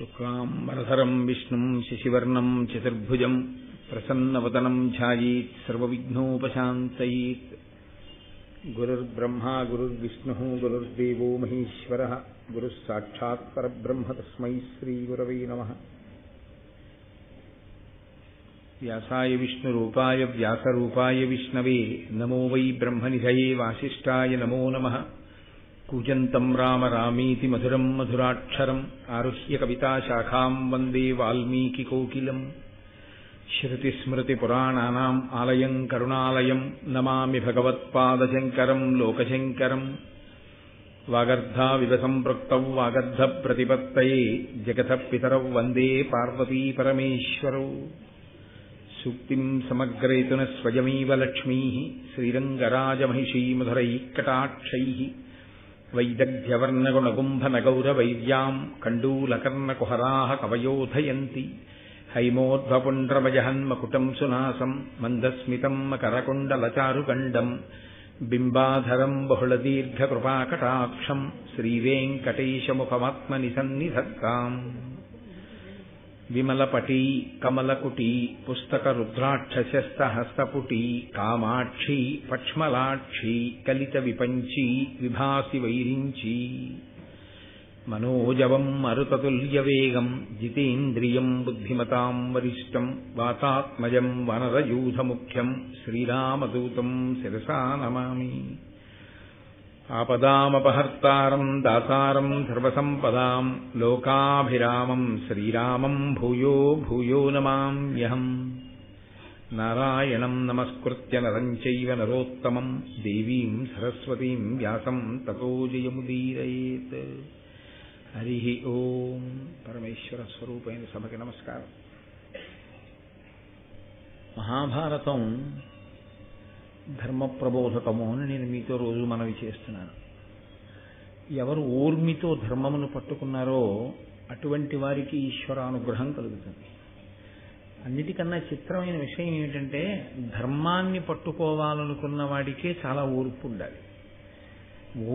శుక్లాంబరధరం విష్ణుం శశివర్ణం చతుర్భుజం ప్రసన్నవదనం ధ్యాయేత్ సర్వవిఘ్నోపశాంతయేత్. గురుర్బ్రహ్మా గురుర్విష్ణుః గురుర్దేవో మహేశ్వరః గురుః సాక్షాత్ పరబ్రహ్మ తస్మై శ్రీగురవే నమః. వ్యాసాయ విష్ణురూపాయ వ్యాసరూపాయ విష్ణవే నమో వై బ్రహ్మనిధయే వాసిష్ఠాయ నమో నమః. కూజంతం రామ రామీతి మధురం మధురాక్షరం ఆరుహ్య కవితాశాఖాం వందే వాల్మీకికోకిలం. శృతిస్మృతిపురాణానాం ఆలయం కరుణాలయం నమామి భగవత్పాదశంకరం లోకశంకరం. వాగర్ధావివ సంపృక్తౌ వాగర్ధప్రతిపత్తయే జగతః పితరౌ వందే పార్వతీపరమేశ్వరౌ. సూక్తిం సమగ్రేతున స్వయమేవ లక్ష్మీః శ్రీరంగరాజమహిషీమధురైఃకటాక్షైః. వైదగ్ధ్యవర్ణగుణగుంభనగౌరవైర్యాం కండూలకర్ణకుహరాः కవయోధయంతి. హైమోర్ధ్వపుండ్రమజహన్మకుటం సునాసం మందస్మితం మకరకుండలచారుగండం. బింబాధరం బహుళదీర్ఘకృపాకటాక్షం శ్రీవేంకటేశముఖమాత్మనిసన్నిధత్తాం. విమలపటీ కమలకుటీ పుస్తకరుద్రాక్షశస్తహస్తపుటీ కామాక్షీ పక్ష్మలాక్షీ కలిత విపంచీ విభాసి వైరించీ. మనోజవం మరుతతుల్యవేగం జితేంద్రియం బుద్ధిమతాం వరిష్టం వాతాత్మజం వనరయూధముఖ్యం శ్రీరామదూతం శిరసా నమామి. ఆపదామపహర్తారం దాతారం సర్వసంపదాం లోకాభిరామం శ్రీరామం భూయో భూయో నమామ్యహం. నారాయణం నమస్కృత్య నరం చైవ నరోత్తమం దేవీం సరస్వతీం వ్యాసం తతో జయముదీరయేత్. హరి ఓం. పరమేశ్వర స్వరూపైన సభకి నమస్కారం. మహాభారతం ధర్మ ప్రబోధకము అని నేను మీతో రోజు మనవి చేస్తున్నాను. ఎవరు ఊర్మితో ధర్మమును పట్టుకున్నారో అటువంటి వారికి ఈశ్వరానుగ్రహం కలుగుతుంది. అన్నిటికన్నా చిత్రమైన విషయం ఏమిటంటే ధర్మాన్ని పట్టుకోవాలనుకున్న వాడికే చాలా ఓర్పు ఉండాలి.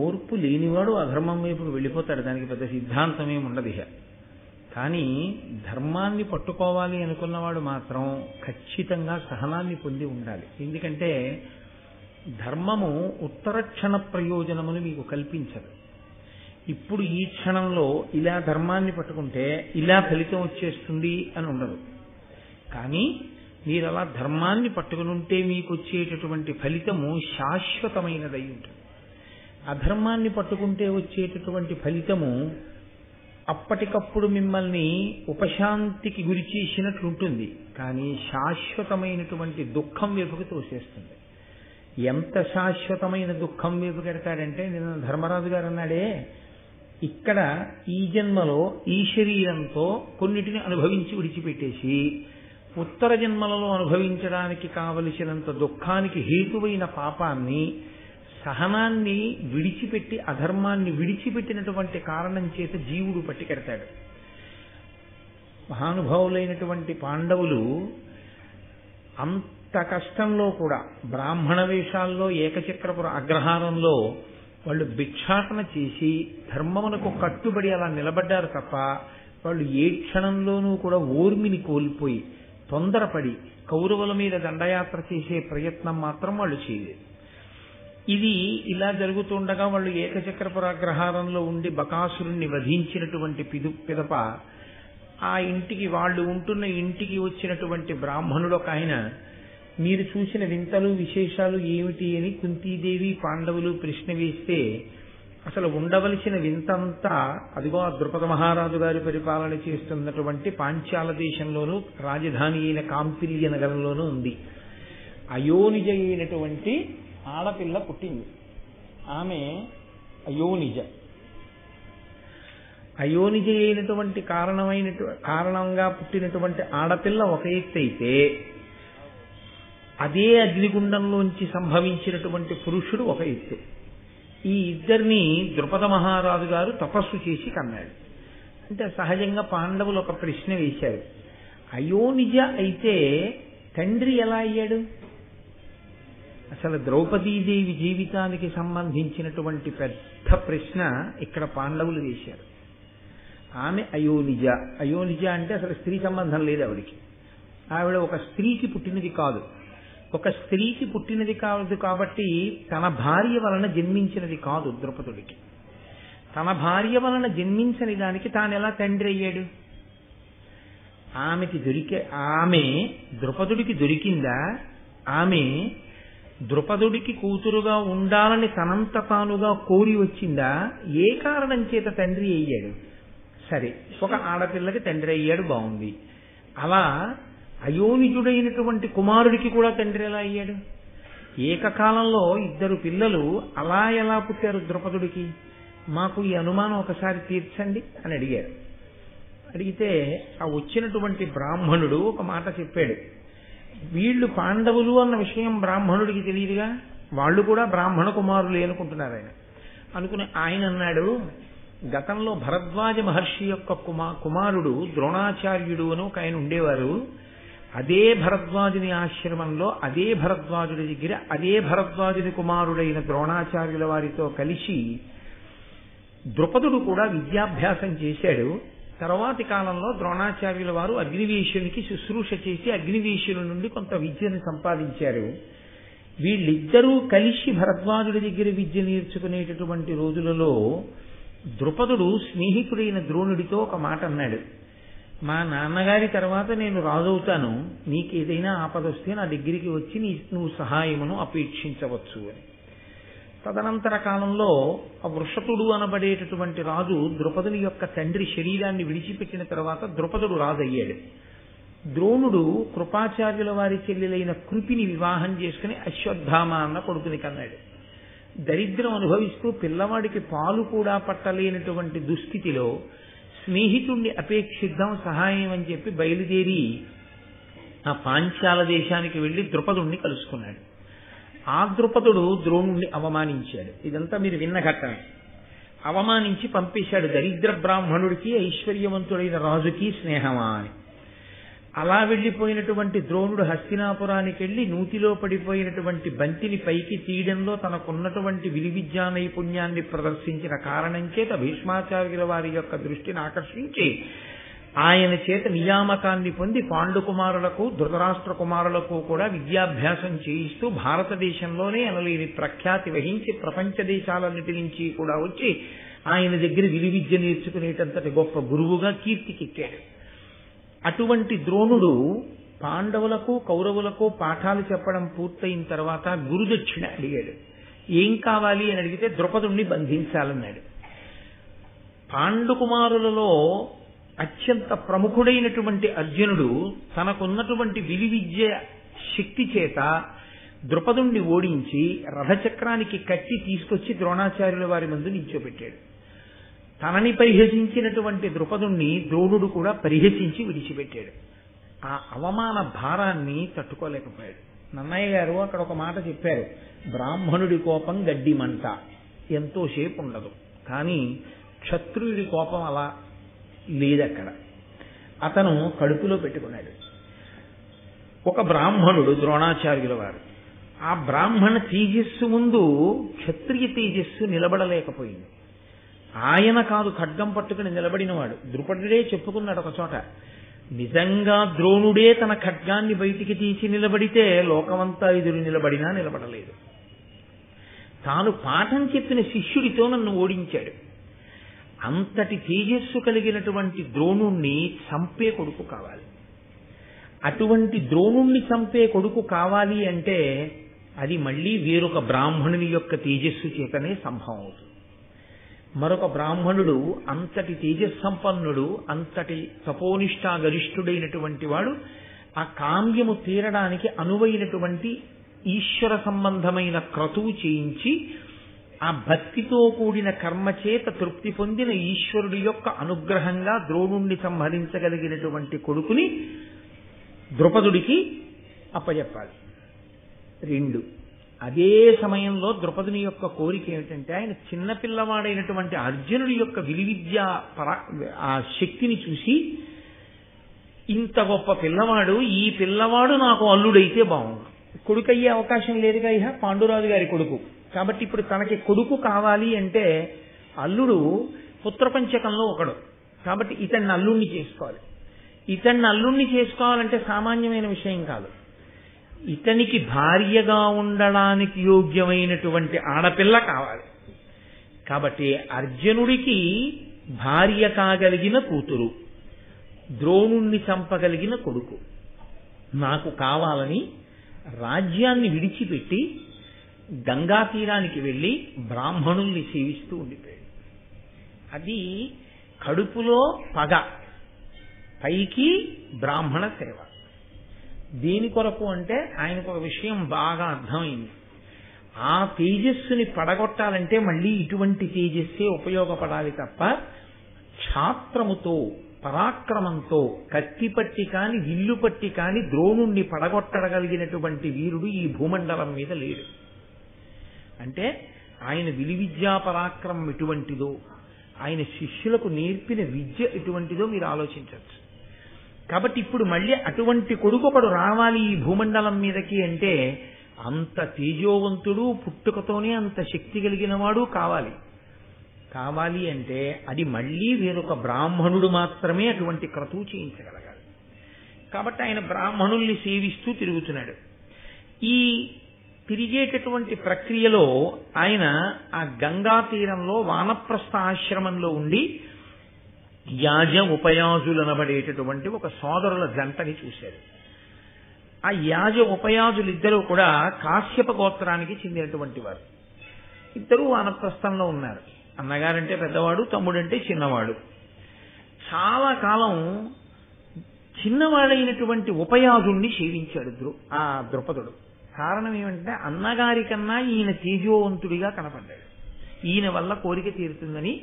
ఓర్పు లేనివాడు అధర్మం వైపుకు వెళ్ళిపోతాడు. దానికి పెద్ద సిద్ధాంతం ఏమి ఉండదు. కానీ ధర్మాన్ని పట్టుకోవాలి అనుకున్నవాడు మాత్రం ఖచ్చితంగా సహనాన్ని పొంది ఉండాలి. ఎందుకంటే ధర్మము ఉత్తరక్షణ ప్రయోజనమును మీకు కల్పించదు. ఇప్పుడు ఈ క్షణంలో ఇలా ధర్మాన్ని పట్టుకుంటే ఇలా ఫలితం వచ్చేస్తుంది అని ఉండదు. కానీ మీరు అలా ధర్మాన్ని పట్టుకుని ఉంటే మీకు వచ్చేటటువంటి ఫలితము శాశ్వతమైనదై ఉంటుంది. అధర్మాన్ని పట్టుకుంటే వచ్చేటటువంటి ఫలితము అప్పటికప్పుడు మిమ్మల్ని ఉపశాంతికి గురి చేసినట్లుంటుంది, కానీ శాశ్వతమైనటువంటి దుఃఖం వైపుకి తోసేస్తుంది. ఎంత శాశ్వతమైన దుఃఖం వైపు కెడతాడంటే, నిన్న ధర్మరాజు గారు అన్నాడే, ఇక్కడ ఈ జన్మలో ఈ శరీరంతో కొన్నిటిని అనుభవించి విడిచిపెట్టేసి ఉత్తర జన్మలలో అనుభవించడానికి కావలసినంత దుఃఖానికి హేతువైన పాపాన్ని సహనాన్ని విడిచిపెట్టి అధర్మాన్ని విడిచిపెట్టినటువంటి కారణం చేత జీవుడు పట్టికెడతాడు. మహానుభావులైనటువంటి పాండవులు అంత కష్టంలో కూడా బ్రాహ్మణ వేషాల్లో ఏకచక్రపుర అగ్రహారంలో వాళ్ళు భిక్షాటన చేసి ధర్మమునకు కట్టుబడి అలా నిలబడ్డారు తప్ప వాళ్ళు ఏ క్షణంలోనూ కూడా ఓర్మిని కోల్పోయి తొందరపడి కౌరవుల మీద దండయాత్ర చేసే ప్రయత్నం మాత్రం వాళ్ళు చేయలేదు. ఇది ఇలా జరుగుతుండగా వాళ్ళు ఏకచక్రపురాగ్రహారంలో ఉండి బకాసురుణ్ణి వధించినటువంటి పిదప ఆ ఇంటికి, వాళ్ళు ఉంటున్న ఇంటికి వచ్చినటువంటి బ్రాహ్మణుడు ఒక ఆయన, మీరు చూసిన వింతలు విశేషాలు ఏమిటి అని కుంతీదేవి పాండవులు ప్రశ్న వేస్తే, అసలు ఉండవలసిన వింతంతా అదిగో ఆ ద్రుపద మహారాజు గారి పరిపాలన చేస్తున్నటువంటి పాంచాల దేశంలోనూ రాజధాని అయిన కాంపిల్య నగరంలోనూ ఉంది. అయోనిజ అయినటువంటి ఆడపిల్ల పుట్టింది. ఆమె అయోనిజ అయినటువంటి కారణంగా పుట్టినటువంటి ఆడపిల్ల ఒక ఎత్తు అయితే, అదే అగ్నిగుండంలోంచి సంభవించినటువంటి పురుషుడు ఒక ఎత్తు. ఈ ఇద్దరిని ద్రుపద మహారాజు గారు తపస్సు చేసి కన్నాడు. అంటే సహజంగా పాండవులు ఒక ప్రశ్న వేశారు, అయోనిజ అయితే తండ్రి ఎలా అయ్యాడు? అసలు ద్రౌపదీదేవి జీవితానికి సంబంధించినటువంటి పెద్ద ప్రశ్న ఇక్కడ పాండవులు వేశారు. ఆమె అయోనిజ. అయోనిజ అంటే అసలు స్త్రీ సంబంధం లేదు ఆవిడికి. ఆవిడ ఒక స్త్రీకి పుట్టినది కాదు. ఒక స్త్రీకి పుట్టినది కాదు కాబట్టి తన భార్య వలన జన్మించినది కాదు ద్రుపదుడికి. తన భార్య వలన జన్మించని దానికి తాను ఎలా తండ్రి అయ్యాడు? ఆమె ద్రుపదుడికి దొరికిందా? ఆమె ద్రుపదుడికి కూతురుగా ఉండాలని తనంత తానుగా కోరి వచ్చిందా? ఏ కారణం చేత తండ్రి అయ్యాడు? సరే, ఒక ఆడపిల్లకి తండ్రి అయ్యాడు, బాగుంది. అలా అయోనిజుడైనటువంటి కుమారుడికి కూడా తండ్రి ఎలా అయ్యాడు? ఏకకాలంలో ఇద్దరు పిల్లలు అలా ఎలా పుట్టారు ద్రుపదుడికి? మాకు ఈ అనుమానం ఒకసారి తీర్చండి అని అడిగారు. అడిగితే ఆ వచ్చినటువంటి బ్రాహ్మణుడు ఒక మాట చెప్పాడు. వీళ్ళు పాండవులు అన్న విషయం బ్రాహ్మణుడికి తెలియదుగా, వాళ్ళు కూడా బ్రాహ్మణ కుమారులే అనుకుంటున్నారు ఆయన. అనుకుని ఆయన అన్నాడు, గతంలో భరద్వాజ మహర్షి యొక్క కుమారుడు ద్రోణాచార్యుడు అని ఒక ఆయన ఉండేవారు. అదే భరద్వాజుని ఆశ్రమంలో అదే భరద్వాజుడి దగ్గర అదే భరద్వాజుని కుమారుడైన ద్రోణాచార్యుల వారితో కలిసి ద్రుపదుడు కూడా విద్యాభ్యాసం చేశాడు. తర్వాతి కాలంలో ద్రోణాచార్యుల వారు అగ్నివేశునికి శుశ్రూష చేసి అగ్నివేశుల నుండి కొంత విద్యను సంపాదించారు. వీళ్ళిద్దరూ కలిసి భరద్వాజుడి దగ్గర విద్య నేర్చుకునేటటువంటి రోజులలో ద్రుపదుడు స్నేహితుడైన ద్రోణుడితో ఒక మాట అన్నాడు. మా నాన్నగారి తర్వాత నేను రాజవుతాను, నీకేదైనా ఆపదొస్తే నా దగ్గరికి వచ్చి నువ్వు సహాయమును అపేక్షించవచ్చు అని. తదనంతర కాలంలో ఆ వృషతుడు అనబడేటటువంటి రాజు ద్రుపదుని యొక్క తండ్రి శరీరాన్ని విడిచిపెట్టిన తర్వాత ద్రుపదుడు రాజు అయ్యాడు. ద్రోణుడు కృపాచార్యుల వారి చెల్లెలైన కృపిని వివాహం చేసుకుని అశ్వత్థామ అన్న కొడుకుని కన్నాడు. దరిద్రం అనుభవిస్తూ పిల్లవాడికి పాలు కూడా పట్టలేనటువంటి దుస్థితిలో స్నేహితుణ్ణి అపేక్షిద్దాం సహాయం అని చెప్పి బయలుదేరి ఆ పాంచాల దేశానికి వెళ్లి ద్రుపదుణ్ణి కలుసుకున్నాడు. ఆ ద్రుపదుడు ద్రోణుణ్ణి అవమానించాడు. ఇదంతా మీరు విన్న ఘట్టమే. అవమానించి పంపేశాడు. దరిద్ర బ్రాహ్మణుడికి ఐశ్వర్యవంతుడైన రాజుకి స్నేహమా అని. అలా వెళ్లిపోయినటువంటి ద్రోణుడు హస్తినాపురానికి వెళ్లి నూతిలో పడిపోయినటువంటి బంతిని పైకి తీయడంలో తనకున్నటువంటి విలువిద్యా నైపుణ్యాన్ని ప్రదర్శించిన కారణం చేత భీష్మాచార్యుల వారి యొక్క దృష్టిని ఆకర్షించి ఆయన చేత నియామకాన్ని పొంది పాండుకుమారులకు ధృతరాష్ట్ర కుమారులకు కూడా విద్యాభ్యాసం చేయిస్తూ భారతదేశంలోనే అనలేని ప్రఖ్యాతి వహించి ప్రపంచ దేశాలన్నిటి నుంచి కూడా వచ్చి ఆయన దగ్గర విలువిద్య నేర్చుకునేటంతటి గొప్ప గురువుగా కీర్తికెక్కాడు. అటువంటి ద్రోణుడు పాండవులకు కౌరవులకు పాఠాలు చెప్పడం పూర్తయిన తర్వాత గురుదక్షిణ అడిగాడు. ఏం కావాలి అని అడిగితే ద్రుపదుణ్ణి బంధించాలన్నాడు. పాండుకుమారులలో అత్యంత ప్రముఖుడైనటువంటి అర్జునుడు తనకున్నటువంటి విలువిద్య శక్తి చేత ద్రుపదుణ్ణి ఓడించి రథచక్రానికి కట్టి తీసుకొచ్చి ద్రోణాచార్యుల వారి ముందు నిల్చోబెట్టాడు. తనని పరిహసించినటువంటి ద్రుపదుణ్ణి ద్రోణుడు కూడా పరిహసించి విడిచిపెట్టాడు. ఆ అవమాన భారాన్ని తట్టుకోలేకపోయాడు. నన్నయ్య గారు అక్కడ ఒక మాట చెప్పారు, బ్రాహ్మణుడి కోపం గడ్డి మంట, ఎంతోసేపు ఉండదు. కానీ క్షత్రియుడి కోపం అలా లేదక్కడ. అతను కడుపులో పెట్టుకున్నాడు. ఒక బ్రాహ్మణుడు ద్రోణాచార్యుల వారు, ఆ బ్రాహ్మణ తేజస్సు ముందు క్షత్రియ తేజస్సు నిలబడలేకపోయింది. ఆయన కాదు ఖడ్గం పట్టుకుని నిలబడినవాడు. ద్రుపదుడే చెప్పుకున్నాడు ఒక చోట, నిజంగా ద్రోణుడే తన ఖడ్గాన్ని బయటికి తీసి నిలబడితే లోకమంతా ఎదురు నిలబడినా నిలబడలేదు. తాను పాఠం చెప్పిన శిష్యుడితో నన్ను ఓడించాడు. అంతటి తేజస్సు కలిగినటువంటి ద్రోణుణ్ణి చంపే కొడుకు కావాలి. అటువంటి ద్రోణుణ్ణి చంపే కొడుకు కావాలి అంటే అది మళ్ళీ వేరొక బ్రాహ్మణుని యొక్క తేజస్సు చేతనే సంభవం అవుతుంది. మరొక బ్రాహ్మణుడు అంతటి తేజస్సంపన్నుడు, అంతటి తపోనిష్టా గరిష్ఠుడైనటువంటి వాడు ఆ కామ్యము తీరడానికి అనువైనటువంటి ఈశ్వర సంబంధమైన క్రతువు చేయించి ఆ భక్తితో కూడిన కర్మ చేత తృప్తి పొందిన ఈశ్వరుడి యొక్క అనుగ్రహంగా ద్రోణుణ్ణి సంహరించగలిగినటువంటి కొడుకుని ద్రుపదుడికి అప్పచెప్పాలి. 2, అదే సమయంలో ద్రుపదుని యొక్క కోరిక ఏమిటంటే ఆయన చిన్నపిల్లవాడైనటువంటి అర్జునుడి యొక్క విలువిద్య ఆ శక్తిని చూసి, ఇంత గొప్ప పిల్లవాడు, ఈ పిల్లవాడు నాకు అల్లుడైతే బాగుండు. కొడుకు అయ్యే అవకాశం లేదుగా ఇహ, పాండురాజు గారి కొడుకు. కాబట్టి ఇప్పుడు తనకి కొడుకు కావాలి అంటే అల్లుడు పుత్రపంచకంలో ఒకడు. కాబట్టి ఇతన్ని అల్లుణ్ణి చేసుకోవాలి. ఇతన్ని అల్లుణ్ణి చేసుకోవాలంటే సామాన్యమైన విషయం కాదు. ఇతనికి భార్యగా ఉండడానికి యోగ్యమైనటువంటి ఆడపిల్ల కావాలి. కాబట్టి అర్జునుడికి భార్య కాగలిగిన కూతురు, ద్రోణుణ్ణి చంపగలిగిన కొడుకు నాకు కావాలని రాజ్యాన్ని విడిచిపెట్టి గంగా తీరానికి వెళ్ళి బ్రాహ్మణుల్ని సేవిస్తూ ఉండిపోయాడు. అది కడుపులో పగ, పైకి బ్రాహ్మణ సేవ. దేని కొరకు అంటే ఆయనకు ఒక విషయం బాగా అర్థమైంది. ఆ తేజస్సుని పడగొట్టాలంటే మళ్ళీ ఇటువంటి తేజస్సే ఉపయోగపడాలి తప్ప క్షాత్రముతో పరాక్రమంతో కత్తిపట్టి కాని విల్లు పట్టి కాని ద్రోణుణ్ణి పడగొట్టగలిగినటువంటి వీరుడు ఈ భూమండలం మీద లేడు. అంటే ఆయన విలువిద్యా పరాక్రమం ఎటువంటిదో, ఆయన శిష్యులకు నేర్పిన విద్య ఎటువంటిదో మీరు ఆలోచించవచ్చు. కాబట్టి ఇప్పుడు మళ్ళీ అటువంటి కొడుకు ఒకడు రావాలి ఈ భూమండలం మీదకి అంటే అంత తేజోవంతుడు, పుట్టుకతోనే అంత శక్తి కలిగిన వాడు కావాలి అంటే అది మళ్ళీ వేరొక బ్రాహ్మణుడు మాత్రమే అటువంటి క్రతువు చేయించగలగాలి. కాబట్టి ఆయన బ్రాహ్మణుల్ని సేవిస్తూ తిరుగుతున్నాడు. ఈ తిరిగేటటువంటి ప్రక్రియలో ఆయన ఆ గంగా తీరంలో వానప్రస్థ ఆశ్రమంలో ఉండి యాజ ఉపయాజులనబడేటటువంటి ఒక సోదరుల జంటని చూశారు. ఆ యాజ ఉపయాజులిద్దరూ కూడా కాశ్యప గోత్రానికి చెందినటువంటి వారు. ఇద్దరూ వానప్రస్థంలో ఉన్నారు. అన్నగారంటే పెద్దవాడు, తమ్ముడంటే చిన్నవాడు. చాలా కాలం చిన్నవాడైనటువంటి ఉపయాజుణ్ణి సేవించాడు ఆ ద్రుపదుడు. కారణం ఏమంటే అన్నగారి కన్నా ఈయన తేజోవంతుడిగా కనపడ్డాడు. ఈయన వల్ల కోరిక తీరుతుందని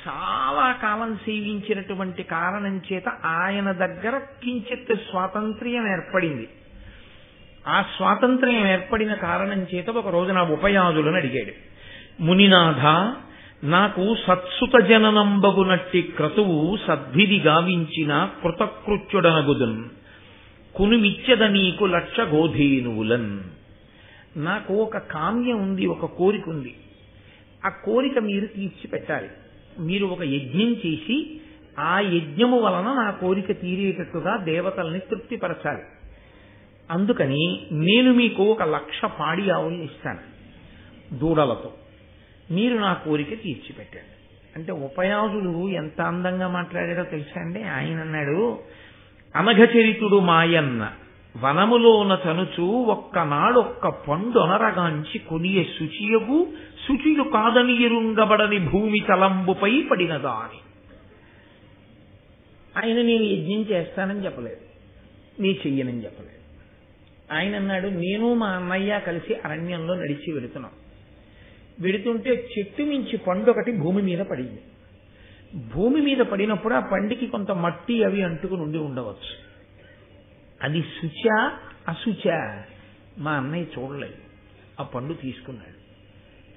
చాలా కాలం సేవించినటువంటి కారణం చేత ఆయన దగ్గర కించిత్ స్వాతంత్ర్యం ఏర్పడింది. ఆ స్వాతంత్ర్యం ఏర్పడిన కారణం చేత ఒక రోజున ఉపయాజులను అడిగాడు, మునినాథ, నాకు సత్సుత జననంబగునట్టి క్రతువు సద్విధి గావించిన కృతకృత్యుడనగుదున్ కునుమిచ్చద నీకు 1,00,000 గోధేనువులన్. నాకు ఒక కామ్యం ఉంది, ఒక కోరిక ఉంది. ఆ కోరిక మీరు తీర్చిపెట్టాలి. మీరు ఒక యజ్ఞం చేసి ఆ యజ్ఞము వలన నా కోరిక తీరేటట్టుగా దేవతల్ని తృప్తిపరచాలి. అందుకని నేను మీకు 1,00,000 పాడి ఆవుల్ని ఇస్తాను దూడలతో, మీరు నా కోరిక తీర్చిపెట్టండి. అంటే ఉపయాజులు ఎంత అందంగా మాట్లాడాడో తెలుసా అండి. ఆయన అన్నాడు, అనఘచరితుడు మాయన్న వనములోన తనుచు ఒక్కనాడొక్క పండొనరగాంచి కొనియ శుచియగు శుచిలు కాదని ఎరుంగబడని భూమి తలంబుపై పడినదా అని. ఆయన నేను యజ్ఞం చేస్తానని చెప్పలేదు, నీ చెయ్యనని చెప్పలేదు. ఆయన అన్నాడు, నేను మా అన్నయ్య కలిసి అరణ్యంలో నడిచి వెళుతున్నాం. వెడుతుంటే చెట్టు మించి పండు ఒకటి భూమి మీద పడింది. భూమి మీద పడినప్పుడు ఆ పండుకి కొంత మట్టి అవి అంటుకుని ఉండి ఉండవచ్చు. అది శుచా అశుచా మా అన్నయ్య చూడలేదు. ఆ పండు తీసుకున్నాడు.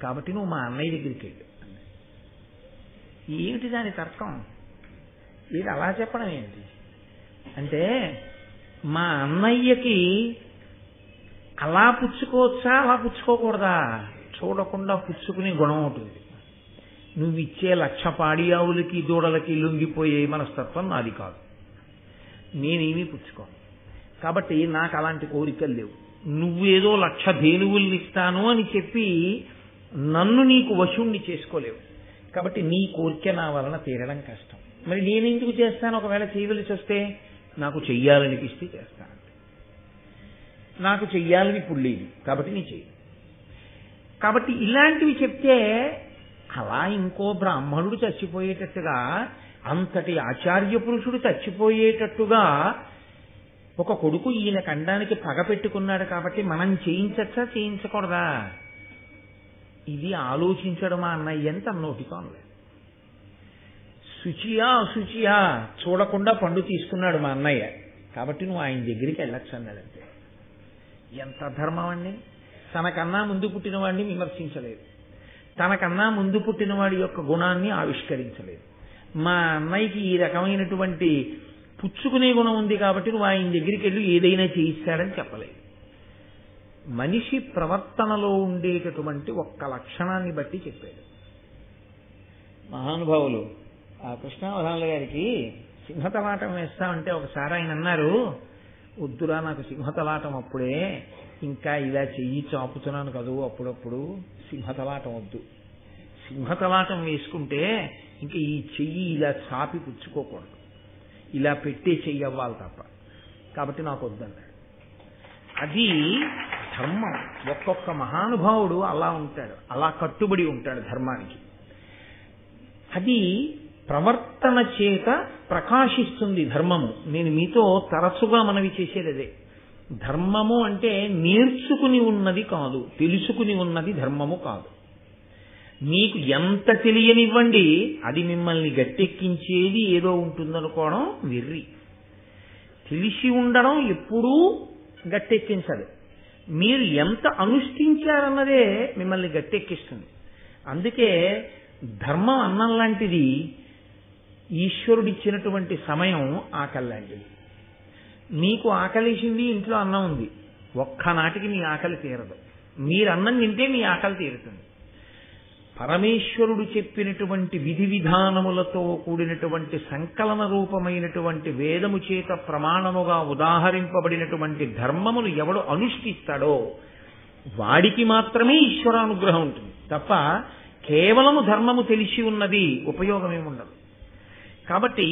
కాబట్టి నువ్వు మా అన్నయ్య దగ్గరికి వెళ్ళు. ఏమిటి దాని తర్కం? ఇది అలా చెప్పడం ఏంటి అంటే, మా అన్నయ్యకి అలా పుచ్చుకోవచ్చా అలా పుచ్చుకోకూడదా చూడకుండా పుచ్చుకునే గుణం ఉంటుంది. నువ్వు ఇచ్చే 1,00,000 పాడి ఆవులకి దూడలకి లొంగిపోయే మనస్తత్వం నాది కాదు. నేనేమీ పుచ్చుకోను. కాబట్టి నాకు అలాంటి కోరికలు లేవు. నువ్వేదో 1,00,000 ధేనువుల్ని ఇస్తాను అని చెప్పి నన్ను నీకు వశుణ్ణి చేసుకోలేవు. కాబట్టి నీ కోరిక నా వలన తీరడం కష్టం. మరి నేను ఎందుకు చేస్తాను? ఒకవేళ చేయవలసి వస్తే నాకు చెయ్యాలనిపిస్తే చేస్తాను. నాకు చెయ్యాలని ఇప్పుడు లేదు, కాబట్టి నీ చెయ్యి. కాబట్టి ఇలాంటివి చెప్తే అలా ఇంకో బ్రాహ్మణుడు చచ్చిపోయేటట్టుగా, అంతటి ఆచార్య పురుషుడు చచ్చిపోయేటట్టుగా ఒక కొడుకు ఈయన ఖండానికి పగ పెట్టుకున్నాడు కాబట్టి మనం చేయించచ్చా చేయించకూడదా? ఇది ఆలోచించడమా అన్నయ్య అని తన నోటితో అనలేదు. శుచియా అశుచియా చూడకుండా పండు తీసుకున్నాడు మా అన్నయ్య, కాబట్టి నువ్వు ఆయన దగ్గరికి వెళ్ళొచ్చు అన్నాడంతే. ఎంత ధర్మం అండి! తనకన్నా ముందు పుట్టిన వాడిని విమర్శించలేదు, తనకన్నా ముందు పుట్టిన వాడి యొక్క గుణాన్ని ఆవిష్కరించలేదు. మా అన్నయ్యకి ఈ రకమైనటువంటి పుచ్చుకునే గుణం ఉంది కాబట్టి నువ్వు ఆయన దగ్గరికి వెళ్ళి ఏదైనా చేయిస్తాడని చెప్పలేదు. మనిషి ప్రవర్తనలో ఉండేటటువంటి ఒక్క లక్షణాన్ని బట్టి చెప్పాడు. మహానుభావులు ఆ కృష్ణావధానుల గారికి సింహతలాటం వేస్తామంటే ఒకసారి ఆయన అన్నారు, వద్దురా నాకు సింహతలాటం అప్పుడే, ఇంకా ఇలా చెయ్యి చాపుతున్నాను కదూ అప్పుడప్పుడు, సింహతలాటం వద్దు. సింహతలాటం వేసుకుంటే ఇంకా ఈ చెయ్యి ఇలా చాపి పుచ్చుకోకూడదు, ఇలా పెట్టే చెయ్యి అవ్వాలి తప్ప, కాబట్టి నాకు వద్దన్నాడు. అది ధర్మం. ఒక్కొక్క మహానుభావుడు అలా ఉంటాడు, అలా కట్టుబడి ఉంటాడు ధర్మానికి. అది ప్రవర్తన చేత ప్రకాశిస్తుంది ధర్మము. నేను మీతో తరచుగా మనవి చేసేది అదే. ధర్మము అంటే నేర్చుకుని ఉన్నది కాదు, తెలుసుకుని ఉన్నది ధర్మము కాదు. మీకు ఎంత తెలియనివ్వండి, అది మిమ్మల్ని గట్టెక్కించేది ఏదో ఉంటుందనుకోవడం వెర్రి. తెలిసి ఉండడం ఎప్పుడూ గట్టెక్కించదు. మీరు ఎంత అనుష్ఠించారన్నదే మిమ్మల్ని గట్టెక్కిస్తుంది. అందుకే ధర్మం అన్నం లాంటిది, ఈశ్వరుడిచ్చినటువంటి సమయం ఆకలి లాంటిది. మీకు ఆకలిసింది, ఇంట్లో అన్నం ఉంది, ఒక్కనాటికి మీ ఆకలి తీరదు. మీరు అన్నం తింటే మీ ఆకలి తీరుతుంది. పరమేశ్వరుడు చెప్పినటువంటి విధి విధానములతో కూడినటువంటి సంకలన రూపమైనటువంటి వేదము చేత ప్రమాణముగా ఉదాహరింపబడినటువంటి ధర్మములు ఎవడు అనుష్ఠిస్తాడో వాడికి మాత్రమే ఈశ్వరానుగ్రహం ఉంటుంది తప్ప కేవలము ధర్మము తెలిసి ఉన్నది ఉపయోగమేముండదు. కాబట్టి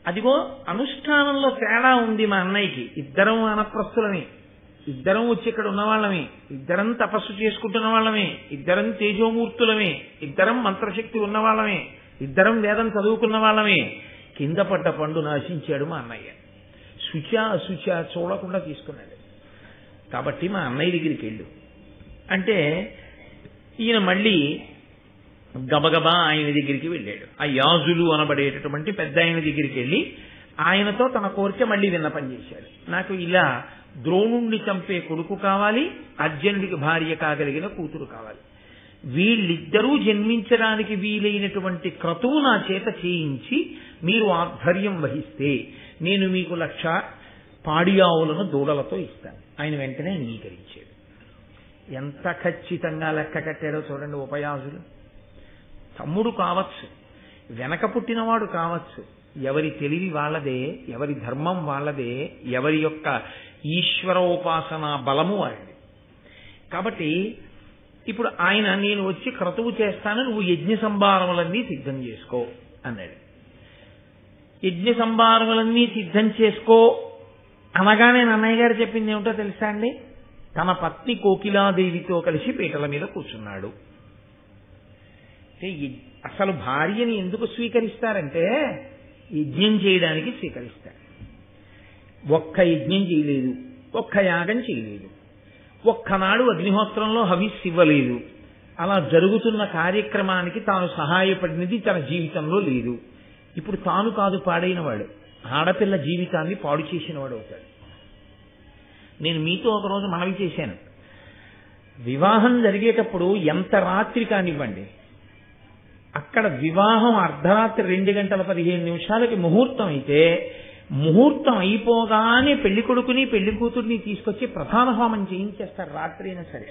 అదిగో అనుష్ఠానంలో తేడా ఉంది. మా అన్నయ్యకి ఇద్దరం వానప్రస్థులమే, ఇద్దరం వచ్చి ఇక్కడ ఉన్నవాళ్ళమే, ఇద్దరం తపస్సు చేసుకుంటున్న వాళ్ళమే, ఇద్దరం తేజోమూర్తులమే, ఇద్దరం మంత్రశక్తి ఉన్నవాళ్ళమే, ఇద్దరం వేదం చదువుకున్న వాళ్ళమే. కింద పడ్డ పండు నాశించాడు మా అన్నయ్య. శుచా అశుచా చూడకుండా తీసుకున్నాడు. కాబట్టి మా అన్నయ్య దగ్గరికి వెళ్ళు అంటే ఈయన మళ్ళీ గబగబా ఆయన దగ్గరికి వెళ్ళాడు. ఆ యాజులు అనబడేటటువంటి పెద్ద ఆయన దగ్గరికి వెళ్ళి ఆయనతో తన కోరిక మళ్ళీ విన్నపం చేశాడు. నాకు ఇలా ద్రోణుణ్ణి చంపే కొడుకు కావాలి, అర్జునుడికి భార్య కాగలిగిన కూతురు కావాలి. వీళ్ళిద్దరూ జన్మించడానికి వీలైనటువంటి క్రతువు నా చేత చేయించి మీరు ఆధ్వర్యం వహిస్తే నేను మీకు 1,00,000 పాడి ఆవులను దూడలతో ఇస్తాను. ఆయన వెంటనే అంగీకరించాడు. ఎంత ఖచ్చితంగా లెక్క కట్టాడో చూడండి. ఉపయాజులు తమ్ముడు కావచ్చు, వెనక పుట్టినవాడు కావచ్చు, ఎవరి తెలివి వాళ్ళదే, ఎవరి ధర్మం వాళ్ళదే, ఎవరి యొక్క ఈశ్వరోపాసన బలము వాడిది. కాబట్టి ఇప్పుడు ఆయన నేను వచ్చి క్రతువు చేస్తాను, నువ్వు యజ్ఞ సంభారములన్నీ సిద్ధం చేసుకో అన్నాడు. యజ్ఞ సంభారములన్నీ సిద్ధం చేసుకో అనగానే అన్నయ్య గారు చెప్పింది ఏమిటో తెలుసా అండి? తన పత్ని కోకిలాదేవితో కలిసి పీటల మీద కూర్చున్నాడు. అసలు భార్యని ఎందుకు స్వీకరిస్తారంటే యజ్ఞం చేయడానికి స్వీకరిస్తారు. ఒక్క యజ్ఞం చేయలేదు, ఒక్క యాగం చేయలేదు, ఒక్కనాడు అగ్నిహోత్రంలో హవిస్సు ఇవ్వలేదు. అలా జరుగుతున్న కార్యక్రమానికి తాను సహాయపడినది తన జీవితంలో లేదు. ఇప్పుడు తాను కాదు పాడైనవాడు, ఆడపిల్ల జీవితాన్ని పాడు చేసినవాడు అవుతాడు. నేను మీతో ఒకరోజు మనవి చేశాను, వివాహం జరిగేటప్పుడు ఎంత రాత్రి కానివ్వండి, అక్కడ వివాహం అర్ధరాత్రి 2:15 ముహూర్తం అయితే ముహూర్తం అయిపోగానే పెళ్లి కొడుకుని పెళ్లి కూతుర్ని తీసుకొచ్చి ప్రధాన హోమం చేయించేస్తారు. రాత్రి అయినా సరే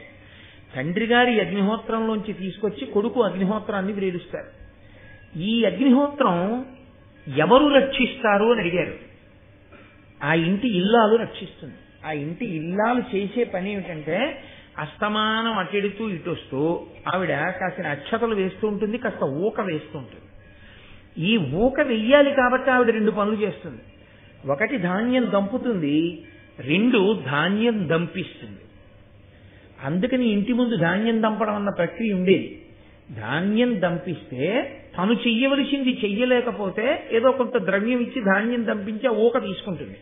తండ్రి గారి అగ్నిహోత్రంలోంచి తీసుకొచ్చి కొడుకు అగ్నిహోత్రాన్ని వేలుస్తారు. ఈ అగ్నిహోత్రం ఎవరు రక్షిస్తారు అని అడిగారు. ఆ ఇంటి ఇల్లాలు రక్షిస్తుంది. ఆ ఇంటి ఇల్లాలు చేసే పని ఏమిటంటే అస్తమానం అటెడుతూ ఇటొస్తూ ఆవిడ కాసిన అక్షతలు వేస్తూ ఉంటుంది, కాస్త ఊక వేస్తూ ఉంటుంది. ఈ ఊక వెయ్యాలి కాబట్టి ఆవిడ 2 పనులు చేస్తుంది. 1 ధాన్యం దంపుతుంది, 2 ధాన్యం దంపిస్తుంది. అందుకని ఇంటి ముందు ధాన్యం దంపడం అన్న ప్రక్రియ ఉండేది. ధాన్యం దంపిస్తే తను చెయ్యవలసింది చెయ్యలేకపోతే ఏదో కొంత ద్రవ్యం ఇచ్చి ధాన్యం దంపించి ఆ ఊక తీసుకుంటుంది.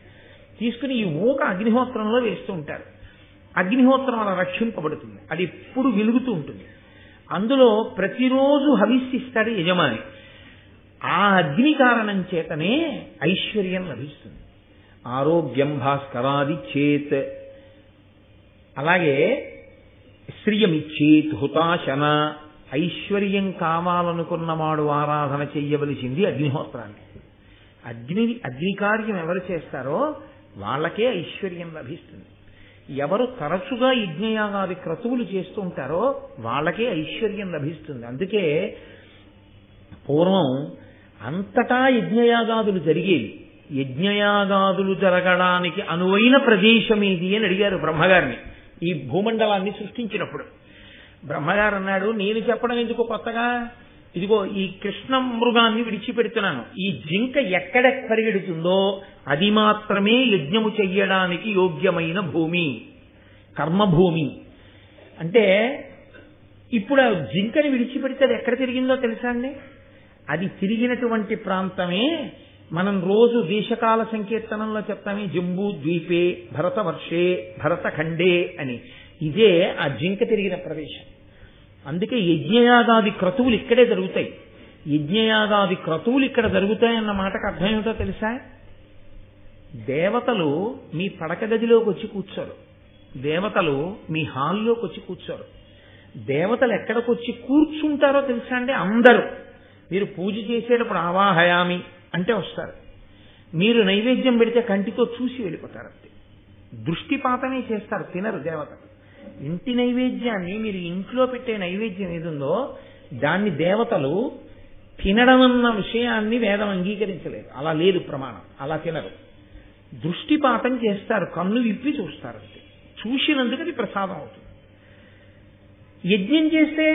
తీసుకుని ఈ ఊక అగ్నిహోత్రంలో వేస్తూ ఉంటారు. అగ్నిహోత్రం అలా రక్షింపబడుతుంది. అది ఎప్పుడు వెలుగుతూ ఉంటుంది. అందులో ప్రతిరోజు హవిస్సిస్తాడు యజమాని. ఆ అగ్ని కారణం చేతనే ఐశ్వర్యం లభిస్తుంది. ఆరోగ్యం భాస్కరాది చేత్, అలాగే శ్రియమిచ్చేత్ హుతాశన. ఐశ్వర్యం కావాలనుకున్నవాడు ఆరాధన చెయ్యవలసింది అగ్నిహోత్రాన్ని. అగ్ని కార్యం ఎవరు చేస్తారో వాళ్ళకే ఐశ్వర్యం లభిస్తుంది. ఎవరు తరచుగా యజ్ఞయాగాది క్రతువులు చేస్తూ ఉంటారో వాళ్ళకే ఐశ్వర్యం లభిస్తుంది. అందుకే పూర్వం అంతటా యజ్ఞయాగాదులు జరిగేవి. యజ్ఞయాగాదులు జరగడానికి అనువైన ప్రదేశం ఏది అని అడిగారు బ్రహ్మగారిని ఈ భూమండలాన్ని సృష్టించినప్పుడు. బ్రహ్మగారు అన్నాడు, నేను చెప్పడం ఎందుకు కొత్తగా, ఇదిగో ఈ కృష్ణ మృగాన్ని విడిచిపెడుతున్నాను. ఈ జింక ఎక్కడ పరిగెడుతుందో అది మాత్రమే యజ్ఞము చెయ్యడానికి యోగ్యమైన భూమి, కర్మభూమి. అంటే ఇప్పుడు ఆ జింకని విడిచిపెడితే అది ఎక్కడ తిరిగిందో తెలుసా అండి? అది తిరిగినటువంటి ప్రాంతమే మనం రోజు దేశకాల సంకీర్తనంలో చెప్తామే, జంబూ ద్వీపే భరతవర్షే భరతఖండే అని. ఇదే ఆ జింక తిరిగిన ప్రదేశం. అందుకే యజ్ఞయాగాది క్రతువులు ఇక్కడే జరుగుతాయి. యజ్ఞయాగాది క్రతువులు ఇక్కడ జరుగుతాయన్న మాటకు అర్థం ఏమిటో తెలుసా? దేవతలు మీ పడక గదిలోకి వచ్చి కూర్చోరు, దేవతలు మీ హాల్లోకి వచ్చి కూర్చోరు. దేవతలు ఎక్కడికి వచ్చి కూర్చుంటారో తెలుసా అండి? అందరూ మీరు పూజ చేసేటప్పుడు ఆవాహయామి అంటే వస్తారు. మీరు నైవేద్యం పెడితే కంటితో చూసి వెళ్ళిపోతారు. అంతే, దృష్టిపాతమే చేస్తారు, తినరు దేవతలు. ఇంటి నైవేద్యాన్ని, మీరు ఇంట్లో పెట్టే నైవేద్యం ఏదుందో దాన్ని దేవతలు తినడం అన్న విషయాన్ని వేదం అంగీకరించలేదు. అలా లేదు ప్రమాణం, అలా తినరు. దృష్టిపాతం చేస్తారు, కన్ను విప్పి చూస్తారు. అంతే, చూసినందుకు అది ప్రసాదం అవుతుంది. యజ్ఞం చేస్తే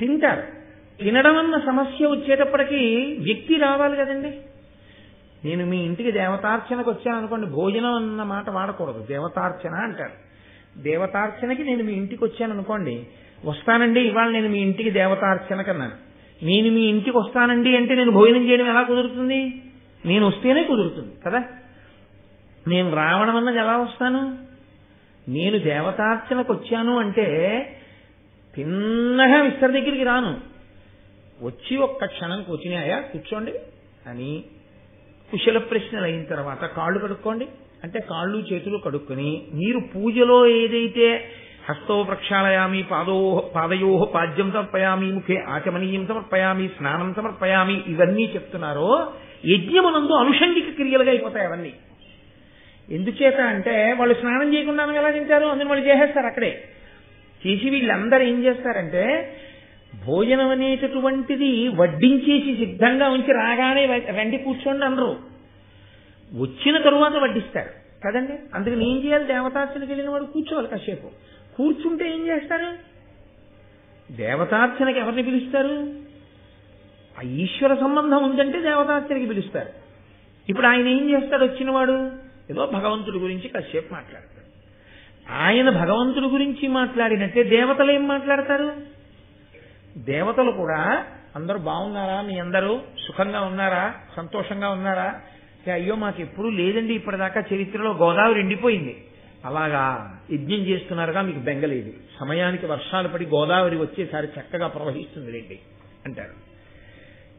తింటారు. తినడం అన్న సమస్య వచ్చేటప్పటికీ వ్యక్తి రావాలి కదండి. నేను మీ ఇంటికి దేవతార్చనకు వచ్చాను అనుకోండి, భోజనం అన్న మాట వాడకూడదు, దేవతార్చన అంటారు. దేవతార్చనకి నేను మీ ఇంటికి వచ్చాను అనుకోండి, వస్తానండి ఇవాళ నేను మీ ఇంటికి దేవతార్చనకు అన్నాను. నేను మీ ఇంటికి వస్తానండి అంటే నేను భోజనం చేయడం ఎలా కుదురుతుంది? నేను వస్తేనే కుదురుతుంది కదా. నేను రావడం అన్నది ఎలా వస్తాను? నేను దేవతార్చనకు వచ్చాను అంటే తిన్నగా విస్తరి దగ్గరికి రాను. వచ్చి ఒక్క క్షణం కూర్చున్నాయా కూర్చోండి అని కుశల ప్రశ్నలు అయిన తర్వాత కాళ్ళు కడుక్కోండి అంటే కాళ్ళు చేతులు కడుక్కొని, మీరు పూజలో ఏదైతే హస్తో ప్రక్షాళయామి, పాదయో పాద్యం సమర్పయామి, ముఖే ఆచమనీయం సమర్పయామి, స్నానం సమర్పయామి, ఇవన్నీ చెప్తున్నారో యజ్ఞమునందు అనుషంగిక క్రియలుగా అయిపోతాయి అవన్నీ. ఎందుచేత అంటే వాళ్ళు స్నానం చేయకుండా ఎలా తింటారు? అందుని వాళ్ళు చేసేస్తారు అక్కడే. చేసి వీళ్ళందరూ ఏం చేస్తారంటే భోజనం అనేటటువంటిది వడ్డించేసి సిద్ధంగా ఉంచి రాగానే రండి కూర్చోండి అనరు, వచ్చిన తరువాత వడ్డిస్తారు కదండి. అందుకని ఏం చేయాలి? దేవతార్చనకి వెళ్ళిన వాడు కూర్చోవాలి కాసేపు. కూర్చుంటే ఏం చేస్తారు? దేవతార్చనకి ఎవరిని పిలుస్తారు? ఆ ఈశ్వర సంబంధం ఉందంటే దేవతార్చనకి పిలుస్తారు. ఇప్పుడు ఆయన ఏం చేస్తాడు? వచ్చినవాడు ఏదో భగవంతుడి గురించి కాసేపు మాట్లాడతాడు. ఆయన భగవంతుడి గురించి మాట్లాడినట్టే దేవతలు ఏం మాట్లాడతారు? దేవతలు కూడా అందరూ బాగున్నారా, మీ అందరూ సుఖంగా ఉన్నారా, సంతోషంగా ఉన్నారా? అయ్యో మాకు ఎప్పుడూ లేదండి, ఇప్పటిదాకా చరిత్రలో గోదావరి ఎండిపోయింది. అలాగా యజ్ఞం చేస్తున్నారుగా, మీకు బెంగలేదు, సమయానికి వర్షాలు పడి గోదావరి వచ్చేసారి చక్కగా ప్రవహిస్తుంది రండి అంటారు.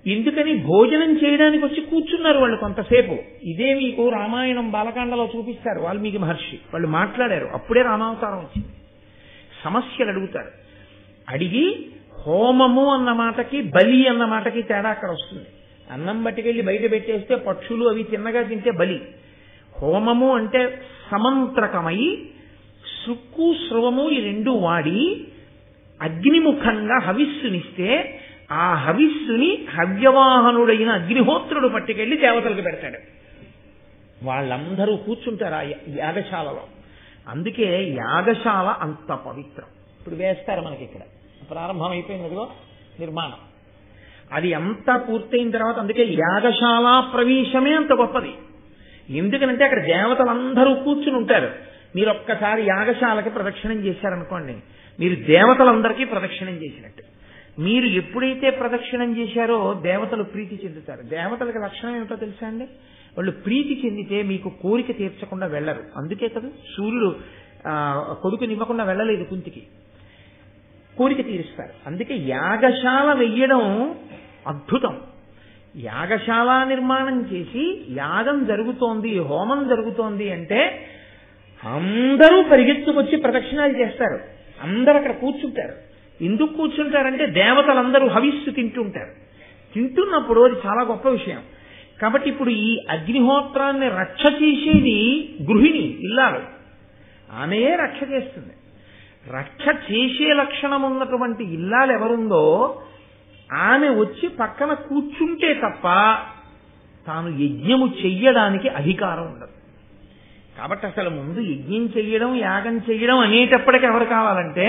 ఎందుకని? భోజనం చేయడానికి వచ్చి కూర్చున్నారు వాళ్ళు కొంతసేపు. ఇదే మీకు రామాయణం బాలకాండలో చూపిస్తారు. వాల్మీకి మహర్షి వాళ్ళు మాట్లాడారు, అప్పుడే రామావతారం వచ్చింది. సమస్యలు అడుగుతారు. అడిగి హోమము అన్న మాటకి బలి అన్న మాటకి తేడా అక్కడ వస్తుంది. అన్నం పట్టుకెళ్ళి బయట పెట్టేస్తే పక్షులు అవి తిన్నగా తింటే బలి. హోమము అంటే సమంత్రకమై సుక్కు స్రవము ఈ రెండు వాడి అగ్నిముఖంగా హవిస్సునిస్తే ఆ హవిస్సుని హవ్యవాహనుడైన అగ్నిహోత్రుడు పట్టుకెళ్ళి దేవతలకు పెడతాడు. వాళ్ళందరూ కూర్చుంటారు ఆ యాగశాలలో. అందుకే యాగశాల అంత పవిత్రం. ఇప్పుడు వేస్తారు మనకి ఇక్కడ ప్రారంభమైపోయినదిగో నిర్మాణం. అది అంతా పూర్తయిన తర్వాత అందుకే యాగశాల ప్రవేశమే అంత గొప్పది. ఎందుకనంటే అక్కడ దేవతలందరూ కూర్చుని ఉంటారు. మీరు ఒక్కసారి యాగశాలకి ప్రదక్షిణం చేశారనుకోండి, మీరు దేవతలందరికీ ప్రదక్షిణం చేసినట్టు. మీరు ఎప్పుడైతే ప్రదక్షిణం చేశారో దేవతలు ప్రీతి చెందుతారు. దేవతలకు లక్షణం ఏమిటో తెలుసా అండి? వాళ్ళు ప్రీతి చెందితే మీకు కోరిక తీర్చకుండా వెళ్ళరు. అందుకే కదా సూర్యుడు కొడుకునివ్వకుండా వెళ్ళలేదు కుంతికి, కోరిక తీరుస్తారు. అందుకే యాగశాల వెయ్యడం అద్భుతం. యాగశాల నిర్మాణం చేసి యాగం జరుగుతోంది, హోమం జరుగుతోంది అంటే అందరూ పరిగెత్తుకొచ్చి ప్రదక్షిణాలు చేస్తారు. అందరూ అక్కడ కూర్చుంటారు. ఎందుకు కూర్చుంటారంటే దేవతలందరూ హవిస్సు తింటుంటారు. తింటున్నప్పుడు అది చాలా గొప్ప విషయం. కాబట్టి ఇప్పుడు ఈ అగ్నిహోత్రాన్ని రక్ష చేసేది గృహిణి, ఇల్లాలు. ఆమెయే రక్ష చేస్తుంది. రక్ష చేసే లక్షణం ఉన్నటువంటి ఇల్లాలు ఎవరుందో ఆమె వచ్చి పక్కన కూర్చుంటే తప్ప తాను యజ్ఞము చెయ్యడానికి అధికారం ఉండదు. కాబట్టి అసలు ముందు యజ్ఞం చెయ్యడం, యాగం చెయ్యడం అనేటప్పటికీ ఎవరు కావాలంటే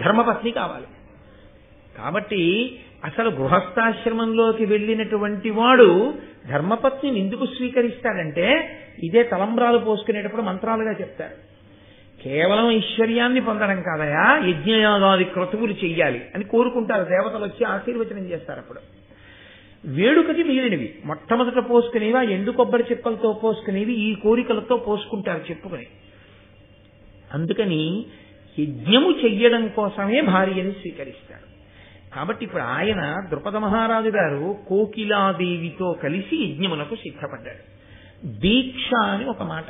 ధర్మపత్ని కావాలి. కాబట్టి అసలు గృహస్థాశ్రమంలోకి వెళ్ళినటువంటి వాడు ధర్మపత్నిని ఎందుకు స్వీకరిస్తాడంటే ఇదే తలంబ్రాలు పోసుకునేటప్పుడు మంత్రాలుగా చెప్తారు. కేవలం ఐశ్వర్యాన్ని పొందడం కాదయా, యజ్ఞయాగాది క్రతువులు చెయ్యాలి అని కోరుకుంటారు. దేవతలు వచ్చి ఆశీర్వచనం చేస్తారు. అప్పుడు వేడుకకి మిగిలినవి మొట్టమొదట పోసుకునేవి ఆ ఎండు కొబ్బరి చిప్పలతో పోసుకునేవి ఈ కోరికలతో పోసుకుంటారు చెప్పుకుని. అందుకని యజ్ఞము చెయ్యడం కోసమే భార్యని స్వీకరిస్తారు. కాబట్టి ఇప్పుడు ఆయన ద్రుపద మహారాజు గారు కోకిలాదేవితో కలిసి యజ్ఞమునకు సిద్ధపడ్డాడు. దీక్ష అని ఒక మాట.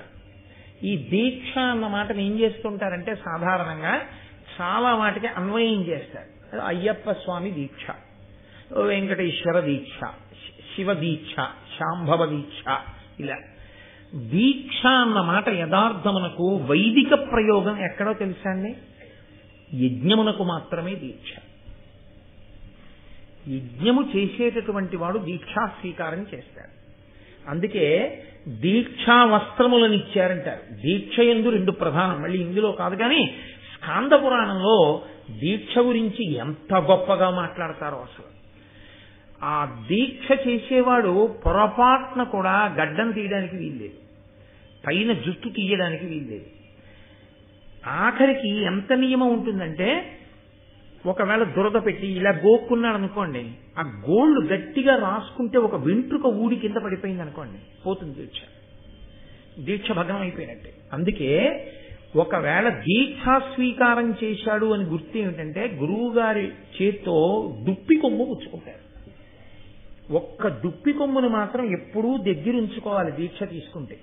ఈ దీక్ష అన్న మాటను ఏం చేస్తుంటారంటే సాధారణంగా చాలా వాటికి అన్వయం చేస్తారు. అయ్యప్ప స్వామి దీక్ష, వెంకటేశ్వర దీక్ష, శివ దీక్ష, శాంభవ దీక్ష, ఇలా. దీక్ష అన్న మాట యథార్థమునకు వైదిక ప్రయోగం ఎక్కడో తెలుసా అండి? యజ్ఞమునకు మాత్రమే దీక్ష. యజ్ఞము చేసేటటువంటి వాడు దీక్షా స్వీకారం చేస్తాడు. అందుకే దీక్షా వస్త్రములను ఇచ్చారంటారు. దీక్ష యందు రెండు ప్రధానం, మళ్ళీ ఇందులో కాదు కానీ స్కాంద పురాణంలో దీక్ష గురించి ఎంత గొప్పగా మాట్లాడతారో అసలు. ఆ దీక్ష చేసేవాడు పొరపాటున కూడా గడ్డం తీయడానికి వీల్లేదు, పైన జుట్టు తీయడానికి వీల్లేదు. ఆఖరికి ఎంత నియమం ఉంటుందంటే ఒకవేళ దురద పెట్టి ఇలా గోక్కున్నాడు అనుకోండి, ఆ గోళ్లు గట్టిగా రాసుకుంటే ఒక వెంట్రుక ఊడి కింద పడిపోయింది అనుకోండి, పోతుంది దీక్ష, దీక్ష భగ్నం అయిపోయినట్టే. అందుకే ఒకవేళ దీక్షా స్వీకారం చేశాడు అని గుర్తు ఏమిటంటే గురువు గారి చేత్తో దుప్పి కొమ్ము పుచ్చుకుంటారు. ఒక్క దుప్పి కొమ్మును మాత్రం ఎప్పుడూ దగ్గర ఉంచుకోవాలి దీక్ష తీసుకుంటే.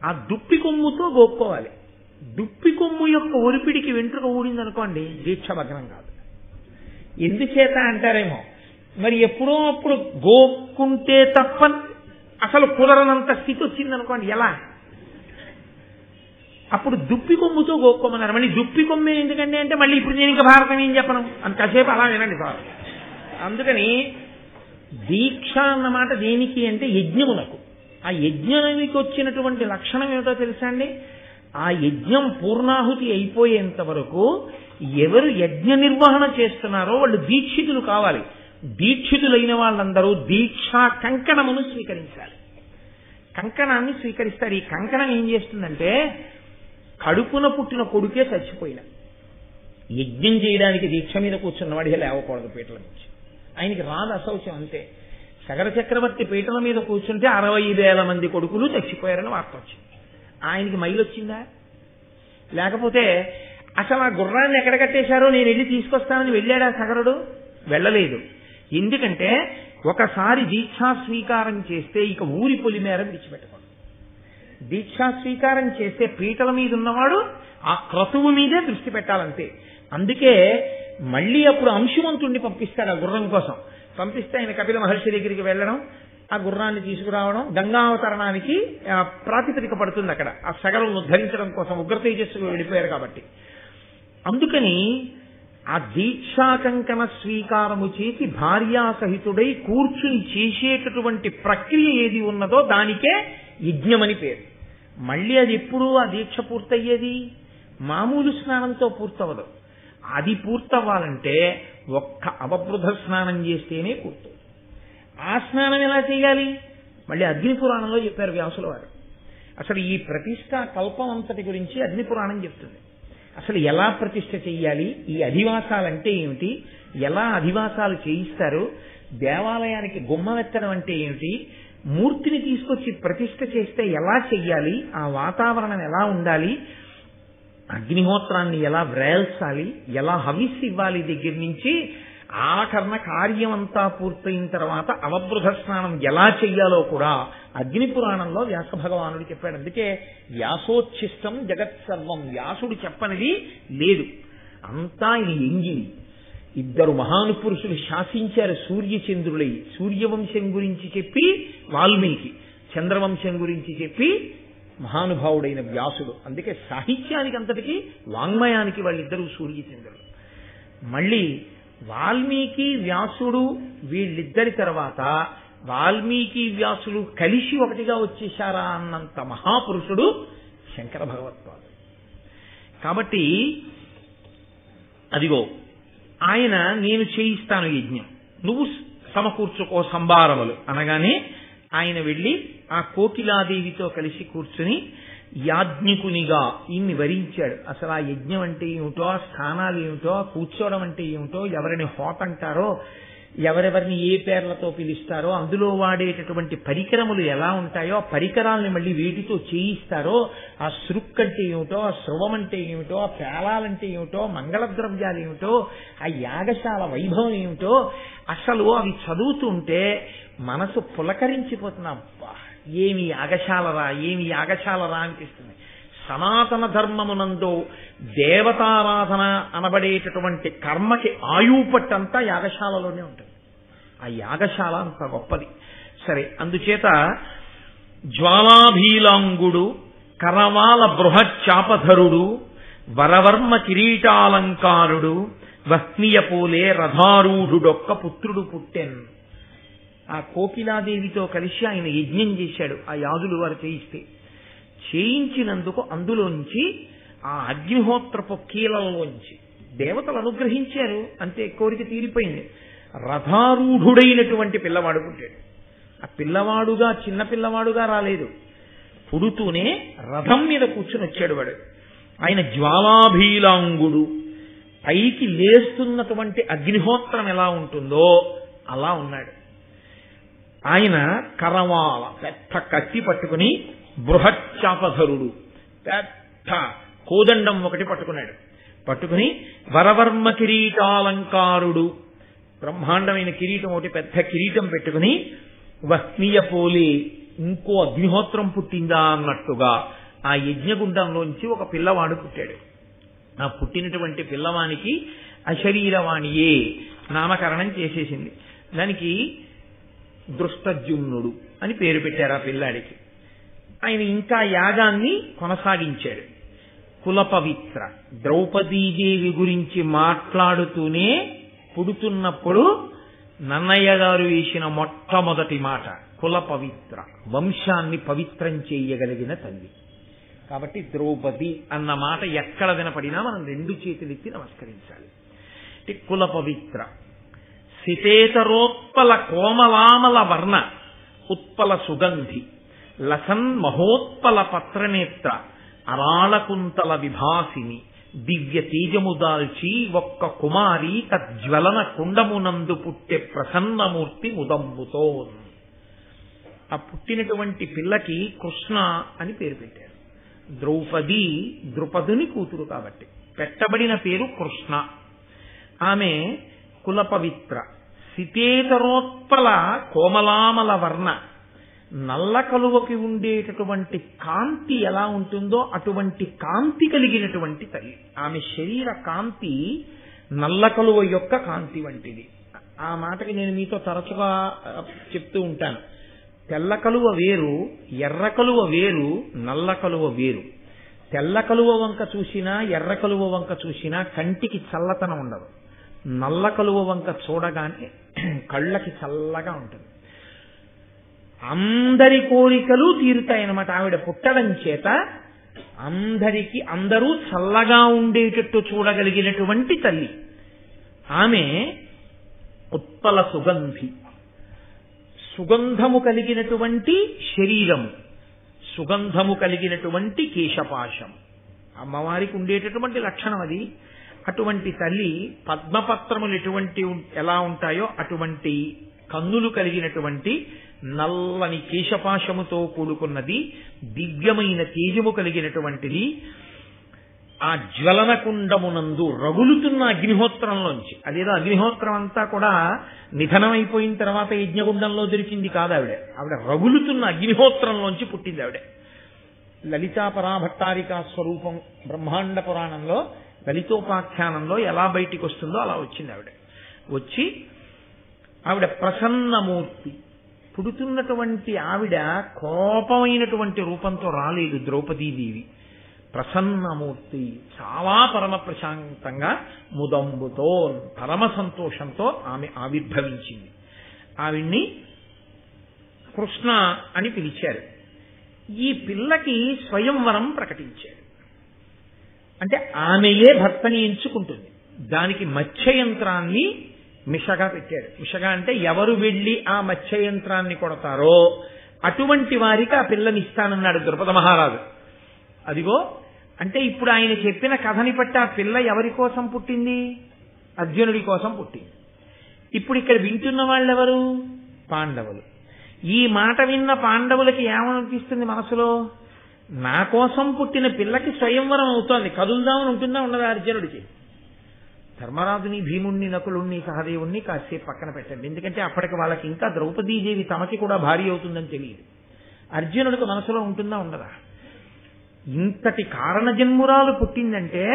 ఆ దుప్పి కొమ్ముతో గోక్కోవాలి. దుప్పి కొమ్ము యొక్క ఒరిపిడికి వెంట్రుక ఊడింది అనుకోండి, దీక్ష భగ్నం కాదు. ఎందుచేత అంటారేమో, మరి ఎప్పుడో అప్పుడు గోక్కుంటే తప్ప అసలు కుదరనంత స్థితి వచ్చిందనుకోండి, ఎలా? అప్పుడు దుప్పి కొమ్ముతో గోక్కోమన్నారు. మళ్ళీ దుప్పి కొమ్మే ఎందుకండి అంటే మళ్ళీ ఇప్పుడు నేను ఇంకా భారతం ఏం చెప్పను అని కాసేపు అలా వినండి సార్. అందుకని దీక్ష అన్నమాట దేనికి అంటే యజ్ఞమునకు. ఆ యజ్ఞానికి వచ్చినటువంటి లక్షణం ఏమిటో తెలుసా అండి? ఆ యజ్ఞం పూర్ణాహుతి అయిపోయేంత వరకు ఎవరు యజ్ఞ నిర్వహణ చేస్తున్నారో వాళ్ళు దీక్షితులు కావాలి. దీక్షితులైన వాళ్ళందరూ దీక్షా కంకణమును స్వీకరించాలి. కంకణాన్ని స్వీకరిస్తారు. ఈ కంకణం ఏం చేస్తుందంటే కడుపున పుట్టిన కొడుకే చచ్చిపోయిన యజ్ఞం చేయడానికి దీక్ష మీద కూర్చున్నవాడికి లేవకూడదు పీటల నుంచి. ఆయనకి రాదు అశౌచం, అంతే. సగర చక్రవర్తి పీటల మీద కూర్చుంటే 60,000 మంది కొడుకులు చచ్చిపోయారని వార్త వచ్చింది. ఆయనకి మైలు వచ్చిందా? లేకపోతే అసలు ఆ గుర్రాన్ని ఎక్కడ కట్టేశారో నేను వెళ్ళి తీసుకొస్తానని వెళ్ళాడా సగరుడు? వెళ్ళలేదు. ఎందుకంటే ఒకసారి దీక్షా స్వీకారం చేస్తే ఇక ఊరి పొలిమేర విడిచిపెట్టకూడదు. దీక్షా స్వీకారం చేస్తే పీటల మీద ఉన్నవాడు ఆ క్రతువు మీదే దృష్టి పెట్టాలంతే. అందుకే మళ్ళీ అప్పుడు అంశుమంతుణ్ణి పంపిస్తాడు ఆ గుర్రం కోసం. పంపిస్తే ఆయన కపిల మహర్షి దగ్గరికి వెళ్ళడం, ఆ గుర్రాన్ని తీసుకురావడం, గంగావతరణానికి ప్రాతిపదిక పడుతుంది అక్కడ. ఆ సగరులను ఉద్ధరించడం కోసం ఉగ్ర తేజస్సుకు వెళ్ళిపోయారు కాబట్టి. అందుకని ఆ దీక్షాకంకణ స్వీకారము చేసి భార్యాసహితుడై కూర్చుని చేసేటటువంటి ప్రక్రియ ఏది ఉన్నదో దానికే యజ్ఞమని పేరు. మళ్ళీ అది ఎప్పుడు ఆ దీక్ష పూర్తయ్యేది? మామూలు స్నానంతో పూర్తవదు. అది పూర్తవ్వాలంటే ఒక్క అవబృధ స్నానం చేస్తేనే పూర్తవుతుంది. ఆ స్నానం ఎలా చేయాలి? మళ్ళీ అగ్నిపురాణంలో చెప్పారు వ్యాసుల వారు. అసలు ఈ ప్రతిష్ట కల్పం అంతటి గురించి అగ్నిపురాణం చెప్తుంది. అసలు ఎలా ప్రతిష్ఠ చెయ్యాలి, ఈ అధివాసాలంటే ఏమిటి, ఎలా అధివాసాలు చేయిస్తారు, దేవాలయానికి గుమ్మవెత్తడం అంటే ఏమిటి, మూర్తిని తీసుకొచ్చి ప్రతిష్ఠ చేస్తే ఎలా చెయ్యాలి, ఆ వాతావరణం ఎలా ఉండాలి, అగ్నిహోత్రాన్ని ఎలా వ్రేల్చాలి, ఎలా హవిస్సు ఇవ్వాలి దగ్గర నుంచి ఆఖరణ కార్యం అంతా పూర్తయిన తర్వాత అవబృధ స్నానం ఎలా చెయ్యాలో కూడా అగ్నిపురాణంలో వ్యాస భగవానుడు చెప్పాడు. అందుకే వ్యాసోచ్ఛిష్టం జగత్సర్వం, వ్యాసుడు చెప్పనిది లేదు, అంతా ఆయన ఎంగిలి. ఇద్దరు మహానుపురుషులు శాసించారు సూర్యచంద్రులై. సూర్యవంశం గురించి చెప్పి వాల్మీకి, చంద్రవంశం గురించి చెప్పి మహానుభావుడైన వ్యాసుడు. అందుకే సాహిత్యానికి అంతటికీ వాంగ్మయానికి వాళ్ళిద్దరూ సూర్యచంద్రులు. మళ్ళీ వాల్మీకి వ్యాసుడు వీళ్ళిద్దరి తర్వాత వాల్మీకి వ్యాసులు కలిసి ఒకటిగా వచ్చేశారా అన్నంత మహాపురుషుడు శంకర భగవత్పాదుడు. కాబట్టి అదిగో ఆయన నేను చేయిస్తాను యజ్ఞం, నువ్వు సమకూర్చుకో సంభారములు అనగానే ఆయన వెళ్ళి ఆ కోకిలాదేవితో కలిసి కూర్చుని యాజ్ఞికునిగా ఇన్ని వరించాడు. అసలు ఆ యజ్ఞం అంటే ఏమిటో, ఆ స్థానాలు ఏమిటో, కూర్చోవడం అంటే ఏమిటో, ఎవరిని హోత అంటారో, ఎవరెవరిని ఏ పేర్లతో పిలుస్తారో, అందులో వాడేటటువంటి పరికరములు ఎలా ఉంటాయో, ఆ పరికరాలని మళ్ళీ వేటితో చేయిస్తారో, ఆ సృక్ అంటే ఏమిటో, ఆ స్రవం అంటే ఏమిటో, ఆ పేలాలంటే ఏమిటో, మంగళద్రవ్యాలు ఏమిటో, ఆ యాగశాల వైభవం ఏమిటో, అసలు అవి చదువుతుంటే మనసు పులకరించిపోతున్నాం. ఏమి యాగశాలరా, ఏమి యాగశాలరా అనిపిస్తుంది. సనాతన ధర్మమునందు దేవతారాధన అనబడేటటువంటి కర్మకి ఆయుపట్టంతా యాగశాలలోనే ఉంటుంది. ఆ యాగశాల అంత గొప్పది. సరే, అందుచేత జ్వాలాభీలాంగుడు, కరవాల బృహచ్చాపధరుడు, వరవర్మ కిరీటాలంకారుడు, వహ్నియపోలే రథారూఢుడొక్క పుత్రుడు పుట్టెన్. ఆ కోకిలాదేవితో కలిసి ఆయన యజ్ఞం చేశాడు. ఆ యాదులు వారు చేయించినందుకు అందులోంచి ఆ అగ్నిహోత్రపు కీలలోంచి దేవతలు అనుగ్రహించారు, అంతే, కోరిక తీరిపోయింది. రథారూఢుడైనటువంటి పిల్లవాడు పుట్టాడు. ఆ పిల్లవాడుగా చిన్న పిల్లవాడుగా రాలేదు, పుడుతూనే రథం మీద కూర్చుని వచ్చాడు వాడు. ఆయన జ్వాలాభీలాంగుడు, పైకి లేస్తున్నటువంటి అగ్నిహోత్రం ఎలా ఉంటుందో అలా ఉన్నాడు. ఆయన కరవాల పెద్ద కత్తి పట్టుకుని, బృహచ్చాపధరుడు పెద్ద కోదండం ఒకటి పట్టుకుని వరవర్మ కిరీటాలంకారుడు, బ్రహ్మాండమైన కిరీటం ఒకటి, పెద్ద కిరీటం పెట్టుకుని, వహ్నియ పోలి ఇంకో అగ్నిహోత్రం పుట్టిందా అన్నట్టుగా ఆ యజ్ఞగుండంలోంచి ఒక పిల్లవాడు పుట్టాడు. ఆ పుట్టినటువంటి పిల్లవానికి అశరీరవాణియే నామకరణం చేసేసింది. దానికి దృష్టజుమ్నుడు అని పేరు పెట్టారు ఆ పిల్లాడికి. ఆయన ఇంకా యాగాన్ని కొనసాగించాడు. కులపవిత్ర, ద్రౌపదీదేవి గురించి మాట్లాడుతూనే పుడుతున్నప్పుడు నన్నయ్య గారు వేసిన మొట్టమొదటి మాట కులపవిత్ర, వంశాన్ని పవిత్రం చేయగలిగిన తల్లి. కాబట్టి ద్రౌపది అన్న మాట ఎక్కడ వినపడినా మనం రెండు చేతులెత్తి నమస్కరించాలి. కులపవిత్ర, సితేతరోత్పల కోమలామల వర్ణ ఉత్పల సుగంధి, లసన్ మహోత్పల పత్రనేత్ర, అరాళకుంతల విభాసిని, దివ్య తేజముదాల్చి ఒక్క కుమారి తజ్వలన కుండమునందు పుట్టే ప్రసన్నమూర్తి ముదంబుతో. ఆ పుట్టినటువంటి పిల్లకి కృష్ణ అని పేరు పెట్టారు. ద్రౌపది ద్రుపదుని కూతురు కాబట్టి పెట్టబడిన పేరు కృష్ణ. ఆమె కులపవిత్ర, సితేతరోత్పల కోమలామల వర్ణ, నల్ల కలువకి ఉండేటటువంటి కాంతి ఎలా ఉంటుందో అటువంటి కాంతి కలిగినటువంటి తల్లి. ఆమె శరీర కాంతి నల్ల కలువ యొక్క కాంతి వంటిది. ఆ మాటకి నేను మీతో తరచుగా చెప్తూ ఉంటాను. తెల్ల కలువ వేరు, ఎర్ర కలువ వేరు, నల్ల కలువ వేరు. తెల్ల కలువ వంక చూసినా ఎర్ర కలువ వంక చూసినా కంటికి చల్లతనం ఉండదు. నల్ల కలువ వంక చూడగానే కళ్ళకి చల్లగా ఉంటుంది. అందరి కోరికలు తీరుతాయన్నమాట. ఆవిడ పుట్టడం చేత అందరూ చల్లగా ఉండేటట్టు చూడగలిగినటువంటి తల్లి ఆమె. ఉత్పల సుగంధి, సుగంధము కలిగినటువంటి శరీరము, సుగంధము కలిగినటువంటి కేశపాశం అమ్మవారికి ఉండేటటువంటి లక్షణం అది. అటువంటి తల్లి పద్మపత్రములు ఎలా ఉంటాయో అటువంటి కన్నులు కలిగినటువంటి నల్లని కేశపాశముతో కూడుకున్నది, దివ్యమైన తేజము కలిగినటువంటిది. ఆ జ్వలన కుండమునందు రగులుతున్న అగ్నిహోత్రంలోంచి, అదేదో అగ్నిహోత్రం అంతా కూడా నిధనమైపోయిన తర్వాత యజ్ఞగుండంలో దొరికింది కాదు. ఆవిడ రగులుతున్న అగ్నిహోత్రంలోంచి పుట్టింది ఆవిడ. లలితా పరాభట్టారికా స్వరూపం బ్రహ్మాండ పురాణంలో లలితోపాఖ్యానంలో ఎలా బయటికి వస్తుందో అలా వచ్చింది ఆవిడ. వచ్చి ఆవిడ ప్రసన్నమూర్తి. పుడుతున్నటువంటి ఆవిడ కోపమైనటువంటి రూపంతో రాలేదు ద్రౌపదీదేవి. ప్రసన్నమూర్తి, చాలా పరమ ప్రశాంతంగా ముదంబుతో పరమ సంతోషంతో ఆమె ఆవిర్భవించింది. ఆవిడ్ని కృష్ణ అని పిలిచారు. ఈ పిల్లకి స్వయంవరం ప్రకటించారు. అంటే ఆమెయే భర్తని ఎంచుకుంటుంది. దానికి మత్స్యయంత్రాన్ని మిషగా పెట్టారు. మిషగా అంటే ఎవరు వెళ్ళి ఆ మత్స్యయంత్రాన్ని కొడతారో అటువంటి వారికి ఆ పిల్లని ఇస్తానన్నాడు ద్రుపద మహారాజు. అదిగో అంటే ఇప్పుడు ఆయన చెప్పిన కథని బట్టి ఆ పిల్ల ఎవరి కోసం పుట్టింది? అర్జునుడి కోసం పుట్టింది. ఇప్పుడు ఇక్కడ వింటున్న వాళ్ళెవరు? పాండవులు. ఈ మాట విన్న పాండవులకి ఏమనిపిస్తుంది మనసులో? నా కోసం పుట్టిన పిల్లకి స్వయంవరం అవుతోంది, కదులుదామని ఉంటుందా ఉండదా అర్జునుడికి? ధర్మరాజుని, భీముణ్ణి, నకులుణ్ణి, సహదేవుణ్ణి కాసేపు పక్కన పెట్టండి. ఎందుకంటే అప్పటికి వాళ్ళకి ఇంకా ద్రౌపదీదేవి తమకి కూడా భార్య అవుతుందని తెలియదు. అర్జునుడికి మనసులో ఉంటుందా ఉండదా? ఇంతటి కారణజన్మురాలు పుట్టిందంటే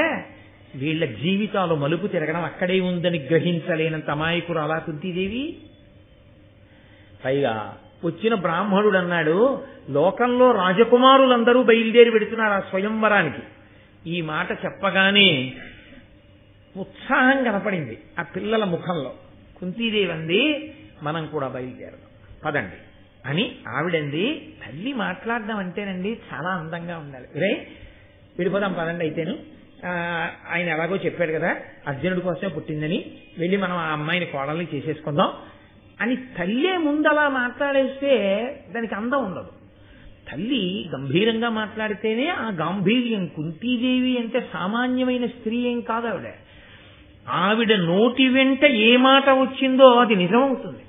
వీళ్ళ జీవితాలు మలుపు తిరగడం అక్కడే ఉందని గ్రహించలేనంత అమాయకురాలా కుంతీదేవి. పైగా వచ్చిన బ్రాహ్మణుడు అన్నాడు, లోకంలో రాజకుమారులందరూ బయలుదేరి పెడుతున్నారు ఆ స్వయంవరానికి. ఈ మాట చెప్పగానే ఉత్సాహం కనపడింది ఆ పిల్లల ముఖంలో. కుంతీదేవి అంది, మనం కూడా బయలుదేరదాం పదండి అని. ఆవిడంది, తల్లి మాట్లాడడం అంటేనండి చాలా అందంగా ఉండాలి. రే విడిపోదాం పదండి అయితేను, ఆయన ఎలాగో చెప్పాడు కదా అర్జునుడి కోసమే పుట్టిందని, వెళ్ళి మనం ఆ అమ్మాయిని కోడల్ని చేసేసుకుందాం అని తల్లే ముందు అలా మాట్లాడేస్తే దానికి అందం ఉండదు. తల్లి గంభీరంగా మాట్లాడితేనే ఆ గాంభీర్యం. కుంతీదేవి అంటే సామాన్యమైన స్త్రీ ఏం కాదు ఆవిడ. ఆవిడ నోటి వెంట ఏ మాట వచ్చిందో అది నిజమవుతుంది.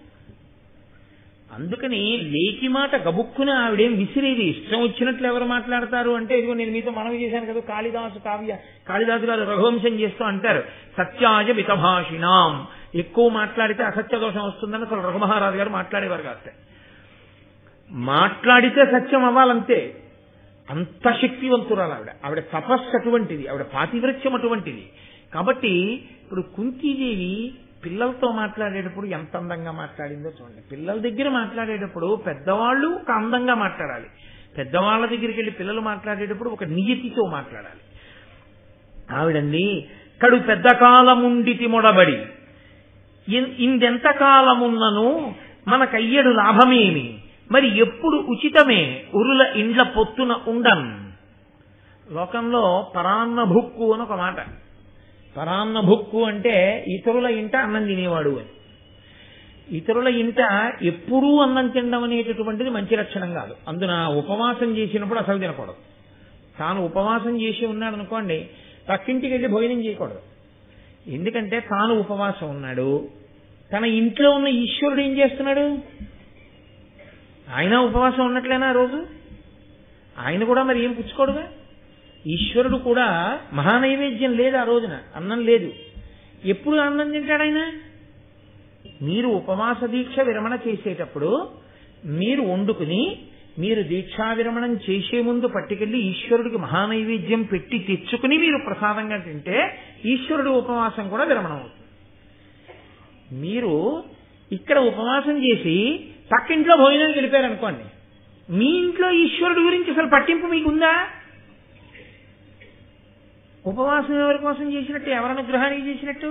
అందుకని లేకి మాట గబుక్కున ఆవిడేం విసిరేది. ఇష్టం వచ్చినట్లు ఎవరు మాట్లాడతారు అంటే, ఇదిగో నేను మీతో మనవి చేశాను కదా, కాళిదాసు గారు రఘువంశం చేస్తూ అంటారు, సత్యాయ మితభాషిణాం. ఎక్కువ మాట్లాడితే అసత్య దోషం వస్తుందని అసలు రఘుమహారాజు గారు మాట్లాడేవారు కాస్త. మాట్లాడితే సత్యం అవ్వాలంతే. అంత శక్తివంతురాలు ఆవిడ. ఆవిడ తపస్సు అటువంటిది, ఆవిడ పాతివ్రత్యం అటువంటిది. కాబట్టి ఇప్పుడు కుంతీదేవి పిల్లలతో మాట్లాడేటప్పుడు ఎంత అందంగా మాట్లాడిందో చూడండి. పిల్లల దగ్గర మాట్లాడేటప్పుడు పెద్దవాళ్ళు ఒక అందంగా మాట్లాడాలి, పెద్దవాళ్ళ దగ్గరికి వెళ్ళి పిల్లలు మాట్లాడేటప్పుడు ఒక నియతితో మాట్లాడాలి. ఆవిడండి, కడు పెద్ద కాలముండితి మొడబడి ఇందెంత కాలమున్నను మనకయ్యడు లాభమేమి, మరి ఎప్పుడు ఉచితమే ఉరుల ఇండ్ల పొత్తున ఉండన్. లోకంలో పరాన్న భుక్కు అని ఒక మాట. పరాన్న భుక్కు అంటే ఇతరుల ఇంట అన్నం తినేవాడు అని. ఇతరుల ఇంట ఎప్పుడూ అన్నం తినడం అనేటటువంటిది మంచి లక్షణం కాదు. అందున ఉపవాసం చేసినప్పుడు అసలు తినకూడదు. తాను ఉపవాసం చేసి ఉన్నాడు అనుకోండి, పక్కింటికి వెళ్ళి భోజనం చేయకూడదు. ఎందుకంటే తాను ఉపవాసం ఉన్నాడు, తన ఇంట్లో ఉన్న ఈశ్వరుడు ఏం చేస్తున్నాడు? ఆయన ఉపవాసం ఉన్నట్లేనా రోజు? ఆయన కూడా మరి ఏం పుచ్చుకోడుగా. ఈశ్వరుడు కూడా మహానైవేద్యం లేదు ఆ రోజున, అన్నం లేదు. ఎప్పుడు అన్నం తింటాడు ఆయన? మీరు ఉపవాస దీక్ష విరమణ చేసేటప్పుడు మీరు వండుకుని మీరు దీక్షా విరమణం చేసే ముందు పట్టుకెళ్లి ఈశ్వరుడికి మహానైవేద్యం పెట్టి తెచ్చుకుని మీరు ప్రసాదంగా తింటే ఈశ్వరుడు ఉపవాసం కూడా విరమణం అవుతుంది. మీరు ఇక్కడ ఉపవాసం చేసి పక్కింట్లో భోజనం గెలిపారనుకోండి, మీ ఇంట్లో ఈశ్వరుడు గురించి అసలు పట్టింపు మీకుందా? ఉపవాసం ఎవరి కోసం చేసినట్టు, ఎవరి అనుగ్రహానికి చేసినట్టు?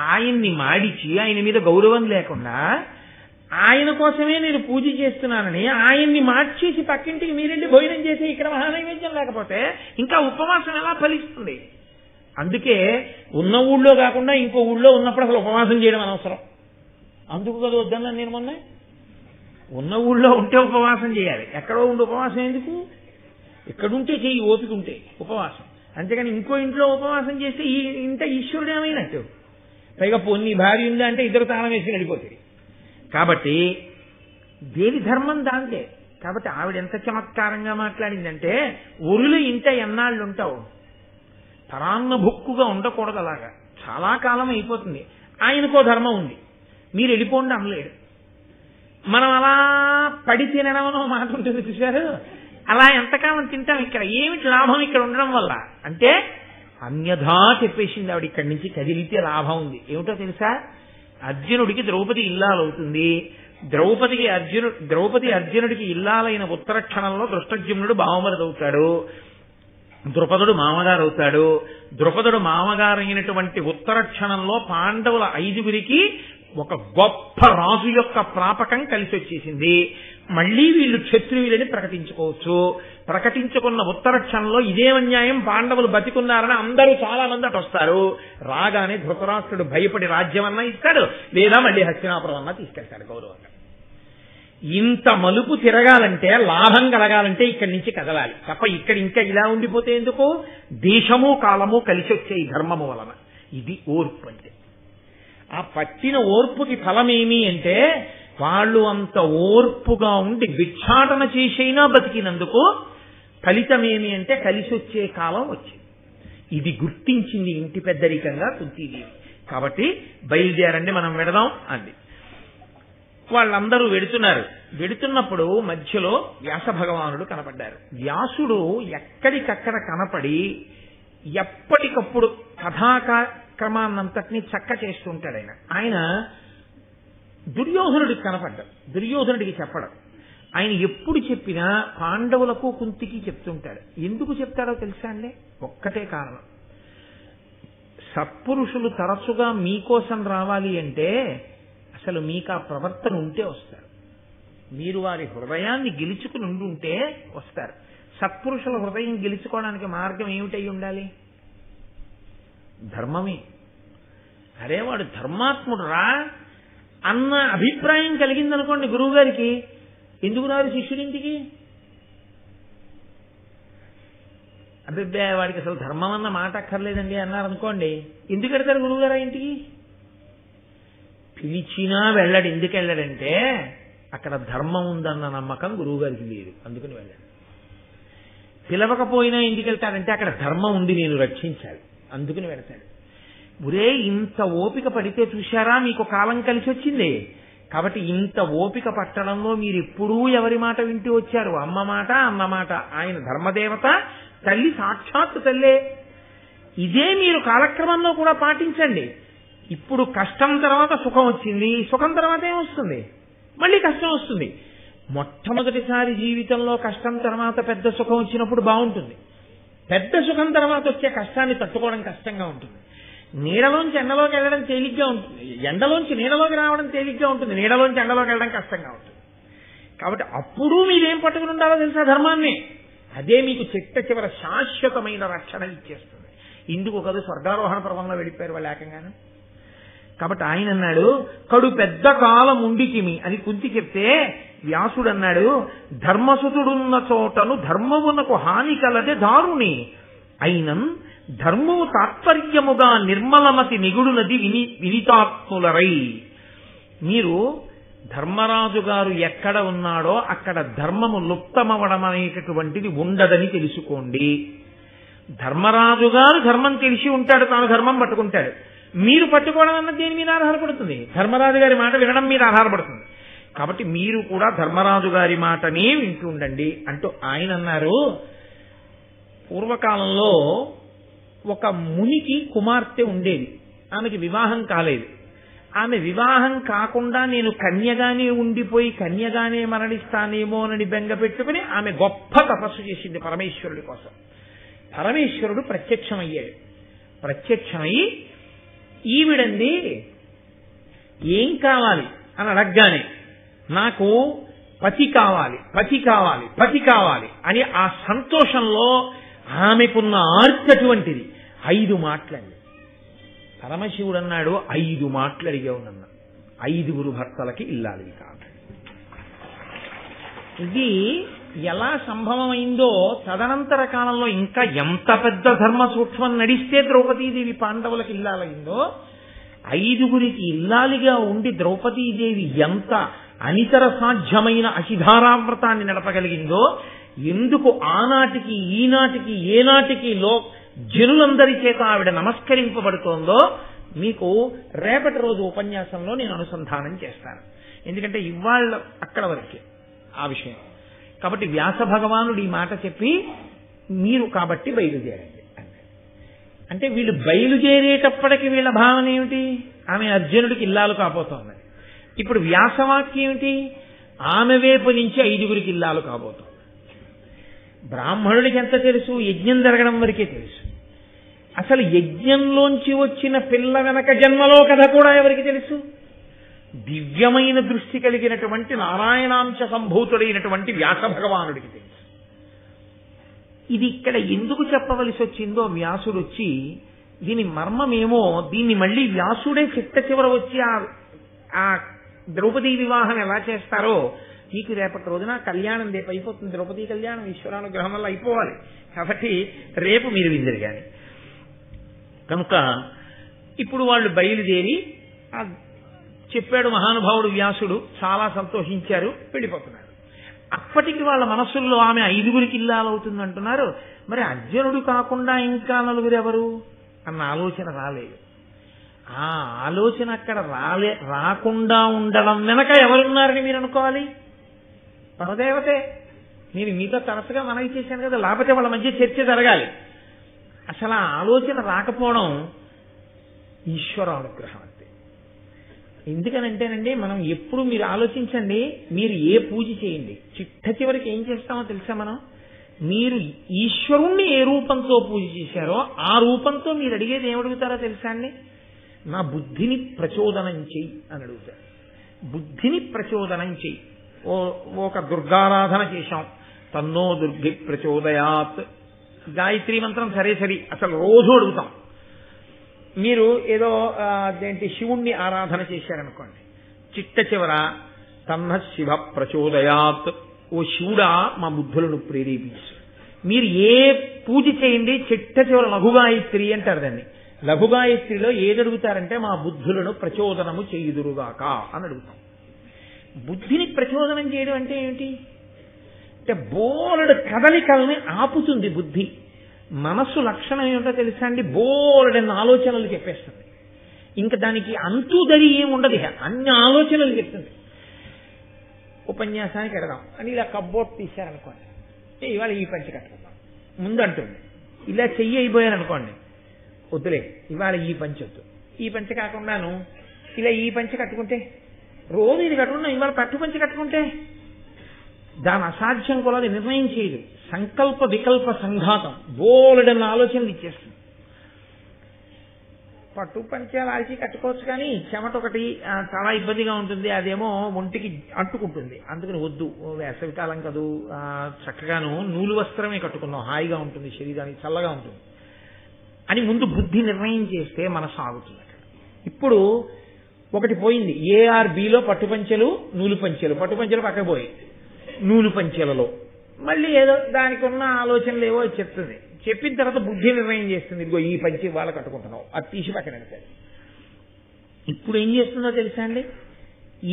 ఆయన్ని మాడిచి ఆయన మీద గౌరవం లేకుండా ఆయన కోసమే నేను పూజ చేస్తున్నానని ఆయన్ని మార్చేసి పక్కింటికి మీరెళ్ళి భోజనం చేసి ఇక్కడ మహానైవేద్యం లేకపోతే ఇంకా ఉపవాసం ఎలా ఫలిస్తుంది? అందుకే ఉన్న ఊళ్ళో కాకుండా ఇంకో ఊళ్ళో ఉన్నప్పుడు అసలు ఉపవాసం చేయడం అనవసరం. అందుకు కదా వద్దన్నాను నేను మొన్న. ఉన్న ఊళ్ళో ఉంటే ఉపవాసం చేయాలి, ఎక్కడో ఉండి ఉపవాసం ఎందుకు? ఇక్కడుంటే చెయ్యి, ఓపిక ఉంటే ఉపవాసం. అంతేగాని ఇంకో ఇంట్లో ఉపవాసం చేస్తే ఈ ఇంట ఈశ్వరుడు ఏమైనట్టు? పైగా పొన్ని భార్య ఉందా అంటే ఇద్దరు తాళం వేసి వెళ్ళిపోతుంది. కాబట్టి దేవి ధర్మం దాంతే. కాబట్టి ఆవిడ ఎంత చమత్కారంగా మాట్లాడిందంటే, ఒరులు ఇంట ఎన్నాళ్ళు ఉంటావు, పరాన్న భుక్కుగా ఉండకూడదు. అలాగా చాలా కాలం అయిపోతుంది. ఆయనకో ధర్మం ఉంది, మీరు వెళ్ళిపోండి అనలేడు. మనం అలా పడి తినడం అనో మాట ఉంటుంది చూశారు, అలా ఎంతకాలం తింటాం. ఇక్కడ ఏమిటి లాభం ఇక్కడ ఉండడం వల్ల అంటే అన్యథా చెప్పేసింది ఆవిడ. ఇక్కడి నుంచి కదిలితే లాభం ఉంది. ఏమిటో తెలుసా? అర్జునుడికి ద్రౌపది ఇల్లాలవుతుంది, ద్రౌపది అర్జునుడికి ఇల్లాలైన ఉత్తర క్షణంలో దృష్టజ్యుమ్నుడు బావమరుదవుతాడు, ద్రుపదుడు మామగారు అవుతాడు. ద్రుపదుడు మామగారైనటువంటి ఉత్తర క్షణంలో పాండవుల 5గురికి ఒక గొప్ప రాజు యొక్క ప్రాపకం కలిసి వచ్చేసింది. మళ్లీ వీళ్ళు క్షత్రియులని ప్రకటించుకోవచ్చు. ప్రకటించుకున్న ఉత్తర క్షణంలో ఇదే అన్యాయం, పాండవులు బతికున్నారని అందరూ చాలా మంది అటు వస్తారు. రాగానే ధృతరాష్ట్రుడు భయపడి రాజ్యం అన్నా ఇస్తాడు, లేదా మళ్లీ హస్తినాపురం అన్నా తీసుకెళ్తాడు గౌరవంగా. ఇంత మలుపు తిరగాలంటే, లాభం కలగాలంటే ఇక్కడి నుంచి కదలాలి తప్ప ఇక్కడ ఇంకా ఇలా ఉండిపోతే ఎందుకు? దేశము కాలము కలిసి వచ్చే ఈ ధర్మము వలన. ఇది ఓర్పు అంటే. ఆ పట్టిన ఓర్పుకి ఫలమేమి అంటే, వాళ్ళు అంత ఓర్పుగా ఉండి భిక్షాటన చేసైనా బతికినందుకు ఫలితమేమి అంటే కలిసి వచ్చే కాలం వచ్చింది. ఇది గుర్తించింది ఇంటి పెద్దరికంగా కుంతీదేవి. కాబట్టి బయలుదేరండి మనం వెడదాం అంది. వాళ్ళందరూ వెడుతున్నప్పుడు మధ్యలో వ్యాస భగవానుడు కనపడ్డారు. వ్యాసుడు ఎక్కడికక్కడ కనపడి ఎప్పటికప్పుడు కథాక్రమాన్నంతటినీ చక్క చేస్తుంటాడు. ఆయన దుర్యోధనుడికి కనపడ్డాడు. దుర్యోధనుడికి చెప్పడం, ఆయన ఎప్పుడు చెప్పినా పాండవులకు కుంతికి చెప్తుంటాడు. ఎందుకు చెప్తాడో తెలుసా అండి? ఒక్కటే కారణం. సత్పురుషులు తరచుగా మీకోసం రావాలి అంటే అసలు మీకు ఆ ప్రవర్తన ఉంటే వస్తారు. మీరు వారి హృదయాన్ని గెలుచుకుని ఉండుంటే వస్తారు. సత్పురుషుల హృదయం గెలుచుకోవడానికి మార్గం ఏమిటై ఉండాలి? ధర్మమే. అరే వాడు ధర్మాత్ముడు రా అన్న అభిప్రాయం కలిగిందనుకోండి గురువు గారికి, ఎందుకు రాదు శిష్యుడింటికి? అబ్బే వాడికి అసలు ధర్మం అన్న మాట అక్కర్లేదండి అన్నారనుకోండి, ఎందుకు వెళ్తారు గురువు గారు ఇంటికి? పిలిచినా వెళ్ళడు. ఎందుకు వెళ్ళడంటే అక్కడ ధర్మం ఉందన్న నమ్మకం గురువు గారికి లేదు, అందుకని వెళ్ళాడు. పిలవకపోయినా ఎందుకు వెళ్తాడంటే అక్కడ ధర్మం ఉంది, నేను రక్షించాలి, అందుకని వెళ్తాడు. ఒరే ఇంత ఓపిక పడితే చూశారా మీకు కాలం కలిసి వచ్చింది. కాబట్టి ఇంత ఓపిక పట్టడంలో మీరు ఎప్పుడూ ఎవరి మాట వింటూ వచ్చారు? అమ్మ మాట, అన్న మాట. ఆయన ధర్మదేవత, తల్లి సాక్షాత్తు తల్లే. ఇదే మీరు కాలక్రమంలో కూడా పాటించండి. ఇప్పుడు కష్టం తర్వాత సుఖం వచ్చింది, సుఖం తర్వాత ఏమొస్తుంది? మళ్ళీ కష్టం వస్తుంది. మొట్టమొదటిసారి జీవితంలో కష్టం తర్వాత పెద్ద సుఖం వచ్చినప్పుడు బాగుంటుంది. పెద్ద సుఖం తర్వాత వచ్చే కష్టాన్ని తట్టుకోవడం కష్టంగా ఉంటుంది. నీడలోంచి ఎండలోకి వెళ్ళడం తేలిగ్గా ఉంటుంది, ఎండలోంచి నీడలోకి రావడం తేలిగ్గా ఉంటుంది, నీడలోంచి ఎండలోకి వెళ్ళడం కష్టంగా ఉంటుంది. కాబట్టి అప్పుడు మీరేం పట్టుకుని ఉండాలో తెలుసా? ధర్మాన్ని. అదే మీకు చిట్ట చివర శాశ్వతమైన రక్షణ ఇచ్చేస్తుంది. ఇందుకు కదా స్వర్గారోహణ పర్వంలో వెళ్ళిపోయారు వాళ్ళు ఏకంగాను. కాబట్టి ఆయన అన్నాడు, కడు పెద్ద కాలం ఉండికిమి అని కుంతి చెప్తే వ్యాసుడు అన్నాడు, ధర్మసుతుడున్న చోటను ధర్మమునకు హాని కలదే దారుణి అయినన్ ధర్మము తాత్పర్యముగా నిర్మలమతి నిగుడునది వినితాత్ములరై. మీరు ధర్మరాజు గారు ఎక్కడ ఉన్నాడో అక్కడ ధర్మము లుప్తమవడం అనేటటువంటిది ఉండదని తెలుసుకోండి. ధర్మరాజు గారు ధర్మం తెలిసి ఉంటాడు, తాను ధర్మం పట్టుకుంటాడు. మీరు పట్టుకోవడం అన్నది దేని మీద ఆధారపడుతుంది? ధర్మరాజు గారి మాట వినడం మీద ఆధారపడుతుంది. కాబట్టి మీరు కూడా ధర్మరాజు గారి మాటనే వింటూ ఉండండి అంటూ ఆయన అన్నారు. పూర్వకాలంలో ఒక మునికి కుమార్తె ఉండేది. ఆమెకి వివాహం కాలేదు. ఆమె వివాహం కాకుండా నేను కన్యగానే ఉండిపోయి కన్యగానే మరణిస్తానేమోనని బెంగ పెట్టుకుని ఆమె గొప్ప తపస్సు చేసింది పరమేశ్వరుడి కోసం. పరమేశ్వరుడు ప్రత్యక్షమయ్యాడు. ప్రత్యక్షమై ఈవిడంది ఏం కావాలి అని అడగగానే నాకు పతి కావాలి, పతి కావాలి, పతి కావాలి అని ఆ సంతోషంలో ఆమెకున్న ఆర్తటువంటిది 5 మాటలండి. పరమశివుడు అన్నాడు, 5 మాటలు అడిగావు నన్న, 5 భర్తలకి ఇల్లాలి కాదు. ఇది ఎలా సంభవమైందో తదనంతర కాలంలో ఇంకా ఎంత పెద్ద ధర్మ సూక్ష్మం నడిస్తే ద్రౌపదీదేవి పాండవులకి ఇల్లాలైందో, 5 ఇల్లాలిగా ఉండి ద్రౌపదీదేవి ఎంత అనితర సాధ్యమైన అశిధారావ్రతాన్ని నడపగలిగిందో, ఎందుకు ఆనాటికి ఈనాటికి ఏనాటికి జనులందరి చేత ఆవిడ నమస్కరింపబడుతోందో మీకు రేపటి రోజు ఉపన్యాసంలో నేను అనుసంధానం చేస్తాను. ఎందుకంటే ఇవాళ అక్కడ వరకే ఆ విషయం. కాబట్టి వ్యాస భగవానుడు ఈ మాట చెప్పి మీరు కాబట్టి బయలుదేరండి అంటే వీళ్ళు బయలుదేరేటప్పటికి వీళ్ళ భావన ఏమిటి? ఆమె అర్జునుడికి ఇల్లాలు కాబోతోంది. ఇప్పుడు వ్యాసవాక్యం ఏమిటి? ఆమె వైపు నుంచి 5గురికి ఇల్లాలు కాబోతాం. బ్రాహ్మణుడికి ఎంత తెలుసు? యజ్ఞం జరగడం వరకే తెలుసు. అసలు యజ్ఞంలోంచి వచ్చిన పిల్ల వెనక జన్మలో కథ కూడా ఎవరికి తెలుసు? దివ్యమైన దృష్టి కలిగినటువంటి నారాయణాంశ సంభూతుడైనటువంటి వ్యాస భగవానుడికి తెలుసు. ఇది ఇక్కడ ఎందుకు చెప్పవలసి వచ్చిందో వ్యాసుడు వచ్చి దీని మర్మమేమో దీన్ని మళ్ళీ వ్యాసుడే చిట్ట చివర వచ్చి ఆ ద్రౌపదీ వివాహం ఎలా చేస్తారో మీకు రేపటి రోజున కళ్యాణం రేపు అయిపోతుంది. ద్రౌపదీ కళ్యాణం ఈశ్వరానుగ్రహం వల్ల అయిపోవాలి. కాబట్టి రేపు మీరు విందరు కానీ కనుక ఇప్పుడు వాళ్ళు బయలుదేరి చెప్పాడు మహానుభావుడు వ్యాసుడు, చాలా సంతోషించారు, వెళ్ళిపోతున్నారు. అప్పటికి వాళ్ళ మనస్సుల్లో ఆమె 5గురికి ఇల్లాలవుతుంది అంటున్నారు. మరి అర్జునుడు కాకుండా ఇంకా 4 ఎవరు అన్న ఆలోచన రాలేదు. ఆ ఆలోచన అక్కడ రాకుండా ఉండడం వెనక ఎవరున్నారని మీరు అనుకోవాలి? పరదేవతే. నేను మీతో తరచుగా మనవి చేశాను కదా, లేకపోతే వాళ్ళ మధ్య చర్చ జరగాలి. అసలు ఆ ఆలోచన రాకపోవడం ఈశ్వరానుగ్రహం అంతే. ఎందుకనంటేనండి, మనం ఎప్పుడు మీరు ఆలోచించండి, మీరు ఏ పూజ చేయండి, చిట్ట చివరికి ఏం చేస్తామో తెలుసా? మీరు ఈశ్వరుణ్ణి ఏ రూపంతో పూజ చేశారో ఆ రూపంతో మీరు అడిగేది ఏమడుగుతారో తెలుసా అండి? నా బుద్ధిని ప్రచోదనం చెయ్యి అని అడుగుతారు. బుద్ధిని ప్రచోదనం చెయ్యి. ఒక దుర్గారాధన చేశాం, తన్నో దుర్గి ప్రచోదయాత్, గాయత్రీ మంత్రం సరే అసలు రోజు అడుగుతాం. మీరు ఏదో అదేంటి శివుణ్ణి ఆరాధన చేశారనుకోండి, చిట్ట చివర తన్న శివ ప్రచోదయాత్, ఓ శివుడా మా బుద్ధులను ప్రేరేపించు. మీరు ఏ పూజ చేయండి చిట్ట చివర లఘుగాయత్రి అంటారు దాన్ని. లఘుగాయత్రిలో ఏదడుగుతారంటే మా బుద్ధులను ప్రచోదనము చేయుదురుగాక అని అడుగుతాం. బుద్ధిని ప్రచోదనం చేయడం అంటే ఏమిటి అంటే బోలెడు కదలికల్ని ఆపుతుంది బుద్ధి. మనస్సు లక్షణం ఏమిటో తెలుసా అండి? బోలెడన్న ఆలోచనలు చెప్పేస్తుంది. ఇంకా దానికి అంతు దరి ఏముండదు, అన్ని ఆలోచనలు చెప్తుంది. ఉపన్యాసానికి ఎడదాం అని ఇలా కబ్బోర్డ్ తీశారనుకోండి, ఇవాళ ఈ పంచి కట్టుకుందాం ముందు అంటుంది. ఇలా చెయ్యి అయిపోయారనుకోండి, వద్దులే ఇవాళ ఈ పంచి వద్దు, ఈ పంచి కాకుండాను ఇలా ఈ పంచి కట్టుకుంటే, రోజు ఇది కట్టుకున్నా ఇవాళ పట్టు పంచి కట్టుకుంటే దాని అసాధ్యం కూడా నిర్ణయం చేయదు. సంకల్ప వికల్ప సంఘాతం బోలెడన్న ఆలోచనలు ఇచ్చేస్తుంది. పట్టు పంచ లాల్చి కట్టుకోవచ్చు కానీ చెమట ఒకటి చాలా ఇబ్బందిగా ఉంటుంది, అదేమో ఒంటికి అంటుకుంటుంది, అందుకని వద్దు, వేసవికాలం కదూ, చక్కగాను నూలు వస్త్రమే కట్టుకుందాం, హాయిగా ఉంటుంది, శరీరానికి చల్లగా ఉంటుంది అని ముందు బుద్ధి నిర్ణయం చేస్తే మనసు ఆగుతుంది. ఇప్పుడు ఒకటి పోయింది, ఏఆర్బిలో పట్టుపంచెలు నూలు పంచెలు, పట్టుపంచెలు పక్కకు పోయి నూలు పంచెలలో మళ్ళీ ఏదో దానికి ఉన్న ఆలోచనలు ఏవో చెప్తుంది. చెప్పిన తర్వాత బుద్ధి నిర్ణయం చేస్తుంది, ఇదిగో ఈ పంచి వాళ్ళ కట్టుకుంటున్నావు, అది తీసి పక్కన పెడతాడు. ఇప్పుడు ఏం చేస్తుందో తెలుసా అండి?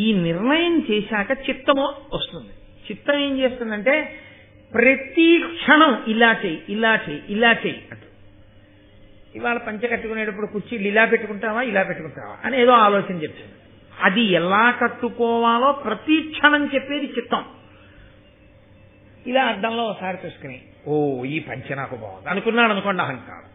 ఈ నిర్ణయం చేశాక చిత్తము వస్తుంది. చిత్తం ఏం చేస్తుందంటే ప్రతి క్షణం ఇలా చెయ్యి ఇలా చెయ్యి ఇలా చెయ్యి అంట. ఇవాళ పంచ కట్టుకునేటప్పుడు కుర్చీలు ఇలా పెట్టుకుంటావా ఇలా పెట్టుకుంటావా అని ఏదో ఆలోచన చెప్తుంది. అది ఎలా కట్టుకోవాలో ప్రతి క్షణం చెప్పేది చిత్తం. ఇలా అద్దంలో ఒకసారి చూసుకుని ఓ ఈ పంచ నాకు బాగుంది అనుకున్నాడు అనుకోండి అహంకారం.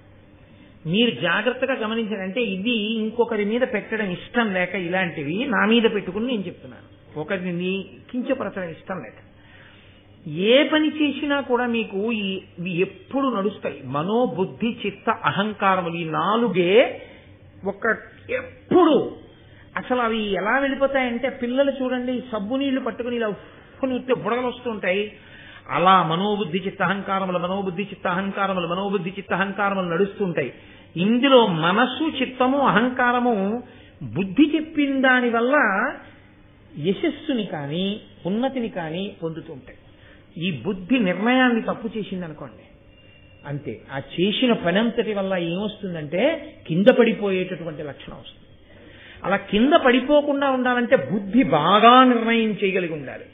మీరు జాగ్రత్తగా గమనించారంటే ఇది ఇంకొకరి మీద పెట్టడం ఇష్టం లేక ఇలాంటివి నా మీద పెట్టుకుని నేను చెప్తున్నాను. ఒకరిని కించపరచడం ఇష్టం లేక ఏ పని చేసినా కూడా మీకు ఇవి ఎప్పుడు నడుస్తాయి. మనోబుద్ధి చిత్త అహంకారములు ఈ 4 ఒక ఎప్పుడు అసలు అవి ఎలా వెళ్ళిపోతాయంటే పిల్లలు చూడండి సబ్బు నీళ్లు పట్టుకుని ఇలా ఉప్పునిస్తే బుడగలు వస్తుంటాయి. అలా మనోబుద్ధి చిత్త అహంకారములు మనోబుద్ధి చిత్త అహంకారములు మనోబుద్ధి చిత్త అహంకారములు నడుస్తుంటాయి. ఇందులో మనస్సు చిత్తము అహంకారము బుద్ధి చెప్పిన దాని వల్ల యశస్సుని కానీ ఉన్నతిని కానీ పొందుతుంటాయి. ఈ బుద్ధి నిర్ణయాన్ని తప్పు చేసిందనుకోండి అంతే, ఆ చేసిన పనంతటి వల్ల ఏమొస్తుందంటే కింద పడిపోయేటటువంటి లక్షణం వస్తుంది. అలా కింద పడిపోకుండా ఉండాలంటే బుద్ధి బాగా నిర్ణయం చేయగలిగి ఉండాలి.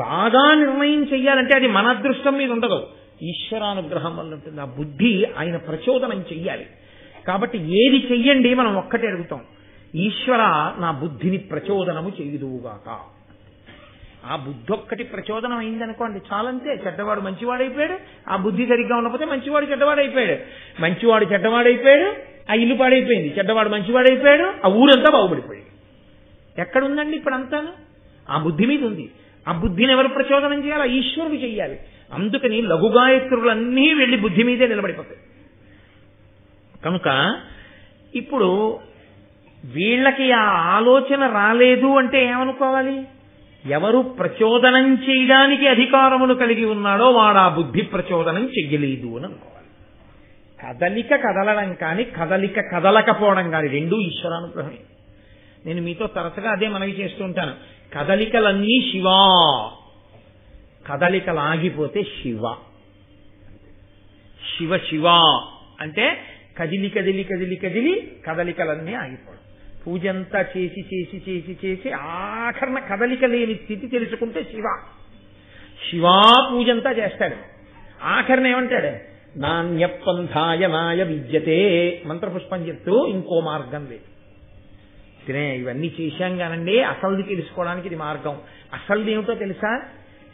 బాగా నిర్ణయం చెయ్యాలంటే అది మన అదృష్టం మీద ఉండదు, ఈశ్వరానుగ్రహం వల్ల ఉంటుంది. ఆ బుద్ధి ఆయన ప్రచోదనం చెయ్యాలి. కాబట్టి ఏది చెయ్యండి మనం ఒక్కటే అడుగుతాం, ఈశ్వర నా బుద్ధిని ప్రచోదనము చేయుదువుగాక. ఆ బుద్ధి ఒక్కటి ప్రచోదనం అయిందనుకోండి చాలంతే, చెడ్డవాడు మంచివాడైపోయాడు. ఆ బుద్ధి సరిగ్గా ఉండకపోతే మంచివాడు చెడ్డవాడైపోయాడు, మంచివాడు చెడ్డవాడైపోయాడు, ఆ ఇల్లు పాడైపోయింది, చెడ్డవాడు మంచివాడైపోయాడు, ఆ ఊరంతా బాగుపడిపోయాడు. ఎక్కడుందండి ఇప్పుడు అంతాను? ఆ బుద్ధి మీద ఉంది. ఆ బుద్ధిని ఎవరు ప్రచోదనం చేయాలి? ఈశ్వరుడు చెయ్యాలి. అందుకని లఘుగాయత్రులన్నీ వెళ్ళి బుద్ధి మీదే నిలబడిపోతాయి. కనుక ఇప్పుడు వీళ్ళకి ఆ ఆలోచన రాలేదు అంటే ఏమనుకోవాలి? ఎవరు ప్రచోదనం చేయడానికి అధికారమును కలిగి ఉన్నాడో వాడు ఆ బుద్ధి ప్రచోదనం చెయ్యలేదు అని అనుకోవాలి. కదలిక కదలడం కానీ కదలిక కదలకపోవడం కానీ రెండూ ఈశ్వరానుగ్రహమే. నేను మీతో తరచుగా అదే మనవి చేస్తూ ఉంటాను. కదలికలన్నీ శివా, కదలికలు ఆగిపోతే శివ. శివ శివ అంటే కదిలి కదిలి కదిలి కదిలి కదలికలన్నీ ఆగిపోవడం. పూజంతా చేసి చేసి చేసి చేసి ఆఖరణ కదలిక లేని స్థితి తెలుసుకుంటే శివ. శివా పూజంతా చేస్తాడు. ఆఖరణ ఏమంటాడు? నాణ్యపంథాయ నాయ విద్యతే మంత్రపుష్పం చెప్తూ ఇంకో మార్గం లేదు. ఇవన్నీ చేశాం కానండి, అసలుది తెలుసుకోవడానికి ఇది మార్గం. అసలుది ఏమిటో తెలుసా?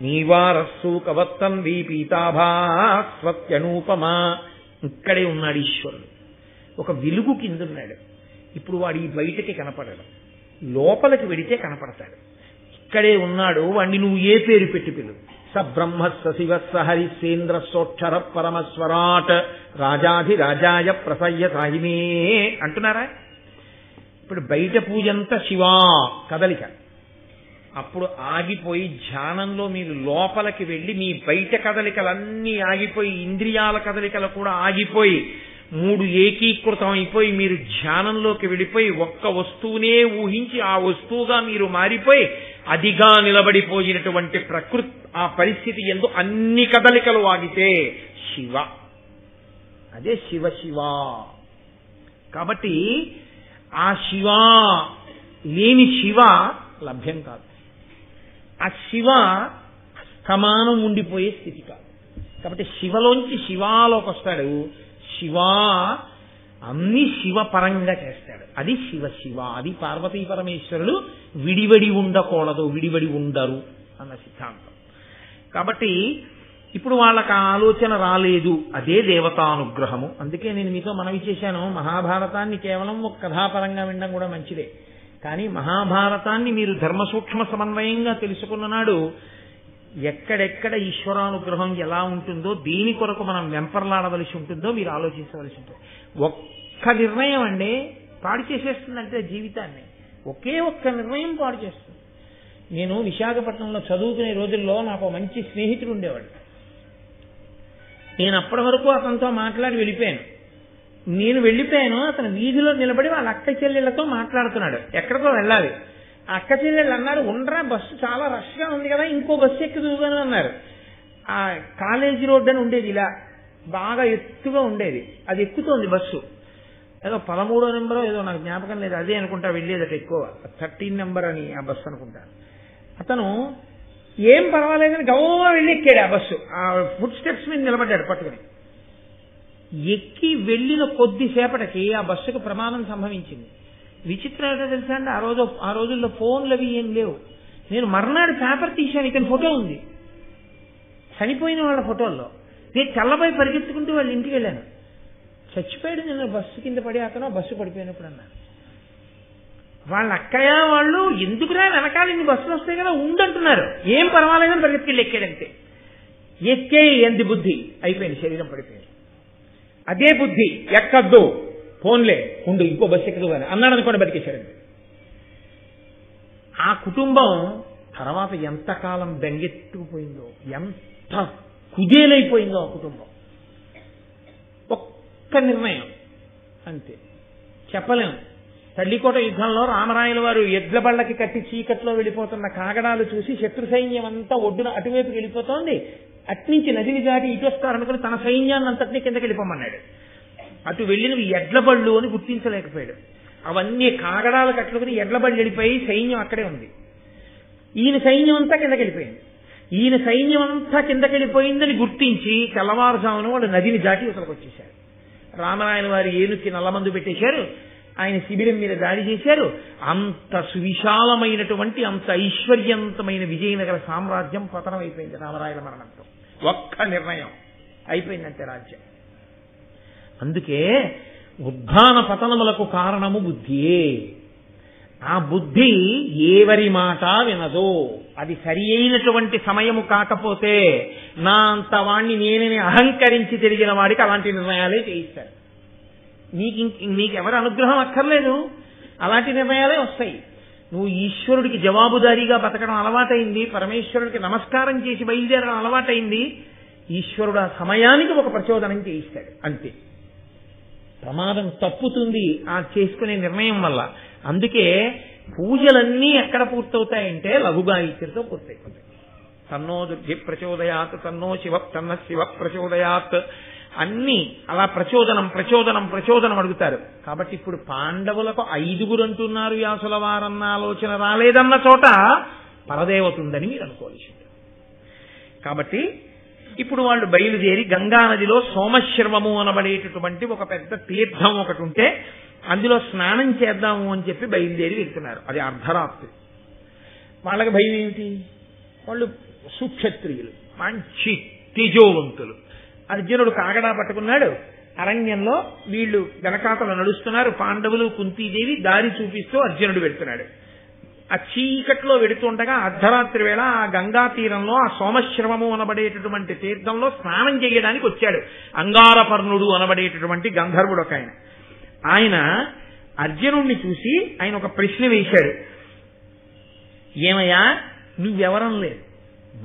నీవారస్సు కవత్తం పీతాభాస్వత్యనూపమా. ఇక్కడే ఉన్నాడు ఈశ్వరుడు. ఒక వెలుగు కిందున్నాడు. ఇప్పుడు వాడు ఈ బయటకి కనపడడు, లోపలికి వెడితే కనపడతాడు. ఇక్కడే ఉన్నాడు. వాడిని నువ్వు ఏ పేరు పెట్టి పిలువు. స బ్రహ్మస్స శివస్స హరిసేంద్ర సోక్షర పరమస్వరాట్ రాజాధి రాజాయ ప్రసయ్య సాహిమే అంటున్నారా? ఇప్పుడు బయట పూజంతా శివా కదలిక. అప్పుడు ఆగిపోయి ధ్యానంలో మీరు లోపలికి వెళ్ళి మీ బయట కదలికలన్నీ ఆగిపోయి ఇంద్రియాల కదలికలు కూడా ఆగిపోయి మూడు ఏకీకృతం అయిపోయి మీరు ధ్యానంలోకి వెళ్ళిపోయి ఒక్క వస్తువునే ఊహించి ఆ వస్తువుగా మీరు మారిపోయి అదిగా నిలబడిపోయినటువంటి ప్రకృతి ఆ పరిస్థితి యందు అన్ని కదలికలు ఆగితే శివ. అదే శివ శివ. కాబట్టి ఆ శివ లేని శివ లభ్యం కాదు. ఆ శివ సమానం ఉండిపోయే స్థితి కాదు. కాబట్టి శివలోంచి శివాలోకి వస్తాడు. శివ అన్ని శివపరంగా చేస్తాడు. అది శివ శివ. అది పార్వతీ పరమేశ్వరులు విడివడి ఉండకూడదు, విడివడి ఉండరు అన్న సిద్ధాంతం. కాబట్టి ఇప్పుడు వాళ్ళకి ఆ ఆలోచన రాలేదు. అదే దేవతానుగ్రహము. అందుకే నేను మీతో మనవి చేశాను, మహాభారతాన్ని కేవలం ఒక కథాపరంగా వినడం కూడా మంచిదే. కానీ మహాభారతాన్ని మీరు ధర్మ సూక్ష్మ సమన్వయంగా తెలుసుకున్న నాడు ఎక్కడెక్కడ ఈశ్వరానుగ్రహం ఎలా ఉంటుందో, దేని కొరకు మనం వెంపర్లాడవలసి ఉంటుందో మీరు ఆలోచించవలసి ఉంటుంది. ఒక్క నిర్ణయం అండి పాడు చేసేస్తుందంటే జీవితాన్ని. ఒకే ఒక్క నిర్ణయం పాడు చేస్తుంది. నేను విశాఖపట్నంలో చదువుకునే రోజుల్లో నాకు మంచి స్నేహితుడు ఉండేవాడు. నేను అప్పటి వరకు అతనితో మాట్లాడి వెళ్ళిపోయాను. అతను వీధిలో నిలబడి వాళ్ళ అక్క చెల్లెళ్లతో మాట్లాడుతున్నాడు. ఎక్కడికో వెళ్ళాలి. ఆ అక్క చెల్లెళ్ళు అన్నారు, ఉండరా బస్సు చాలా రష్గా ఉంది కదా, ఇంకో బస్సు ఎక్కుదుగాను అన్నారు. ఆ కాలేజీ రోడ్డు అని ఉండేది, ఇలా బాగా ఎత్తుగా ఉండేది. అది ఎక్కుతోంది బస్సు. ఏదో 13వ నెంబరో ఏదో నాకు జ్ఞాపకం లేదు, అదే అనుకుంటా వెళ్ళేదట ఎక్కువ. 13 నెంబర్ అని ఆ బస్సు అనుకుంటా. అతను ఏం పర్వాలేదని గౌరవ వెళ్ళి ఎక్కాడు ఆ బస్సు. ఆ ఫుట్ స్టెప్స్ మీద నిలబడ్డాడు పట్టుకుని. ఎక్కి వెళ్ళిన కొద్దిసేపటికి ఆ బస్సుకు ప్రమాదం సంభవించింది. విచిత్రం ఏంటో తెలుసా అండి, ఆ రోజుల్లో ఫోన్లు అవి ఏం లేవు. నేను మర్నాడు పేపర్ తీశాను, ఇతని ఫోటో ఉంది చనిపోయిన వాళ్ళ ఫోటోల్లో. నేను తెల్లబోయి పరిగెత్తుకుంటూ వాళ్ళ ఇంటికి వెళ్ళాను. చచ్చిపోయాడు నిన్న బస్సు కింద పడి, అతను బస్సు పడిపోయినప్పుడు అన్నారు. వాళ్ళ అక్కయ్య వాళ్ళు ఎందుకురా వెనకాల ఇన్ని బస్సులు వస్తాయి కదా ఉండంటున్నారు. ఏం పర్వాలేదని పరిగెత్తుకెళ్ళి ఎక్కాడంతే. ఎక్కే ఎంత బుద్ధి అయిపోయింది, శరీరం పడిపోయింది. అదే బుద్ధి ఎక్కద్దు, ఫోన్లే ఉండు ఇంకో బస్సు ఎక్కదు అని అన్నాడు అనుకోండి, బతికేశాడండి. ఆ కుటుంబం తర్వాత ఎంతకాలం బెంగెత్తుకుపోయిందో, ఎంత కుదేలైపోయిందో ఆ కుటుంబం. ఒక్క నిర్ణయం అంతే, చెప్పలేము. తల్లికోట యుద్ధంలో రామరాయల వారు ఎడ్ల బళ్ళకి కట్టి చీకట్లో వెళ్ళిపోతున్న కాగడాలు చూసి శత్రు సైన్యం అంతా ఒడ్డున అటువైపుకి వెళ్ళిపోతోంది. అట్నుంచి నదిని దాటి ఇటు వస్తారనుకుని తన సైన్యాన్ని అంతటినీ కిందకి వెళ్ళిపోమన్నాడు. అటు వెళ్ళినవి ఎడ్ల బళ్ళు అని గుర్తించలేకపోయాడు. అవన్నీ కాగడాలు కట్టుకుని ఎడ్ల బళ్ళు వెళ్ళిపోయి సైన్యం అక్కడే ఉంది. ఈయన సైన్యం అంతా కిందకి వెళ్ళిపోయింది. ఈయన సైన్యం అంతా కిందకి వెళ్ళిపోయిందని గుర్తించి తెల్లవారుజామున వాళ్ళు నదిని దాటి ఇక్కడికి వచ్చేశారు. రామరాయల వారి ఏనుకి నల్లమందు పెట్టేశారు. ఆయన శిబిరం మీద దాడి చేశారు. అంత సువిశాలమైనటువంటి అంత ఐశ్వర్యవంతమైన విజయనగర సామ్రాజ్యం పతనం అయిపోయింది రామరాయల మరణంతో. ఒక్క నిర్ణయం అయిపోయిందంటే రాజ్యం. అందుకే ఉద్ధాన పతనములకు కారణము బుద్ధియే. ఆ బుద్ధి ఎవరి మాట వినదో. అది సరి అయినటువంటి సమయము కాకపోతే నా అంత వాణ్ణి నేనని అహంకరించి తిరిగిన వాడికి అలాంటి నిర్ణయాలే చేయిస్తారు. నీకెవరి అనుగ్రహం అక్కర్లేదు, అలాంటి నిర్ణయాలే వస్తాయి. నువ్వు ఈశ్వరుడికి జవాబుదారీగా బతకడం అలవాటైంది, పరమేశ్వరుడికి నమస్కారం చేసి బయలుదేరడం అలవాటైంది. ఈశ్వరుడు ఆ సమయానికి ఒక ప్రచోదనం చేయిస్తాడు, అంతే. ప్రమాదం తప్పుతుంది ఆ చేసుకునే నిర్ణయం వల్ల. అందుకే పూజలన్నీ ఎక్కడ పూర్తవుతాయంటే లఘుగాయత్రితో పూర్తయిపోతాయి. తన్నో దుర్గి ప్రచోదయాత్, తన్నో శివ ప్రచోదయాత్, అన్ని అలా ప్రచోదనం ప్రచోదనం ప్రచోదనం అడుగుతారు. కాబట్టి ఇప్పుడు పాండవులకు 5 అంటున్నారు వ్యాసుల వారన్న ఆలోచన రాలేదన్న చోట పరదేవత ఉందని మీరు అనుకోవాల్సి ఉంటుంది. కాబట్టి ఇప్పుడు వాళ్ళు బయలుదేరి గంగా నదిలో సోమశర్వము అనబడేటటువంటి ఒక పెద్ద తీర్థం ఒకటి ఉంటే అందులో స్నానం చేద్దాము అని చెప్పి బయలుదేరి వెళ్తున్నారు. అది అర్ధరాత్రి. వాళ్ళకి భయం ఏమిటి? వాళ్ళు సుక్షత్రియులు, మంచి తేజోవంతులు. అర్జునుడు కాగడా పట్టుకున్నాడు. అరణ్యంలో వీళ్ళు వెనకాతలు నడుస్తున్నారు. పాండవులు కుంతీదేవి దారి చూపిస్తూ అర్జునుడు వెళ్తున్నాడు. ఆ చీకట్లో వెడుతుండగా అర్ధరాత్రి వేళ ఆ గంగా తీరంలో ఆ సోమశ్రవము అనబడేటటువంటి తీర్థంలో స్నానం చేయడానికి వచ్చాడు అంగారపర్ణుడు అనబడేటటువంటి గంధర్వుడు ఒక ఆయన. ఆయన అర్జునుడిని చూసి ఆయన ఒక ప్రశ్న వేశాడు. ఏమయ్యా, నువ్వెవరం లేదు,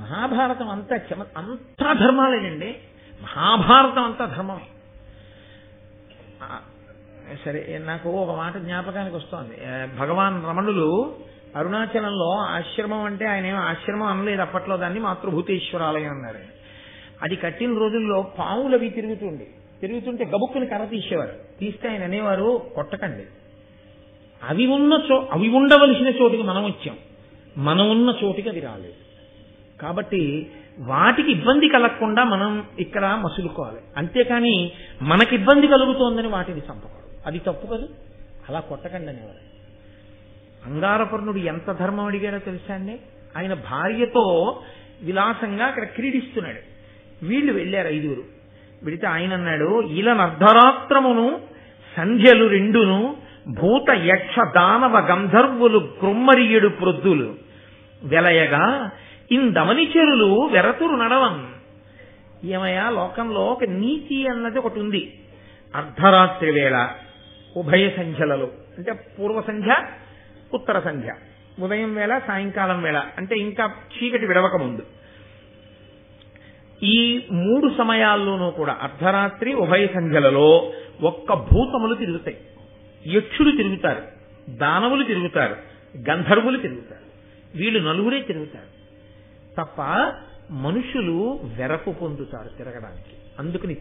మహాభారతం అంతా ధర్మాలేనండి, మహాభారతం అంతా ధర్మమే. సరే, నాకు ఒక మాట జ్ఞాపకానికి వస్తోంది. భగవాన్ రమణులు అరుణాచలంలో ఆశ్రమం అంటే ఆయన ఏమో ఆశ్రమం అనలేదు అప్పట్లో, దాన్ని మాతృభూతేశ్వరాలయం అన్నారు. అది కట్టిన రోజుల్లో పావులు అవి తిరుగుతుంటే గబుక్కుని కర్ర తీసేవారు. తీస్తే ఆయన అనేవారు, కొట్టకండి, అవి ఉండవలసిన చోటికి మనం వచ్చాం, మనం ఉన్న చోటికి అవి రాలేదు. కాబట్టి వాటికి ఇబ్బంది కలగకుండా మనం ఇక్కడ మసులుకోవాలి. అంతేకాని మనకి ఇబ్బంది కలుగుతోందని వాటిని చంపకూడదు, అది తప్పు కదా. అలా కొట్టకండి అనేవారు. అంగారపర్ణుడు ఎంత ధర్మం అడిగాడో తెలుసా అండి. ఆయన భార్యతో విలాసంగా అక్కడ క్రీడిస్తున్నాడు. వీళ్ళు వెళ్ళారు 5. వెళితే ఆయన అన్నాడు, ఇలనర్ధరాత్రమును సంధ్యలు 2 భూత యక్ష దానవ గంధర్వులు కృమ్మరియుడు ప్రొద్దులు వెలయగా ఇందమనిచెరులు వెరతురు నడవన్. ఏమయ్యా, లోకంలో ఒక నీతి అన్నది ఒకటి ఉంది. అర్ధరాత్రి వేళ ఉభయ సంధ్యలలో, అంటే పూర్వ సంధ్య ఉత్తర సంధ్య, ఉదయం వేళ సాయంకాలం వేళ, అంటే ఇంకా చీకటి విడవక ముందు, ఈ 3 సమయాల్లోనూ కూడా అర్ధరాత్రి ఉభయ సంధ్యలలో ఒక్క భూతములు తిరుగుతాయి. యక్షులు తిరుగుతారు, దానవులు తిరుగుతారు, గంధర్వులు తిరుగుతారు. వీళ్ళు 4 తిరుగుతారు తప్ప మనుషులు వెరపు పొందుతారు తిరగడానికి. అందుకని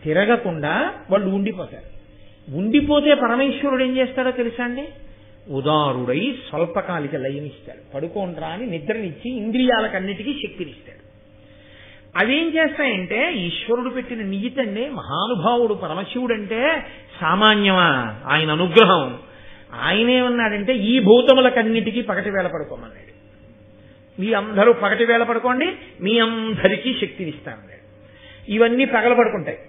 తిరగకుండా వాళ్ళు ఉండిపోతారు. ఉండిపోతే పరమేశ్వరుడు ఏం చేస్తాడో తెలుసా అండి? ఉదారుడై స్వల్పకాలిక లయనిస్తాడు. పడుకోండ్రా అని నిద్రనిచ్చి ఇంద్రియాలకన్నిటికీ శక్తినిస్తాడు. అవేం చేస్తాయంటే ఈశ్వరుడు పెట్టిన నియతండి. మహానుభావుడు పరమశివుడంటే సామాన్యమా? ఆయన అనుగ్రహం. ఆయనేమన్నాడంటే ఈ భూతములకన్నిటికీ పగటి వేళ పడుకోమన్నాడు. మీ అందరూ పగటి వేళ పడుకోండి, మీ అందరికీ శక్తినిస్తానన్నాడు. ఇవన్నీ పగలబడుకుంటాయి.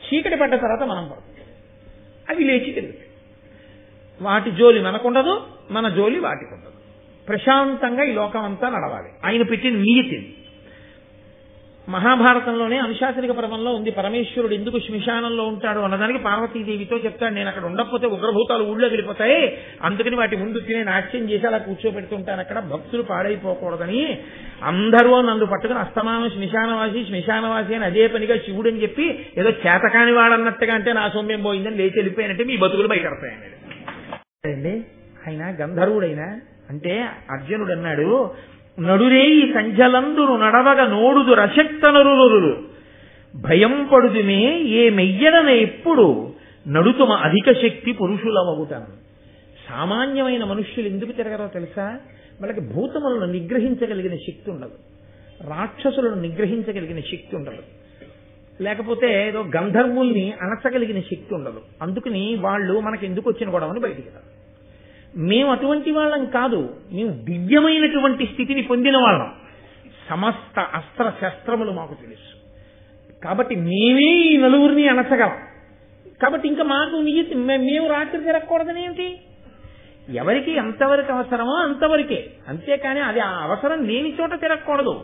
చీకటి పడ్డ తర్వాత మనం పడుకుంటాం. అవి లేచి తిరుగుతాయి. వాటి జోలి మనకుండదు, మన జోలి వాటికి ఉండదు. ప్రశాంతంగా ఈ లోకం అంతా నడవాలి. ఆయన పెట్టిన నియతి. మహాభారతంలోనే అనుశాసనిక పర్వంలో ఉంది. పరమేశ్వరుడు ఎందుకు శ్మశానంలో ఉంటాడు అన్నదానికి పార్వతీదేవితో చెప్తాడు, నేను అక్కడ ఉండకపోతే ఉగ్రభూతాలు ఊళ్ళో వెళ్ళిపోతాయి, అందుకని వాటి ముందు తినే నాట్యం చేసి అలా కూర్చోబెడుతుంటాను అక్కడ, భక్తులు పాడైపోకూడదని. అందరూ నన్ను పట్టుకుని అస్తమానం శ్మశానవాసి అని అదే పనిగా శివుడు అని చెప్పి ఏదో చేతకాని వాడన్నట్టుగా అంటే నా సౌమ్యం పోయిందని లేచి వెళ్ళిపోయినట్టే మీ బతుకులు బయటపడతాయన్నాడు. ఆయన గంధర్వుడైనా అంటే అర్జునుడు అన్నాడు, నడురే ఈ సంధ్యలందురు నడవగ నోడుదు రశక్తనరులు భయం పడుదుమే ఏ మెయ్యడన ఎప్పుడు నడుతుమ అధిక శక్తి పురుషులమగుతాను. సామాన్యమైన మనుష్యులు ఎందుకు తిరగరో తెలుసా? వాళ్ళకి భూతములను నిగ్రహించగలిగిన శక్తి ఉండదు, రాక్షసులను నిగ్రహించగలిగిన శక్తి ఉండదు, లేకపోతే ఏదో గంధర్వుల్ని అణచగలిగిన శక్తి ఉండదు. అందుకని వాళ్ళు మనకి ఎందుకు వచ్చిన గొడవని బయటికి రాదు. మేము అటువంటి వాళ్ళం కాదు, మేము దివ్యమైనటువంటి స్థితిని పొందిన వాళ్ళం. సమస్త అస్త్ర శస్త్రములు మాకు తెలుసు కాబట్టి మేమే ఈ 4 అణచగలం. కాబట్టి ఇంకా మాకు మేము రాత్రి తిరగకూడదని ఏమిటి? ఎవరికి ఎంతవరకు అవసరమో అంతవరకే, అంతేకాని అది ఆ అవసరం లేని చోట తిరగకూడదు.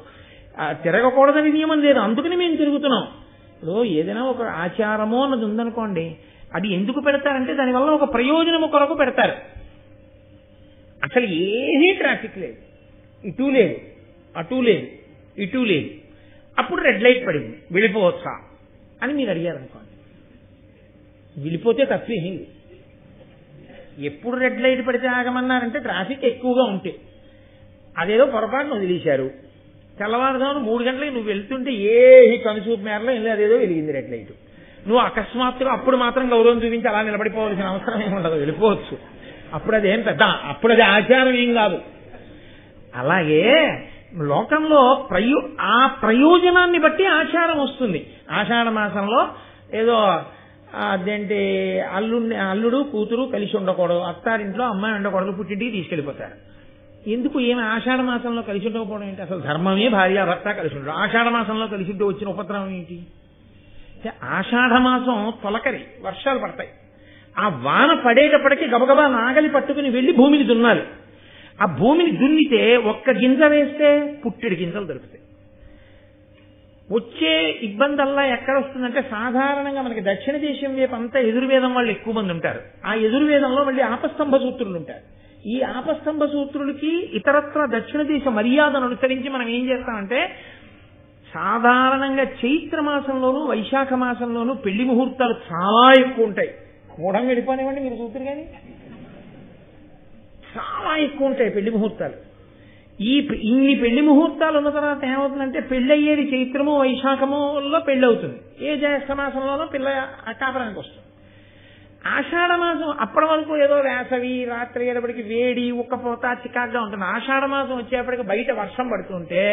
తిరగకూడదని నియమం లేదు, అందుకని మేము తిరుగుతున్నాం. ఇప్పుడు ఏదైనా ఒక ఆచారమో అన్నది ఉందనుకోండి, అది ఎందుకు పెడతారంటే దానివల్ల ఒక ప్రయోజనము కొరకు పెడతారు. అసలు ఏమీ ట్రాఫిక్ లేదు, ఇటు లేదు, అటు లేదు, ఇటు లేదు, అప్పుడు రెడ్ లైట్ పడింది, వెళ్ళిపోవచ్చా అని మీరు అడిగారు అనుకోండి, వెళ్ళిపోతే తప్పేం. ఎప్పుడు రెడ్ లైట్ పడితే ఆగమన్నారంటే ట్రాఫిక్ ఎక్కువగా ఉంటే, అదేదో పొరపాటును వదిలేశారు, తెల్లవారుజామున 3 గంటలకి నువ్వు వెళ్తుంటే ఏ కనుచూపు మేరలో వెళ్ళి అదేదో వెలిగింది రెడ్ లైట్, నువ్వు అకస్మాత్తుగా అప్పుడు మాత్రం గౌరవం చూపించి అలా నిలబడిపోవాల్సిన అవసరం ఏమి ఉండదు, వెళ్ళిపోవచ్చు. అప్పుడు అదేం పెద్ద, అప్పుడు అది ఆచారం ఏం కాదు. అలాగే లోకంలో ఆ ప్రయోజనాన్ని బట్టి ఆచారం వస్తుంది. ఆషాఢ మాసంలో ఏదో అదేంటి అల్లుడు కూతురు కలిసి ఉండకూడదు, అత్తారింట్లో అమ్మాయి ఉండకూడదు, పుట్టింటికి తీసుకెళ్లిపోతారు. ఎందుకు? ఏమి ఆషాఢ మాసంలో కలిసి ఉండకపోవడం ఏంటి? అసలు ధర్మమే భార్యాభర్త కలిసి ఉండరు, ఆషాఢ మాసంలో కలిసి ఉంటే వచ్చిన ఉపద్రవం ఏంటి? ఆషాఢ మాసం తొలకరి, వర్షాలు పడతాయి, ఆ వాన పడేటప్పటికీ గబగబా నాగలి పట్టుకుని వెళ్లి భూమిని దున్నాలి. ఆ భూమిని దున్నితే ఒక్క గింజ వేస్తే పుట్టెడు గింజలు దొరుకుతాయి. వచ్చే ఇబ్బందల్లా ఎక్కడ వస్తుందంటే, సాధారణంగా మనకి దక్షిణ దేశం వైపు అంతా ఎదుర్వేదం వాళ్ళు ఎక్కువ మంది ఉంటారు. ఆ ఎదుర్వేదంలో మళ్ళీ ఆపస్తంభ సూత్రులు ఉంటారు. ఈ ఆపస్తంభ సూత్రులకి ఇతరత్ర దక్షిణ దేశ మర్యాదను అనుసరించి మనం ఏం చేస్తామంటే, సాధారణంగా చైత్ర మాసంలోనూ వైశాఖ మాసంలోనూ పెళ్లి ముహూర్తాలు చాలా ఎక్కువ ఉంటాయి. మూఢం వెళ్ళిపోనివ్వండి, మీరు చూద్దరు కానీ చాలా ఎక్కువ ఉంటాయి పెళ్లి ముహూర్తాలు. ఇన్ని పెళ్లి ముహూర్తాలు ఉన్న తర్వాత ఏమవుతుందంటే, పెళ్లి అయ్యేది చైత్రము వైశాఖములో పెళ్లి అవుతుంది, ఏ జ్యేష్ఠ మాసంలోనో పిల్ల కాపరానికి వస్తుంది. ఆషాఢ మాసం అప్పటి వరకు ఏదో వేసవి, రాత్రి అయ్యేటప్పటికి వేడి, ఉక్కపోత, చికాగ్గా ఉంటుంది. ఆషాఢ మాసం వచ్చేప్పటికి బయట వర్షం పడుతుంటే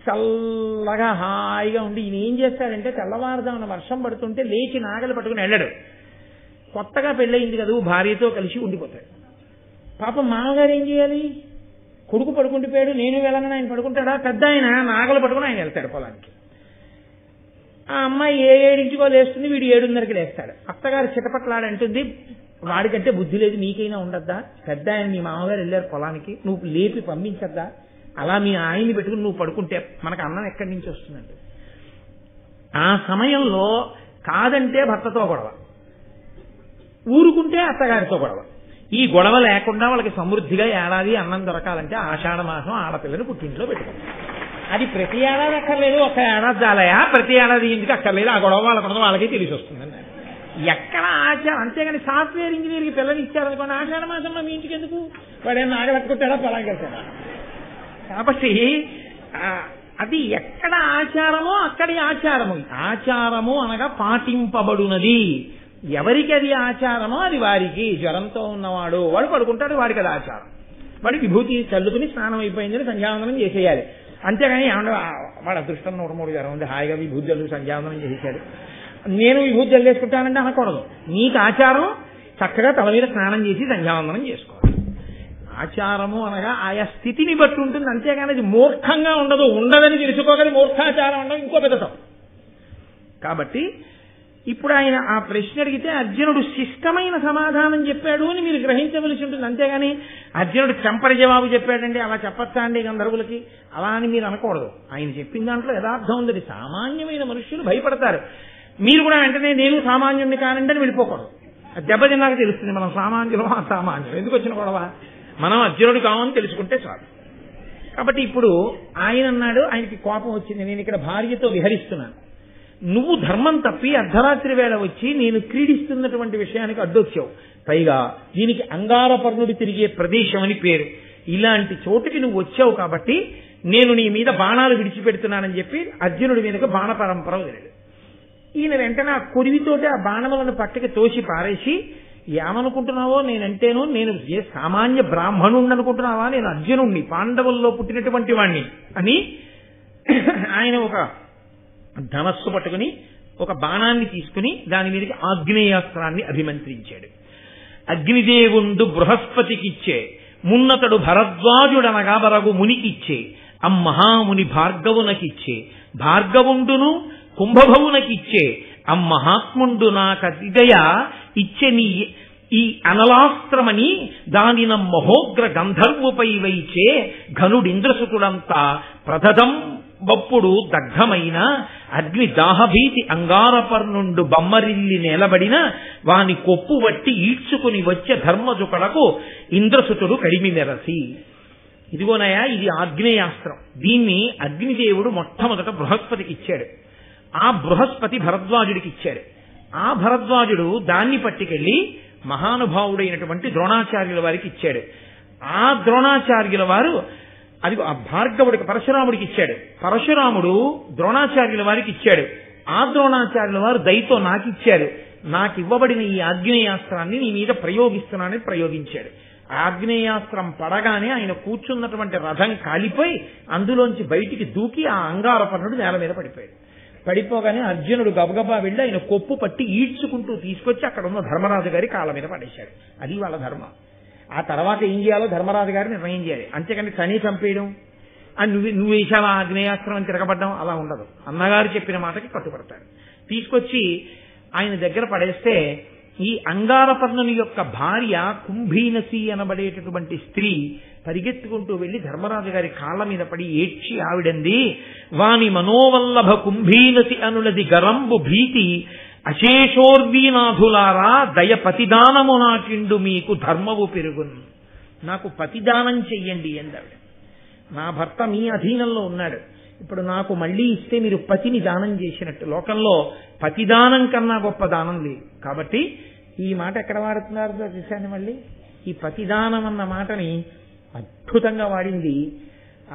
చల్లగా హాయిగా ఉండి ఈయన ఏం చేస్తాడంటే, తెల్లవారుదామన్న వర్షం పడుతుంటే లేచి నాగలి పట్టుకుని వెళ్ళడు. కొత్తగా పెళ్ళయింది కదా, భార్యతో కలిసి ఉండిపోతాడు. పాపం మామగారు ఏం చేయాలి? కొడుకు పడుకుంటుపోయాడు, నేను వెళ్ళగానే ఆయన పడుకుంటాడా? పెద్ద ఆయన నాగలు పట్టుకుని ఆయన వెళ్తాడు పొలానికి. ఆ అమ్మాయి 7:00 లేస్తుంది, వీడు 7:30కి లేస్తాడు. అత్తగారు చిటపట్లాడంటుంది, వాడికంటే బుద్ధి లేదు, నీకైనా ఉండద్దా? పెద్ద ఆయన మీ మామగారు వెళ్ళారు పొలానికి, నువ్వు లేపి పంపించద్దా? అలా మీ ఆయన్ని పెట్టుకుని నువ్వు పడుకుంటే మనకు అన్నం ఎక్కడి నుంచి వస్తుందండి? ఆ సమయంలో కాదంటే భర్తతో గొడవ, ఊరుకుంటే అత్తగారితో గొడవ. ఈ గొడవ లేకుండా వాళ్ళకి సమృద్ధిగా ఏడాది అన్నం దొరకాలంటే ఆషాఢ మాసం ఆడపిల్లని పుట్టింట్లో పెట్టుకుంటారు. అది ప్రతి ఏడాది అక్కర్లేదు, ఒక ఏడాది చాలయా, ప్రతి ఏడాది ఎందుకు అక్కర్లేదు, ఆ గొడవ వాళ్ళకి తెలిసి వస్తుందండి. ఎక్కడ ఆచారం? అంతేగాని సాఫ్ట్వేర్ ఇంజనీర్కి పిల్లని ఇచ్చారనుకోండి, ఆషాఢ మాసంలో మీ ఇంటికి ఎందుకు? వాడేమన్నా ఆగలట్టుకుంటాడా, పొలానికి వెళ్తాడా? కాబట్టి అది ఎక్కడ ఆచారమో అక్కడి ఆచారము. ఆచారము అనగా పాటింపబడునది. ఎవరికి అది ఆచారమో అది వారికి. జ్వరంతో ఉన్నవాడు వాడు పడుకుంటాడు, వాడికి అది ఆచారం. వాడి విభూతి చల్లుకుని స్నానం అయిపోయిందని సంధ్యావందనం చేసేయాలి. అంతేగాని వాడు అదృష్టం 103 జ్వరం ఉంది, హాయిగా విభూతి చల్లు సంధ్యావందనం చేసేసాడు, నేను విభూతి చల్లేసుకుంటానంటే అనకూడదు. నీకు ఆచారం చక్కగా తల మీద స్నానం చేసి సంధ్యావందనం చేసుకోవాలి. ఆచారము అనగా ఆయా స్థితిని బట్టి ఉంటుంది, అంతేగాని అది మూర్ఖంగా ఉండదు. ఉండదని తెలుసుకోగలి మూర్ఖాచారం ఉండదు, ఇంకో పెద్ద తప్పు. కాబట్టి ఇప్పుడు ఆయన ఆ ప్రశ్న అడిగితే అర్జునుడు శిష్టమైన సమాధానం చెప్పాడు అని మీరు గ్రహించవలసి ఉంటుంది. అంతేగాని అర్జునుడు చెంపరి జవాబు చెప్పాడండి, అలా చెప్పచ్చా అండి గంధర్వులకి, అలా అని మీరు అనకూడదు. ఆయన చెప్పిన దాంట్లో యథార్థం ఉంది. సామాన్యమైన మనుష్యులు భయపడతారు. మీరు కూడా వెంటనే నేను సామాన్యుడిని కానండి అని వెళ్ళిపోకూడదు. దెబ్బతిన్నాక తెలుస్తుంది మనం సామాన్యులు అసామాన్యులు. ఎందుకు వచ్చిన గొడవ? మనం అర్జునుడు కామని తెలుసుకుంటే చాలు. కాబట్టి ఇప్పుడు ఆయన అన్నాడు, ఆయనకి కోపం వచ్చింది, నేను ఇక్కడ భార్యతో విహరిస్తున్నాను, నువ్వు ధర్మం తప్పి అర్ధరాత్రి వేళ వచ్చి నేను క్రీడిస్తున్నటువంటి విషయానికి అడ్డొచ్చావు. పైగా దీనికి అంగారపర్ణుడు తిరిగే ప్రదేశం అని పేరు. ఇలాంటి చోటుకి నువ్వు వచ్చావు కాబట్టి నేను నీ మీద బాణాలు విడిచిపెడుతున్నానని చెప్పి అర్జునుడి మీదకు బాణ పరంపర వదిలాడు. ఈయన వెంటనే ఆ కొరివితోటి ఆ బాణములను పక్కకి తోసి పారేసి, ఏమనుకుంటున్నావో నేనంటేను, నేను ఏ సామాన్య బ్రాహ్మణుణ్ణి అనుకుంటున్నావా? నేను అర్జునుణ్ణి, పాండవుల్లో పుట్టినటువంటి వాణ్ణి అని ఆయన ఒక ధనస్సు పట్టుకుని ఒక బాణాన్ని తీసుకుని దాని మీదకి ఆగ్నేయాస్త్రాన్ని అభిమంత్రించాడు. అగ్నిదేవుండు బృహస్పతికిచ్చే, మున్నతడు భరద్వాజుడనగా బరగు మునికిచ్చే, అమ్మహాముని భార్గవునకిచ్చే, భార్గవుండును కుంభభవునకిచ్చే, అమ్మహాత్ముండు నాకతిదయ ఈ అనలాస్త్రమని దానిన మహోగ్ర గంధర్వుపై వైచే ఘనుడింద్రసుతుడంతా ప్రథదం వప్పుడు దగ్ధమైన అగ్ని దాహభీతి అంగారపర్నుండు బమ్మరిల్లి నిలబడిన వాని కొప్పు వట్టి ఈడ్చుకుని వచ్చే ధర్మజుకడకు ఇంద్రసుతుడు కడిమి మెరసి. ఇదిగోనయా ఇది ఆగ్నేయాస్త్రం. దీన్ని అగ్నిదేవుడు మొట్టమొదట బృహస్పతికి ఇచ్చాడు. ఆ బృహస్పతి భరద్వాజుడికి ఇచ్చాడు. ఆ భరద్వాజుడు దాన్ని పట్టుకెళ్లి మహానుభావుడైనటువంటి ద్రోణాచార్యుల వారికి ఇచ్చాడు. ఆ ద్రోణాచార్యుల వారు అది ఆ భార్గవుడికి పరశురాముడికి ఇచ్చాడు. పరశురాముడు ద్రోణాచార్యుల వారికి ఇచ్చాడు. ఆ ద్రోణాచార్యుల వారు దయతో నాకిచ్చారు. నాకు ఇవ్వబడిన ఈ ఆగ్నేయాస్త్రాన్ని నీ మీద ప్రయోగిస్తున్నానని ప్రయోగించాడు. ఆగ్నేయాస్త్రం పడగానే ఆయన కూర్చున్నటువంటి రథం కాలిపోయి అందులోంచి బయటికి దూకి ఆ అంగారపర్ణుడు నేల మీద పడిపోయాడు. పడిపోగానే అర్జునుడు గబగబా వెళ్ళి ఆయన కొప్పు పట్టి ఈడ్చుకుంటూ తీసుకొచ్చి అక్కడ ఉన్న ధర్మరాజు గారి కాళ్ళ మీద పడేశాడు. అది వాళ్ళ ధర్మం. ఆ తర్వాత ఏం చేయాలో ధర్మరాజు గారు నిర్ణయం చేయాలి. అంతేకాని తని చంపేయడం అని నువ్వు వేసావా ఆగ్నేయాస్త్రం అని తిరగబడ్డం అలా ఉండదు. అన్నగారు చెప్పిన మాటకి కట్టుబడతాడు. తీసుకొచ్చి ఆయన దగ్గర పడేస్తే ఈ అంగారపర్ణుని యొక్క భార్య కుంభీనసి అనబడేటటువంటి స్త్రీ పరిగెత్తుకుంటూ వెళ్లి ధర్మరాజు గారి కాళ్ల మీద పడి ఏడ్చి ఆవిడంది, వాని మనోవల్లభ కుంభీనసి అనులది గరంబు భీతి అశేషోర్వీనాథులారా దయ పతిదానము నాకిండు మీకు ధర్మవు పెరుగును. నాకు పతిదానం చెయ్యండి ఎందావిడ. నా భర్త మీ అధీనంలో ఉన్నాడు, ఇప్పుడు నాకు మళ్లీ ఇస్తే మీరు పతిని దానం చేసినట్టు. లోకంలో పతిదానం కన్నా గొప్ప దానం లేదు. కాబట్టి ఈ మాట ఎక్కడ వాడుతున్నారో చూశాను. మళ్ళీ ఈ పతిదానం అన్న మాటని అద్భుతంగా వాడింది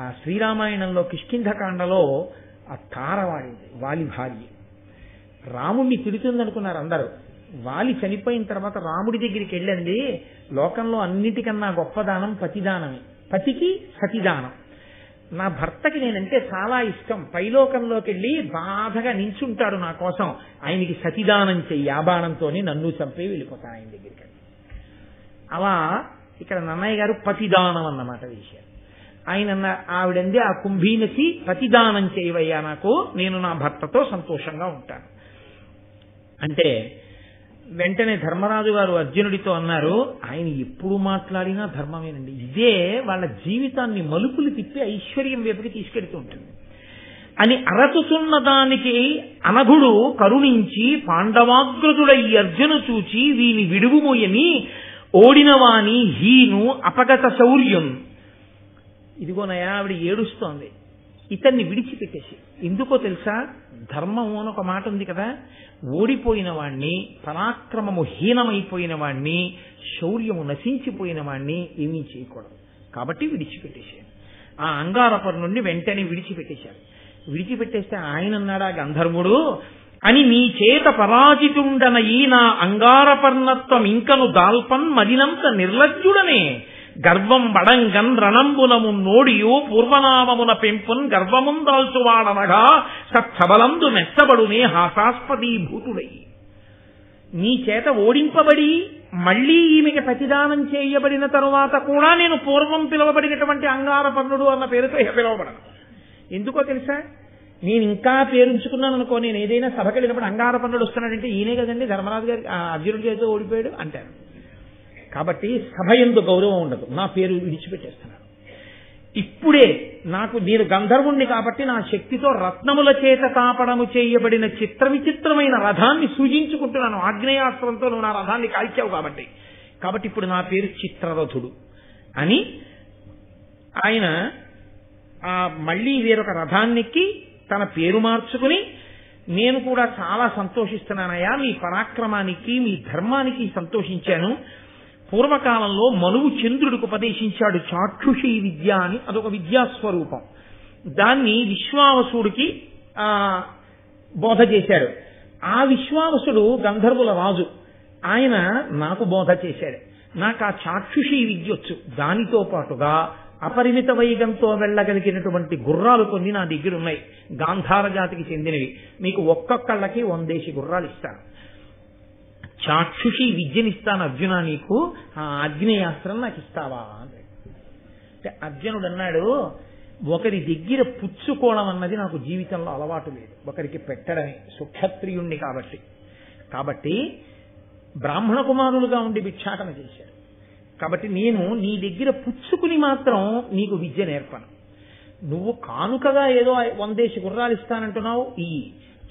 ఆ శ్రీరామాయణంలో కిష్కింధకాండలో ఆ తార వాడింది, వాలి భార్య. రాముడిని తిడుతుందనుకున్నారు అందరూ. వాలి చనిపోయిన తర్వాత రాముడి దగ్గరికి వెళ్ళండి, లోకంలో అన్నిటికన్నా గొప్ప దానం పతిదానమే, పతికి సతిదానం. నా భర్తకి నేనంటే చాలా ఇష్టం, పైలోకంలోకి వెళ్ళి బాధగా నించుంటాడు నా కోసం, ఆయనకి సతిదానం చెయ్యి, ఆ బాణంతోనే నన్ను చంపి వెళ్ళిపోతాను ఆయన దగ్గరికి. అలా ఇక్కడ నన్నయ్య గారు పతిదానం అన్నమాట వేశారు. ఆయన ఆవిడంది ఆ కుంభీనసి పతిదానం చేయవయ్యా నాకు, నేను నా భర్తతో సంతోషంగా ఉంటాను అంటే వెంటనే ధర్మరాజు గారు అర్జునుడితో అన్నారు, ఆయన ఎప్పుడు మాట్లాడినా ధర్మమేనండి. ఇదే వాళ్ళ జీవితాన్ని మలుపులు తిప్పి ఐశ్వర్యం వైపుకి తీసుకెడుతూ ఉంటుంది అని అరచుతున్న దానికి అనఘుడు కరుణించి పాండవాగ్రజుడై అర్జును చూచి వీని విడువుమోయని ఓడినవాని హీను అపగత శౌర్యం. ఇదిగోనయా ఆవిడ ఏడుస్తోంది ఇతన్ని విడిచిపెట్టేసి. ఎందుకో తెలుసా, ధర్మము అని ఒక మాట ఉంది కదా, ఓడిపోయిన వాణ్ణి, పరాక్రమము హీనమైపోయిన వాణ్ణి, శౌర్యము నశించిపోయిన వాణ్ణి ఏమీ చేయకూడదు. కాబట్టి విడిచిపెట్టేశాడు. ఆ అంగారపర్ణుణ్ణి వెంటనే విడిచిపెట్టేశాడు. విడిచిపెట్టేస్తే ఆయన అన్నాడా గంధర్వుడు అని నీ చేత పరాజితుండన ఈయన అంగారపర్ణత్వం ఇంకను దాల్పన్ మదినంత నిర్లజ్జుడనే గర్వం వడంగన్ రణంబునము నోడియు పూర్వనామమున పెంపున్ గర్వముందాల్చువాడనగా సత్సబలందు మెచ్చబడునే హాసాస్పదీభూతుడై. నీ చేత ఓడింపబడి మళ్లీ ఈమెకి ప్రతిదానం చేయబడిన తరువాత కూడా నేను పూర్వం పిలువబడినటువంటి అంగారపర్ణుడు అన్న పేరుతో పిలువబడను. ఎందుకో తెలుసా, నేను ఇంకా పేరుంచుకున్నాను అనుకో, నేను ఏదైనా సభకి వెళ్ళినప్పుడు అంగారపర్ణుడు వస్తున్నాడంటే ఈయనే కదండి ధర్మరాజు గారి అర్జునుడి చేతితో ఓడిపోయాడు అంటారు. కాబట్టి సభ యందు గౌరవం ఉండదు, నా పేరు విడిచిపెట్టేస్తున్నాను. ఇప్పుడే నాకు నేను గంధర్వుణ్ణి కాబట్టి నా శక్తితో రత్నముల చేత తాపడము చేయబడిన చిత్ర విచిత్రమైన రథాన్ని సూచించుకుంటున్నాను. ఆగ్నేయాస్త్రంతో నువ్వు నా రథాన్ని కాల్చావు కాబట్టి ఇప్పుడు నా పేరు చిత్రరథుడు అని ఆయన మళ్లీ వేరొక రథాన్నెక్కి తన పేరు మార్చుకుని, నేను కూడా చాలా సంతోషిస్తున్నానయ్యా, మీ పరాక్రమానికి మీ ధర్మానికి సంతోషించాను. పూర్వకాలంలో మనువు చంద్రుడికి ఉపదేశించాడు చాక్షుషీ విద్య అని, అదొక విద్యాస్వరూపం. దాన్ని విశ్వావసుడికి బోధ చేశాడు. ఆ విశ్వావసుడు గంధర్వుల రాజు, ఆయన నాకు బోధ చేశాడు. నాకు ఆ చాక్షుషీ విద్య వచ్చు. దానితో పాటుగా అపరిమిత వైగంతో వెళ్ళగలిగినటువంటి గుర్రాలు కొన్ని నా దగ్గర ఉన్నాయి, గాంధార జాతికి చెందినవి. మీకు ఒక్కొక్కళ్ళకి 100 గుర్రాలు ఇస్తాను. చాక్షుషి విద్యనిస్తాను అర్జున, నీకు ఆ ఆగ్నేయాస్త్రం నాకు ఇస్తావా అంటే అర్జునుడు అన్నాడు, ఒకరి దగ్గర పుచ్చుకోవడం అన్నది నాకు జీవితంలో అలవాటు లేదు, ఒకరికి పెట్టడమే, సుక్షత్రియుణ్ణి కాబట్టి బ్రాహ్మణ కుమారులుగా ఉండి భిక్షాటన చేశారు. కాబట్టి నేను నీ దగ్గర పుచ్చుకుని మాత్రం నీకు విద్య నేర్పను. నువ్వు కానుకగా ఏదో 100 గుర్రాలు ఇస్తానంటున్నావు, ఈ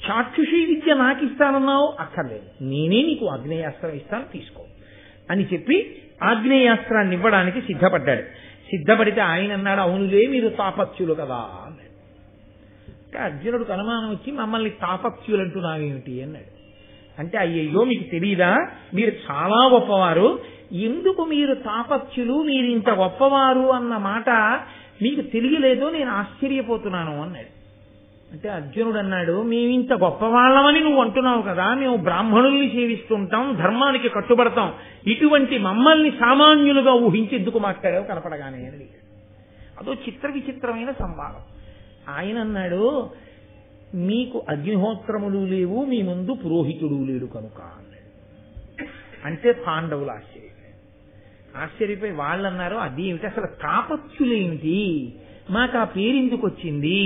చాక్షుషీ విద్య నాకు ఇస్తానన్నావు, అక్కర్లేదు, నేనే నీకు ఆగ్నేయాస్త్రం ఇస్తాను, తీసుకో అని చెప్పి ఆగ్నేయాస్త్రాన్ని ఇవ్వడానికి సిద్ధపడ్డాడు. సిద్ధపడితే ఆయన అన్నాడు, అవునులే మీరు తాపత్యులు కదా అన్నాడు. అర్జునుడికి అనుమానం వచ్చి, మమ్మల్ని తాపత్యులు అంటున్నావేమిటి అన్నాడు. అంటే అయ్యయ్యో మీకు తెలియదా, మీరు చాలా గొప్పవారు, ఎందుకు మీరు తాపత్యులు, మీరు ఇంత గొప్పవారు అన్న మాట మీకు తెలియలేదో నేను ఆశ్చర్యపోతున్నాను అన్నాడు. అంటే అర్జునుడు అన్నాడు, మేమింత గొప్పవాళ్ళమని నువ్వు అంటున్నావు కదా, మేము బ్రాహ్మణుల్ని సేవిస్తుంటాం, ధర్మానికి కట్టుబడతాం, ఇటువంటి మమ్మల్ని సామాన్యులుగా ఊహించి ఎందుకు మాట్లాడావు కనపడగానే అని. అదో విచిత్రమైన సంవాదం. ఆయన అన్నాడు, మీకు అగ్నిహోత్రములు లేవు, మీ ముందు పురోహితుడు లేడు కనుక అన్నాడు. అంటే పాండవులు ఆశ్చర్యపోయి వాళ్ళు అన్నారు, అదేమిటి అసలు తాపత్యులేమిటి, మాకు ఆ పేరెందుకు వచ్చింది,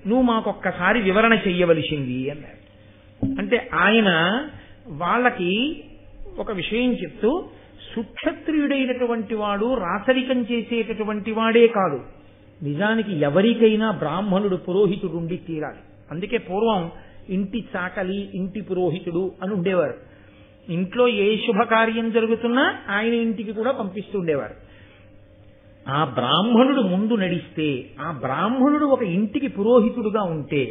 నువ్వు మాకొక్కసారి వివరణ చెయ్యవలసింది అన్నారు. అంటే ఆయన వాళ్ళకి ఒక విషయం చెప్తూ, సుక్షత్రియుడైనటువంటి వాడు రాసరికం చేసేటటువంటి వాడే కాదు, నిజానికి ఎవరికైనా బ్రాహ్మణుడు పురోహితుడు ఉండి తీరాలి. అందుకే పూర్వం ఇంటి చాకలి, ఇంటి పురోహితుడు అని ఉండేవారు. ఇంట్లో ఏ శుభకార్యం జరుగుతున్నా ఆయన ఇంటికి కూడా పంపిస్తూ ఉండేవారు. ఆ బ్రాహ్మణుడు ముందు నడిస్తే, ఆ బ్రాహ్మణుడు ఒక ఇంటికి పురోహితుడుగా ఉంటే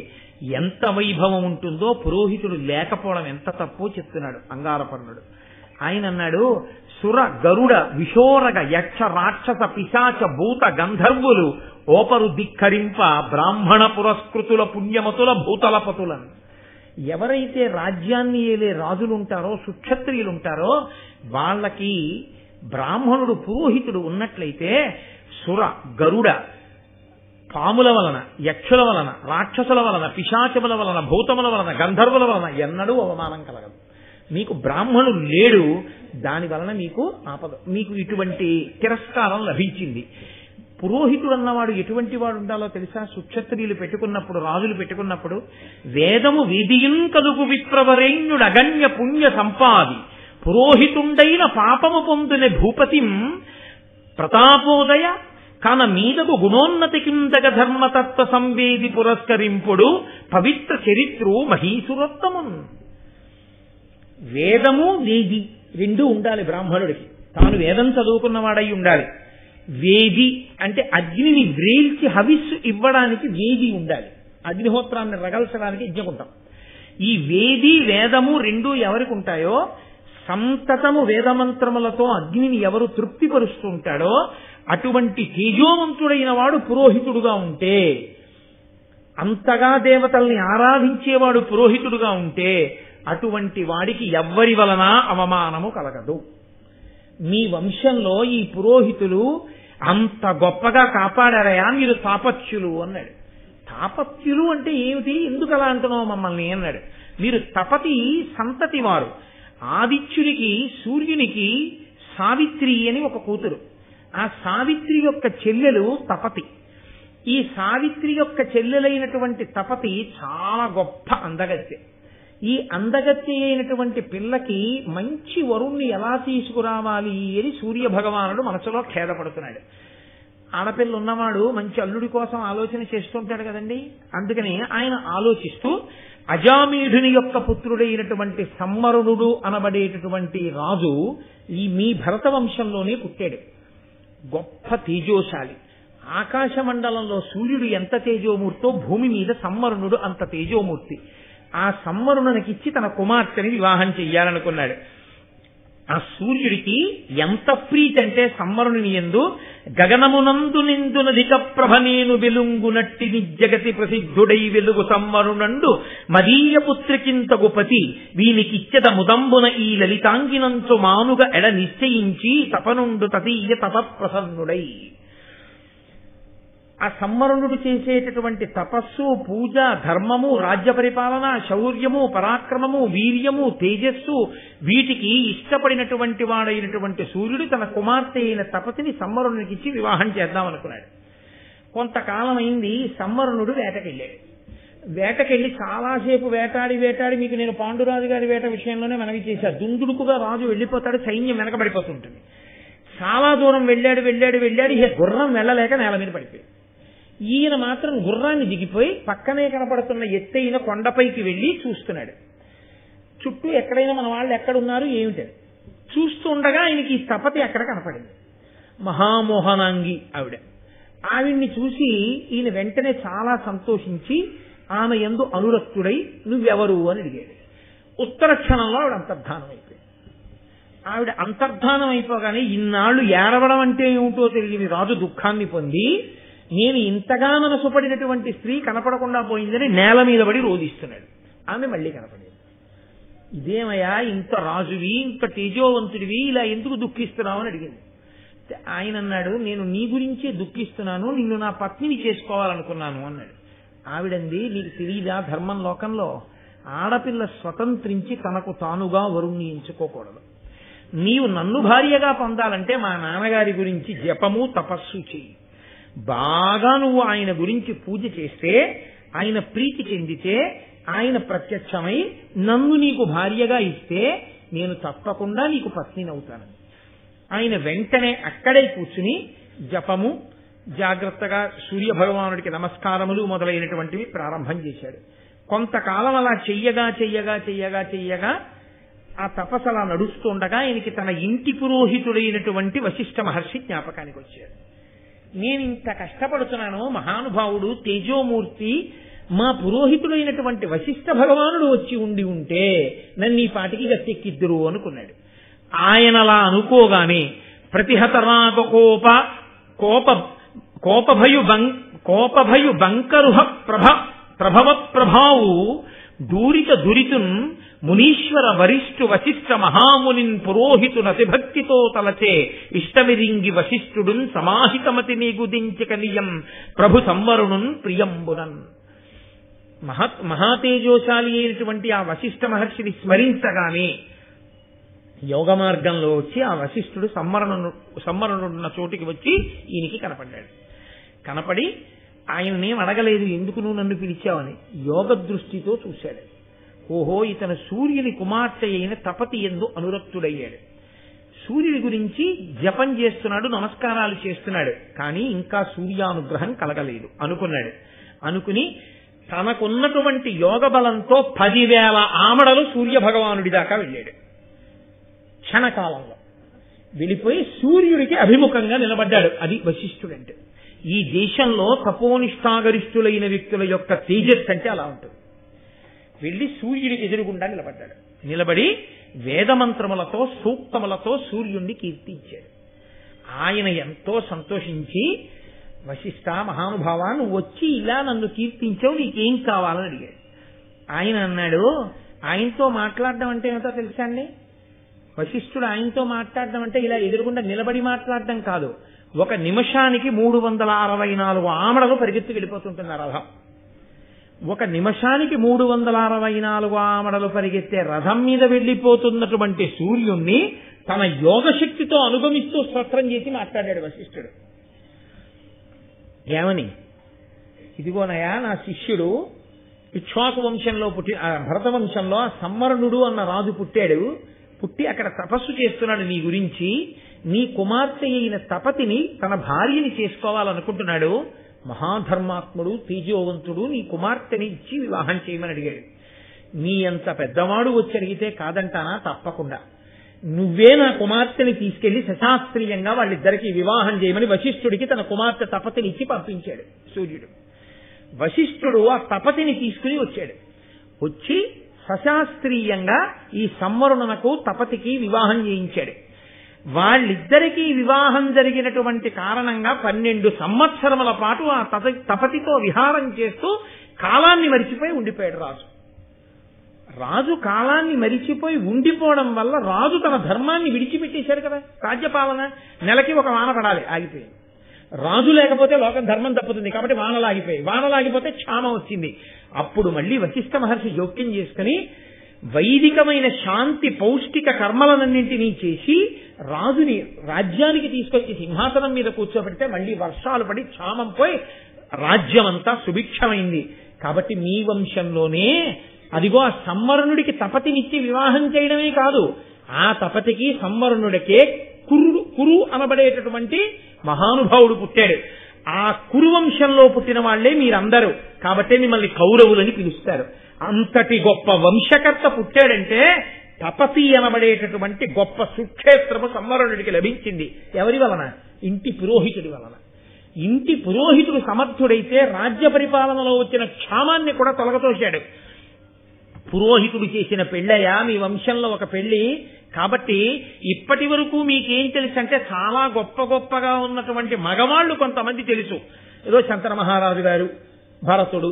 ఎంత వైభవం ఉంటుందో పురోహితుడు లేకపోవడం ఎంత తప్పో చెప్తున్నాడు అంగారపర్ణుడు. ఆయన అన్నాడు, సుర గరుడ విశోరగ యక్ష రాక్షస పిశాచ భూత గంధర్వులు ఓపరు ధిక్కరింప బ్రాహ్మణ పురస్కృతుల పుణ్యమతుల భూతలపతులను. ఎవరైతే రాజ్యాన్ని ఏలే రాజులుంటారో, సుక్షత్రియులుంటారో, వాళ్ళకి బ్రాహ్మణుడు పురోహితుడు ఉన్నట్లయితే సుర గరుడ పాముల వలన, యక్షుల వలన, రాక్షసుల వలన, పిశాచముల వలన, భూతముల వలన, గంధర్వుల వలన ఎన్నడూ అవమానం కలగదు. మీకు బ్రాహ్మణుడు లేడు, దాని వలన మీకు ఆపద, మీకు ఇటువంటి తిరస్కారం లభించింది. పురోహితుడు అన్నవాడు ఎటువంటి వాడు ఉండాలో తెలుసా? సుక్షత్రియులు పెట్టుకున్నప్పుడు, రాజులు పెట్టుకున్నప్పుడు, వేదము వేదియున్ కలుగు విప్రవరేణ్యుడు అగణ్య పుణ్య సంపాది పురోహితుండైన పాపము పొందునే భూపతిం ప్రతాపోదయ కాన మీదకు గుణోన్నతి కిందగ ధర్మతత్వ సంవేది పురస్కరింపుడు పవిత్ర చరిత్రు మహీసురోత్తమం. వేదము వేది రెండూ ఉండాలి బ్రాహ్మణుడికి. తాను వేదం చదువుకున్నవాడై ఉండాలి. వేది అంటే అగ్నిని వ్రేల్చి హవిస్సు ఇవ్వడానికి వేది ఉండాలి. అగ్నిహోత్రాన్ని రగల్చడానికి యజ్ఞకుంటాం. ఈ వేది వేదము రెండూ ఎవరికి ఉంటాయో, సంతతము వేదమంత్రములతో అగ్నిని ఎవరు తృప్తిపరుస్తూ ఉంటాడో అటువంటి తేజోవంతుడైన వాడు పురోహితుడుగా ఉంటే, అంతగా దేవతల్ని ఆరాధించేవాడు పురోహితుడుగా ఉంటే, అటువంటి వాడికి ఎవ్వరి వలన అవమానము కలగదు. మీ వంశంలో ఈ పురోహితులు అంత గొప్పగా కాపాడారయా, మీరు తాపత్యులు అన్నాడు. తాపత్యులు అంటే ఏమిటి, ఎందుకు అలా అంటున్నావు మమ్మల్ని అన్నాడు. మీరు తపతి సంతతి వారు. ఆదిత్యునికి, సూర్యునికి సావిత్రి అని ఒక కూతురు. ఆ సావిత్రి యొక్క చెల్లెలు తపతి. ఈ సావిత్రి యొక్క చెల్లెలైనటువంటి తపతి చాలా గొప్ప అందగత్తె. ఈ అందగత్తె అయినటువంటి పిల్లకి మంచి వరుణ్ణి ఎలా తీసుకురావాలి అని సూర్య భగవానుడు మనసులో ఖేదపడుతున్నాడు. ఆడపిల్ల ఉన్నవాడు మంచి అల్లుడి కోసం ఆలోచన చేస్తుంటాడు కదండి. అందుకని ఆయన ఆలోచిస్తూ అజామీఢుని యొక్క పుత్రుడైనటువంటి సమ్మరుణుడు అనబడేటటువంటి రాజు ఈ మీ భరత వంశంలోనే పుట్టాడు. గొప్ప తేజోశాలి. ఆకాశమండలంలో సూర్యుడు ఎంత తేజోమూర్తో భూమి మీద సమ్మరుణుడు అంత తేజోమూర్తి. ఆ సమ్మరుణునికిచ్చి తన కుమార్తెని వివాహం చెయ్యాలనుకున్నాడు. ఆ సూర్యుడికి ఎంత ప్రీతి అంటే సమ్మరుని యందు గగనమునందు నిందునధిక ప్రభ నేను వెలుంగునట్టి నిజగతి ప్రసిద్ధుడై వెలుగు సమ్మరునండు మదీయ పుత్రికింతగు పతి వీనికిచ్చద ముదంబున ఈ లలితాంగినంచు మానుగ ఎడ నిశ్చయించి తపనుండు తదీయ తపప్రసన్నుడై. ఆ సమ్మరుణుడు చేసేటటువంటి తపస్సు, పూజ, ధర్మము, రాజ్య పరిపాలన, శౌర్యము, పరాక్రమము, వీర్యము, తేజస్సు, వీటికి ఇష్టపడినటువంటి వాడైనటువంటి సూర్యుడు తన కుమార్తె అయిన తపతిని సమ్మరుణుడికిచ్చి వివాహం చేద్దామనుకున్నాడు. కొంతకాలం అయింది. సమ్మరుణుడు వేటకెళ్ళాడు. వేటకెళ్ళి చాలాసేపు వేటాడి వేటాడి మీకు నేను పాండురాజు గారి వేట విషయంలోనే మనవి చేశాను. దుందుడుకుగా రాజు వెళ్ళిపోతాడు, సైన్యం వెనకబడిపోతుంటుంది. చాలా దూరం వెళ్ళాడు వెళ్ళాడు వెళ్ళాడు, ఇక గుర్రం వెళ్ళలేక నేల మీద పడిపోయాడు. ఈయన మాత్రం గుర్రాన్ని దిగిపోయి పక్కనే కనపడుతున్న ఎత్తైన కొండపైకి వెళ్ళి చూస్తున్నాడు. చుట్టూ ఎక్కడైనా మన వాళ్ళు ఎక్కడున్నారు ఏమిటని చూస్తూ ఉండగా ఆయనకి ఈ తపతి అక్కడ కనపడింది. మహామోహనాంగి ఆవిడ్ని చూసి ఈయన వెంటనే చాలా సంతోషించి ఆమె యందు అనురక్తుడై నువ్వెవరు అని అడిగాడు. ఉత్తర క్షణంలో ఆవిడ అంతర్ధానం అయిపోయింది. ఆవిడ అంతర్ధానం అయిపోగానే ఇన్నాళ్లు ఏడవడం అంటే ఏమిటో తెలియని రాజు దుఃఖాన్ని పొంది నేను ఇంతగా మనసు పడినటువంటి స్త్రీ కనపడకుండా పోయిందని నేల మీద పడి రోధిస్తున్నాడు. ఆమె మళ్ళీ కనపడింది. ఇదేమయ్యా, ఇంత రాజువి ఇంత తేజోవంతుడివి ఇలా ఎందుకు దుఃఖిస్తున్నావు అని అడిగింది. ఆయన అన్నాడు, నేను నీ గురించే దుఃఖిస్తున్నాను, నిన్ను నా పత్నిని చేసుకోవాలనుకున్నాను అన్నాడు. ఆవిడంది, నీకు తెలియదా ధర్మం లోకంలో ఆడపిల్ల స్వతంత్రించి తనకు తానుగా వరుణ్ణి ఎంచుకోకూడదు. నీవు నన్ను భార్యగా పొందాలంటే మా నాన్నగారి గురించి జపము తపస్సు చెయ్యి. బాగా నువ్వు ఆయన గురించి పూజ చేస్తే, ఆయన ప్రీతి చెందితే, ఆయన ప్రత్యక్షమై నన్ను నీకు భార్యగా ఇస్తే నేను తప్పకుండా నీకు పత్నినవుతాను. ఆయన వెంటనే అక్కడే కూర్చుని జపము, జాగ్రత్తగా సూర్య భగవానుడికి నమస్కారములు మొదలైనటువంటివి ప్రారంభం చేశాడు. కొంతకాలం అలా చెయ్యగా చెయ్యగా చెయ్యగా చెయ్యగా ఆ తపస్సు అలా నడుస్తుండగా ఆయనకి తన ఇంటి పురోహితుడైనటువంటి వశిష్ఠ మహర్షి జ్ఞాపకానికి వచ్చాడు. నేను ఇంత కష్టపడుతున్నాను, మహానుభావుడు తేజోమూర్తి మా పురోహితుడైనటువంటి వశిష్ఠ భగవానుడు వచ్చి ఉంటే నన్ను ఈ పాటికి గట్టెక్కిద్దురు అనుకున్నాడు. ఆయన అలా అనుకోగానే ప్రతిహతరాగ కోపభయు బంకరుహ ప్రభవ ప్రభావు దూరిత దురితున్ మునీశ్వర వరిష్ఠు వశిష్ఠ మహామునిన్ పురోహితు నతిభక్తితో తలచే ఇష్టమిరింగి వశిష్ఠుడున్ సమాహితమతి నీగుదించకనియం ప్రభు సంవరుణున్ ప్రియంబునన్. మహాతేజోశాలి అయినటువంటి ఆ వశిష్ఠ మహర్షిని స్మరించగానే యోగ మార్గంలో వచ్చి ఆ వశిష్ఠుడు సంవరణుడున్న చోటికి వచ్చి ఈయనకి కనపడ్డాడు. కనపడి ఆయననేం అడగలేదు, ఎందుకు నువ్వు నన్ను పిలిచావని. యోగ దృష్టితో చూశాడు. ఓహో, ఇతను సూర్యుని కుమార్తె అయిన తపతి యందు అనురక్తుడయ్యాడు. సూర్యుడి గురించి జపం చేస్తున్నాడు, నమస్కారాలు చేస్తున్నాడు, కానీ ఇంకా సూర్యానుగ్రహం కలగలేదు అనుకున్నాడు. అనుకుని తనకున్నటువంటి యోగ బలంతో 10,000 ఆమడలు సూర్య భగవానుడి దాకా వెళ్ళాడు. క్షణకాలంలో వెళ్ళిపోయి సూర్యుడికి అభిముఖంగా నిలబడ్డాడు. అది వశిష్ఠుడంటే. ఈ దేశంలో తపోనిష్టాగరిష్ఠులైన వ్యక్తుల యొక్క తేజస్సు అంటే అలా ఉంటుంది. వెళ్ళి సూర్యుడికి ఎదురుగుండా నిలబడ్డాడు. నిలబడి వేదమంత్రములతో సూక్తములతో సూర్యుణ్ణి కీర్తించాడు. ఆయన ఎంతో సంతోషించి, వశిష్ఠ మహానుభావ, నువ్వు వచ్చి ఇలా నన్ను కీర్తించావు, నీకేం కావాలని అడిగాడు. ఆయన అన్నాడు, ఆయనతో మాట్లాడడం అంటే ఏమిటో తెలుసా అండి? వశిష్ఠుడు ఆయనతో మాట్లాడడం అంటే ఇలా ఎదురుగుండా నిలబడి మాట్లాడడం కాదు. 1 నిమిషానికి 364 ఆమడలు పరిగెత్తి వెళ్ళిపోతుంటుంది ఆ రథం. 1 నిమిషానికి 364 ఆమడలు పరిగెత్తే రథం మీద వెళ్ళిపోతున్నటువంటి సూర్యుణ్ణి తన యోగశక్తితో అనుగమిస్తూ స్తోత్రం చేసి మాట్లాడాడు వశిష్ఠుడు. ఏమని? ఇదిగోనయా నా శిష్యుడు ఇక్ష్వాకు వంశంలో భరత వంశంలో సంవరణుడు అన్న రాజు పుట్టి అక్కడ తపస్సు చేస్తున్నాడు నీ గురించి. నీ కుమార్తె అయిన తపతిని తన భార్యని చేసుకోవాలనుకుంటున్నాడు. మహాధర్మాత్ముడు, తేజోవంతుడు, నీ కుమార్తెని ఇచ్చి వివాహం చేయమని అడిగాడు. నీ అంత పెద్దవాడు వచ్చి అడిగితే కాదంటానా? తప్పకుండా. నువ్వే నా కుమార్తెని తీసుకెళ్లి సశాస్త్రీయంగా వాళ్ళిద్దరికీ వివాహం చేయమని వశిష్ఠుడికి తన కుమార్తె తపతిని ఇచ్చి పంపించాడు సూర్యుడు. వశిష్ఠుడు ఆ తపతిని తీసుకుని వచ్చాడు. వచ్చి సశాస్త్రీయంగా ఈ సంవరుణనకు తపతికి వివాహం చేయించాడు. వాళ్ళిద్దరికీ వివాహం జరిగినటువంటి కారణంగా 12 సంవత్సరముల పాటు ఆ తపతితో విహారం చేస్తూ కాలాన్ని మరిచిపోయి ఉండిపోయాడు రాజు. రాజు కాలాన్ని మరిచిపోయి ఉండిపోవడం వల్ల రాజు తన ధర్మాన్ని విడిచిపెట్టేశాడు కదా. రాజ్యపాలన నెలకి 1 వాన పడాలి, ఆగిపోయింది. రాజు లేకపోతే లోకం ధర్మం తప్పుతుంది కాబట్టి వానలాగిపోయి, వానలాగిపోతే క్షామం వచ్చింది. అప్పుడు మళ్ళీ వశిష్ఠ మహర్షి జోక్యం చేసుకుని వైదికమైన శాంతి పౌష్టిక కర్మలనన్నింటినీ చేసి రాజుని రాజ్యానికి తీసుకొచ్చి సింహాసనం మీద కూర్చోబెడితే మళ్ళీ వర్షాలు పడి క్షామం పోయి రాజ్యమంతా సుభిక్షమైంది. కాబట్టి మీ వంశంలోనే అదిగో ఆ సంవరణుడికి తపతినిచ్చి వివాహం చేయడమే కాదు, ఆ తపతికి సంవరణుడికే కురు అనబడేటటువంటి మహానుభావుడు పుట్టాడు. ఆ కురువంశంలో పుట్టిన వాళ్లే మీరందరూ, కాబట్టే మిమ్మల్ని కౌరవులని పిలుస్తారు. అంతటి గొప్ప వంశకర్త పుట్టాడంటే తపతి అనబడేటటువంటి గొప్ప సుక్షేత్రము సంవరణుడికి లభించింది. ఎవరి వలన? ఇంటి పురోహితుడి వలన. ఇంటి పురోహితుడు సమర్థుడైతే రాజ్య పరిపాలనలో వచ్చిన క్షామాన్ని కూడా తొలగతోశాడు. పురోహితుడు చేసిన పెళ్ళయ్యా మీ వంశంలో ఒక పెళ్లి. కాబట్టి ఇప్పటి వరకు మీకేం తెలుసు అంటే చాలా గొప్ప గొప్పగా ఉన్నటువంటి మగవాళ్లు కొంతమంది తెలుసు. ఏదో శంకర మహారాజు గారు, భరతుడు,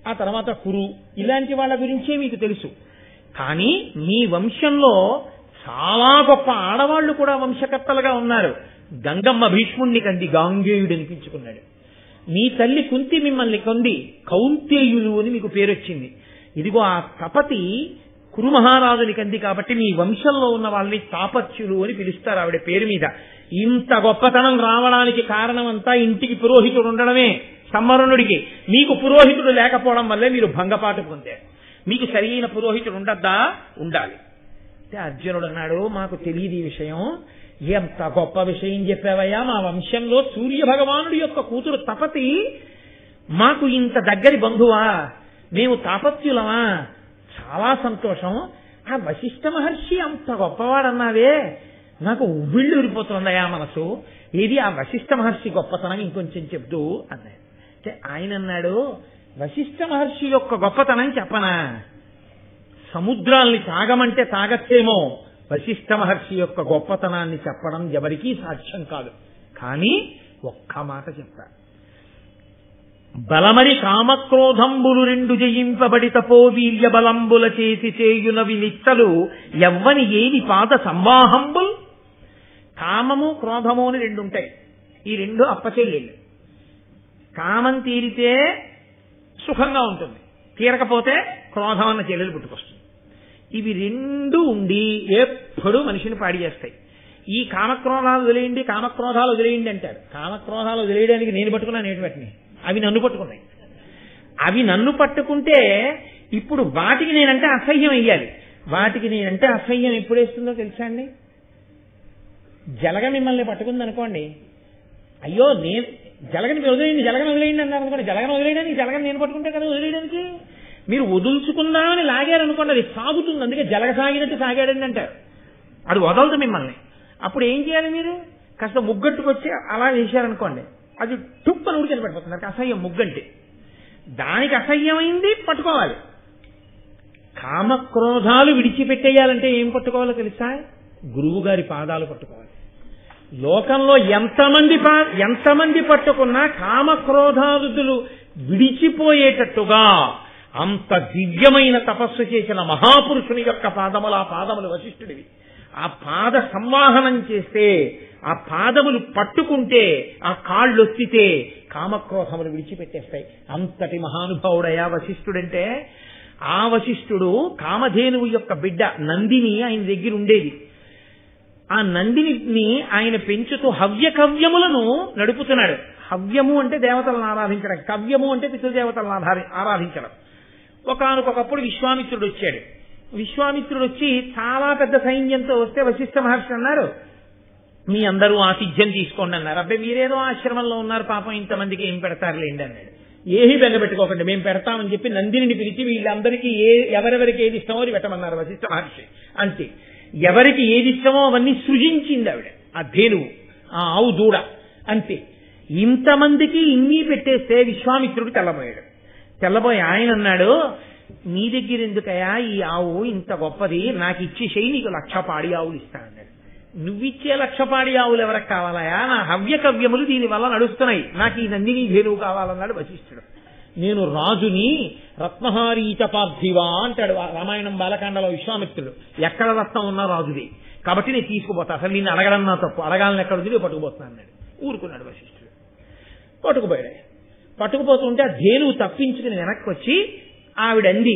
ఆ తర్వాత కురు, ఇలాంటి వాళ్ళ గురించే మీకు తెలుసు. కానీ మీ వంశంలో చాలా గొప్ప ఆడవాళ్లు కూడా వంశకర్తలుగా ఉన్నారు. గంగమ్మ భీష్ముణ్ణి కంది గాంగేయుడు అనిపించుకున్నాడు. మీ తల్లి కుంతి మిమ్మల్ని కొంది కౌంతేయులు అని మీకు పేరొచ్చింది. ఇదిగో ఆ తపతి కురు మహారాజుని కంది కాబట్టి మీ వంశంలో ఉన్న వాళ్ళని తాపత్యులు అని పిలుస్తారు ఆవిడ పేరు మీద. ఇంత గొప్పతనం రావడానికి కారణమంతా ఇంటికి పురోహితుడు ఉండడమే. సంవరణుడికి మీకు పురోహితుడు లేకపోవడం వల్లే మీరు భంగపాటు పొందారు. మీకు సరైన పురోహితుడు ఉండద్దా? ఉండాలి. అంటే అర్జునుడు అన్నాడు, మాకు తెలియదు ఈ విషయం. ఎంత గొప్ప విషయం చెప్పావయ్యా, మా వంశంలో సూర్య భగవానుడి యొక్క కూతురు తపతి మాకు ఇంత దగ్గరి బంధువా, మేము తాపత్యులమా? చాలా సంతోషం. ఆ వశిష్ఠ మహర్షి అంత గొప్పవాడన్నావే, నాకు ఉవ్విళ్ళు ఊరిపోతుందయా మనసు. ఏది ఆ వశిష్ఠ మహర్షి గొప్పతనం ఇంకొంచెం చెప్తూ అన్నాడు. అంటే ఆయన అన్నాడు, వశిష్ఠ మహర్షి యొక్క గొప్పతనం చెప్పనా? సముద్రాల్ని తాగమంటే తాగచ్చేమో, వశిష్ఠ మహర్షి యొక్క గొప్పతనాన్ని చెప్పడం ఎవరికీ సాధ్యం కాదు. కానీ ఒక్క మాట చెప్పా, బలమరి కామక్రోధంబులు రెండు జయింపబడి తపో వీర్య బలంబుల చేసి చేయునవి నిత్తలు ఎవ్వని ఏని పాద సంవాహంబుల్. కామము క్రోధము అని రెండు ఉంటాయి. ఈ రెండు అప్పచెల్లెళ్ళు. కామం తీరితే సుఖంగా ఉంటుంది, తీరకపోతే క్రోధం అన్న చెల్లెలు పుట్టుకొస్తుంది. ఇవి రెండు ఉండి ఎప్పుడు మనిషిని పాడి చేస్తాయి. ఈ కామక్రోధాలు వదిలేయండి, కామక్రోధాలు వదిలేయండి అంటారు. కామక్రోధాలు వదిలేయడానికి నేను పట్టుకున్నాను ఏంటి వాటిని? అవి నన్ను పట్టుకున్నాయి. అవి నన్ను పట్టుకుంటే ఇప్పుడు వాటికి నేనంటే అసహ్యం వెయ్యాలి. వాటికి నేనంటే అసహ్యం ఎప్పుడు వేస్తుందో తెలుసా అండి? జలగ మిమ్మల్ని పట్టుకుంది అనుకోండి, అయ్యో నేను జలగని వదిలేయండి, జలగని వదిలేయండి అన్నారు అనుకోండి, జలగని వదిలేయడానికి జలగని నేను పట్టుకుంటే కదా వదిలేయడానికి. మీరు వదులుచుకుందామని లాగారనుకోండి, అది సాగుతుంది. అందుకే జలగ సాగినట్టు సాగాడండి అంటారు. అది వదలదు మిమ్మల్ని. అప్పుడు ఏం చేయాలి? మీరు కాస్త ముగ్గట్టుకొచ్చి అలా వేశారనుకోండి, అది టుప్పని ఊరికెళ్ళి పడిపోతుంది. అది అసహ్యం ముగ్గంటే. దానికి అసహ్యమైంది పట్టుకోవాలి. కామక్రోధాలు విడిచిపెట్టేయాలంటే ఏం పట్టుకోవాలో తెలుసా? గురువు గారి పాదాలు పట్టుకోవాలి. లోకంలో ఎంతమంది పట్టుకున్నా కామక్రోధాదులు విడిచిపోయేటట్టుగా అంత దివ్యమైన తపస్సు చేసిన మహాపురుషుని యొక్క పాదములు, ఆ పాదములు వశిష్ఠుడివి. ఆ పాద సంవాహనం చేస్తే, ఆ పాదములు పట్టుకుంటే, ఆ కాళ్ళు ఒత్తితే కామక్రోధములు విడిచిపెట్టేస్తాయి. అంతటి మహానుభావుడయా వశిష్ఠుడంటే. ఆ వశిష్ఠుడు కామధేనువు యొక్క బిడ్డ నందిని ఆయన దగ్గర ఉండేది. ఆ నందిని ఆయన పెంచుతూ హవ్యకవ్యములను నడుపుతున్నాడు. హవ్యము అంటే దేవతలను ఆరాధించడం, కవ్యము అంటే పితృదేవతలను ఆరాధించడం. ఒకానొకప్పుడు విశ్వామిత్రుడు వచ్చాడు. విశ్వామిత్రుడు వచ్చి చాలా పెద్ద సైన్యంతో వస్తే వశిష్ఠ మహర్షి అన్నారు, మీ అందరూ ఆతిథ్యం తీసుకోండి అన్నారు. అబ్బాయి మీరేదో ఆశ్రమంలో ఉన్నారు, పాపం ఇంతమందికి ఏం పెడతారులేండి అన్నాడు. ఏమీ బెంగపెట్టుకోకండి, మేము పెడతామని చెప్పి నందిని పిలిచి వీళ్ళందరికీ ఎవరెవరికి ఏది ఇష్టమో అది పెట్టమన్నారు వశిష్ఠ మహర్షి. అంతే, ఎవరికి ఏది ఇష్టమో అవన్నీ సృజించింది ఆవిడ, ఆ ధేనువు, ఆ ఆవు దూడ. అంతే, ఇంతమందికి ఇన్ని పెట్టేస్తే విశ్వామిత్రుడు తెల్లబోయాడు. తెల్లబోయి ఆయన అన్నాడు, నీ దగ్గర ఎందుకయా ఈ ఆవు ఇంత గొప్పది, నాకు ఇచ్చేసేయి, నీకు 1,00,000 పాడి ఆవులు ఇస్తా అన్నాడు. నువ్విచ్చే 1,00,000 పాడి ఆవులు ఎవరికి కావాలయా? నా హవ్యకవ్యములు దీని వల్ల నడుస్తున్నాయి, నాకు ఈ నందిని ధేనువు కావాలన్నాడు వశిష్ఠుడు. నేను రాజుని, రత్నహారీచ పార్థివా అంటాడు రామాయణం బాలకాండలో విశ్వామిత్రుడు. ఎక్కడ రత్నం ఉన్నా రాజుది, కాబట్టి నేను తీసుకుపోతా, అసలు నిన్ను అడగడం నా తప్పు, అడగాలని ఎక్కడుంది నేను పట్టుకుపోతున్నా అన్నాడు. ఊరుకున్నాడు వశిష్ఠుడు. పట్టుకుపోయాడు. పట్టుకుపోతుంటే ఆ ధేనువు తప్పించుకుని వెనక్కి వచ్చి ఆవిడంది,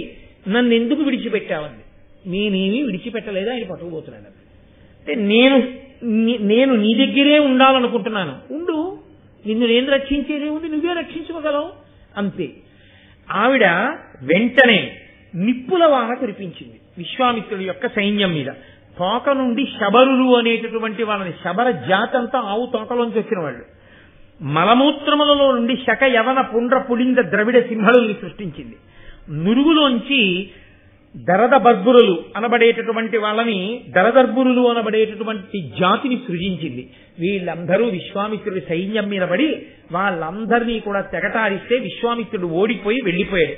నన్ను ఎందుకు విడిచిపెట్టావంది. నేనేమీ విడిచిపెట్టలేదు, ఆయన పట్టుకుపోతున్నాడు. అంటే నేను నీ దగ్గరే ఉండాలనుకుంటున్నాను. ఉండు, నిన్ను నేను రక్షించేదే ఉంది, నువ్వే రక్షించుకోగలవు. అంతే. ఆవిడ వెంటనే నిప్పుల వాన కురిపించింది విశ్వామిత్రుడి యొక్క సైన్యం మీద. తోక నుండి శబరులు అనేటటువంటి వాళ్ళని, శబర జాతంతా ఆవు తోకలోంచి వచ్చిన వాళ్ళు, మలమూత్రములలో నుండి శక యవన పుండ్ర పులింద ద్రవిడ సింహళుల్ని సృష్టించింది. నురుగులోంచి దరదబర్బురులు అనబడేటటువంటి వాళ్ళని, దరదర్బురులు అనబడేటటువంటి జాతిని సృజించింది. వీళ్ళందరూ విశ్వామిత్రుడి సైన్యం మీద పడి వాళ్ళందరినీ కూడా తెగటారిస్తే విశ్వామిత్రుడు ఓడిపోయి వెళ్ళిపోయి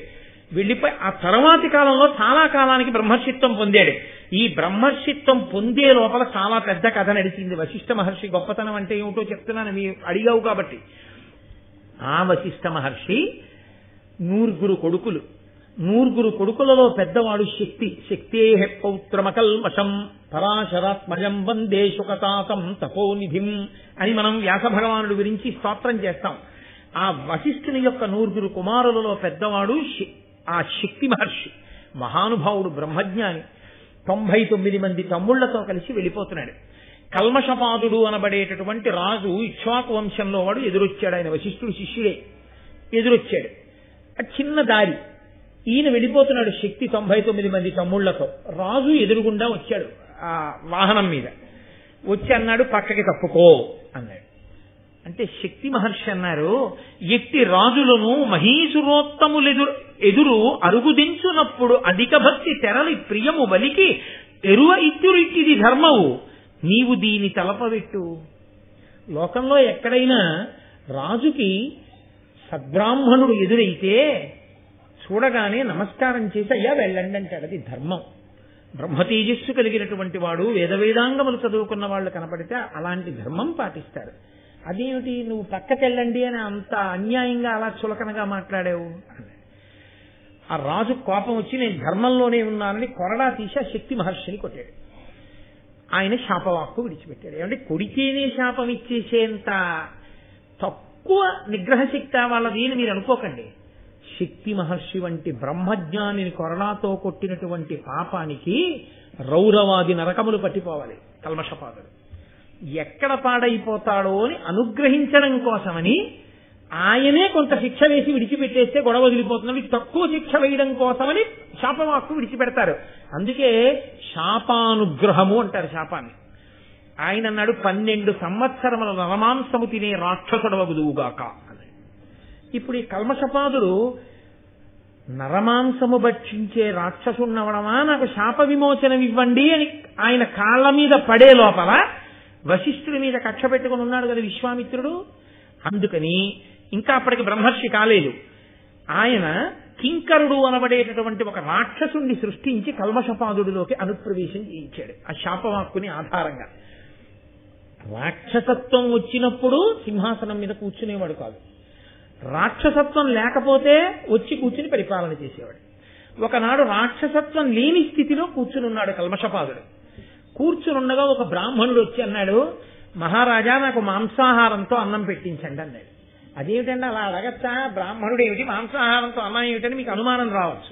ఆ తర్వాతి కాలంలో చాలా కాలానికి బ్రహ్మర్షిత్వం పొందాడు. ఈ బ్రహ్మర్షిత్వం పొందే లోపల చాలా పెద్ద కథ నడిచింది. వశిష్ఠ మహర్షి గొప్పతనం అంటే ఏమిటో చెప్తున్నాను, మీరు అడిగావు కాబట్టి. ఆ వశిష్ఠ మహర్షి 9 కొడుకులు. 9 కొడుకులలో పెద్దవాడు శక్తి. శక్తే పౌత్రమకల్మషం పరాశరాత్మజం వందే శుకతాతం తపోనిధిం అని మనం వ్యాస భగవానుడి గురించి స్తోత్రం చేస్తాం. ఆ వశిష్ఠుని యొక్క 9 కుమారులలో పెద్దవాడు ఆ శక్తి మహర్షి. మహానుభావుడు, బ్రహ్మజ్ఞాని. 99 మంది తమ్ముళ్లతో కలిసి వెళ్ళిపోతున్నాడు. కల్మషపాదుడు అనబడేటటువంటి రాజు ఇక్ష్వాకు వంశంలో వాడు ఎదురొచ్చాడు. ఆయన వశిష్ఠుడు శిష్యుడే. ఎదురొచ్చాడు. చిన్న దారి. ఈయన వెళ్ళిపోతున్నాడు శక్తి 99 మంది తమ్ముళ్లతో. రాజు ఎదురుగుండా వచ్చాడు ఆ వాహనం మీద. వచ్చి అన్నాడు, పక్కకి తప్పుకో అన్నాడు. అంటే శక్తి మహర్షి అన్నారు, ఎట్టి రాజులను మహీసురోత్తములెదురు అరుగుదించునప్పుడు అధిక భక్తి తెరలి ప్రియము బలికి ఎరువ ఇట్టిది ధర్మవు, నీవు దీని తలపబెట్టు. లోకంలో ఎక్కడైనా రాజుకి సద్బ్రాహ్మణుడు ఎదురైతే చూడగానే నమస్కారం చేసి అయ్యా వెళ్ళండి అంటాడు. అది ధర్మం. బ్రహ్మ తేజస్సు కలిగినటువంటి వాడు, వేదవేదాంగములు చదువుకున్న వాళ్ళు కనపడితే అలాంటి ధర్మం పాటిస్తారు. అదేమిటి నువ్వు పక్కకెళ్ళండి అని అంత అన్యాయంగా అలా చులకనగా మాట్లాడావు? ఆ రాజు కోపం వచ్చి నేను ధర్మంలోనే ఉన్నానని కొరడా తీసి ఆ శక్తి మహర్షిని కొట్టాడు. ఆయన శాపవాక్కు విడిచిపెట్టాడు. ఏమంటే కొడితేనే శాపం ఇచ్చేసేంత తక్కువ నిగ్రహశక్తి వాళ్ళది అని మీరు అనుకోకండి. శక్తి మహర్షి వంటి బ్రహ్మజ్ఞానిని కొరడాతో కొట్టినటువంటి పాపానికి రౌరవాది నరకములు పట్టిపోవాలి కల్మషపాదుడు. ఎక్కడ పాడైపోతాడో అని అనుగ్రహించడం కోసమని ఆయనే కొంత శిక్ష వేసి విడిచిపెట్టేస్తే గొడవ వదిలిపోతున్నది. తక్కువ శిక్ష వేయడం కోసమని శాపవాక్కు విడిచిపెడతారు. అందుకే శాపానుగ్రహము అంటారు శాపాన్ని. ఆయన అన్నాడు, 12 సంవత్సరముల నరమాంసము తినే రాక్షసుడవగుదువుగాక అని. ఇప్పుడు ఈ కల్మషపాదుడు నరమాంసము భక్షించే రాక్షసున్నవడమా, నాకు శాప విమోచనం ఇవ్వండి అని ఆయన కాళ్ళ మీద పడే లోపల వశిష్ఠుడి మీద కక్ష పెట్టుకుని ఉన్నాడు కదా విశ్వామిత్రుడు. అందుకని ఇంకా అప్పటికి బ్రహ్మర్షి కాలేదు. ఆయన కింకరుడు అనబడేటటువంటి ఒక రాక్షసుణ్ణి సృష్టించి కల్మషపాదుడిలోకి అనుప్రవేశం చేయించాడు ఆ శాపవాక్కుని ఆధారంగా. రాక్షసత్వం వచ్చినప్పుడు సింహాసనం మీద కూర్చునేవాడు కాదు. రాక్షసత్వం లేకపోతే వచ్చి కూర్చుని పరిపాలన చేసేవాడు. ఒకనాడు రాక్షసత్వం లేని స్థితిలో కూర్చునున్నాడు కల్మషపాదుడు. కూర్చునుండగా ఒక బ్రాహ్మణుడు వచ్చి అన్నాడు, మహారాజా నాకు మాంసాహారంతో అన్నం పెట్టించండి అన్నాడు. అదేమిటండి అలా అడగచ్చా? బ్రాహ్మణుడు ఏమిటి, మాంసాహారంతో అన్నం ఏమిటని మీకు అనుమానం రావచ్చు.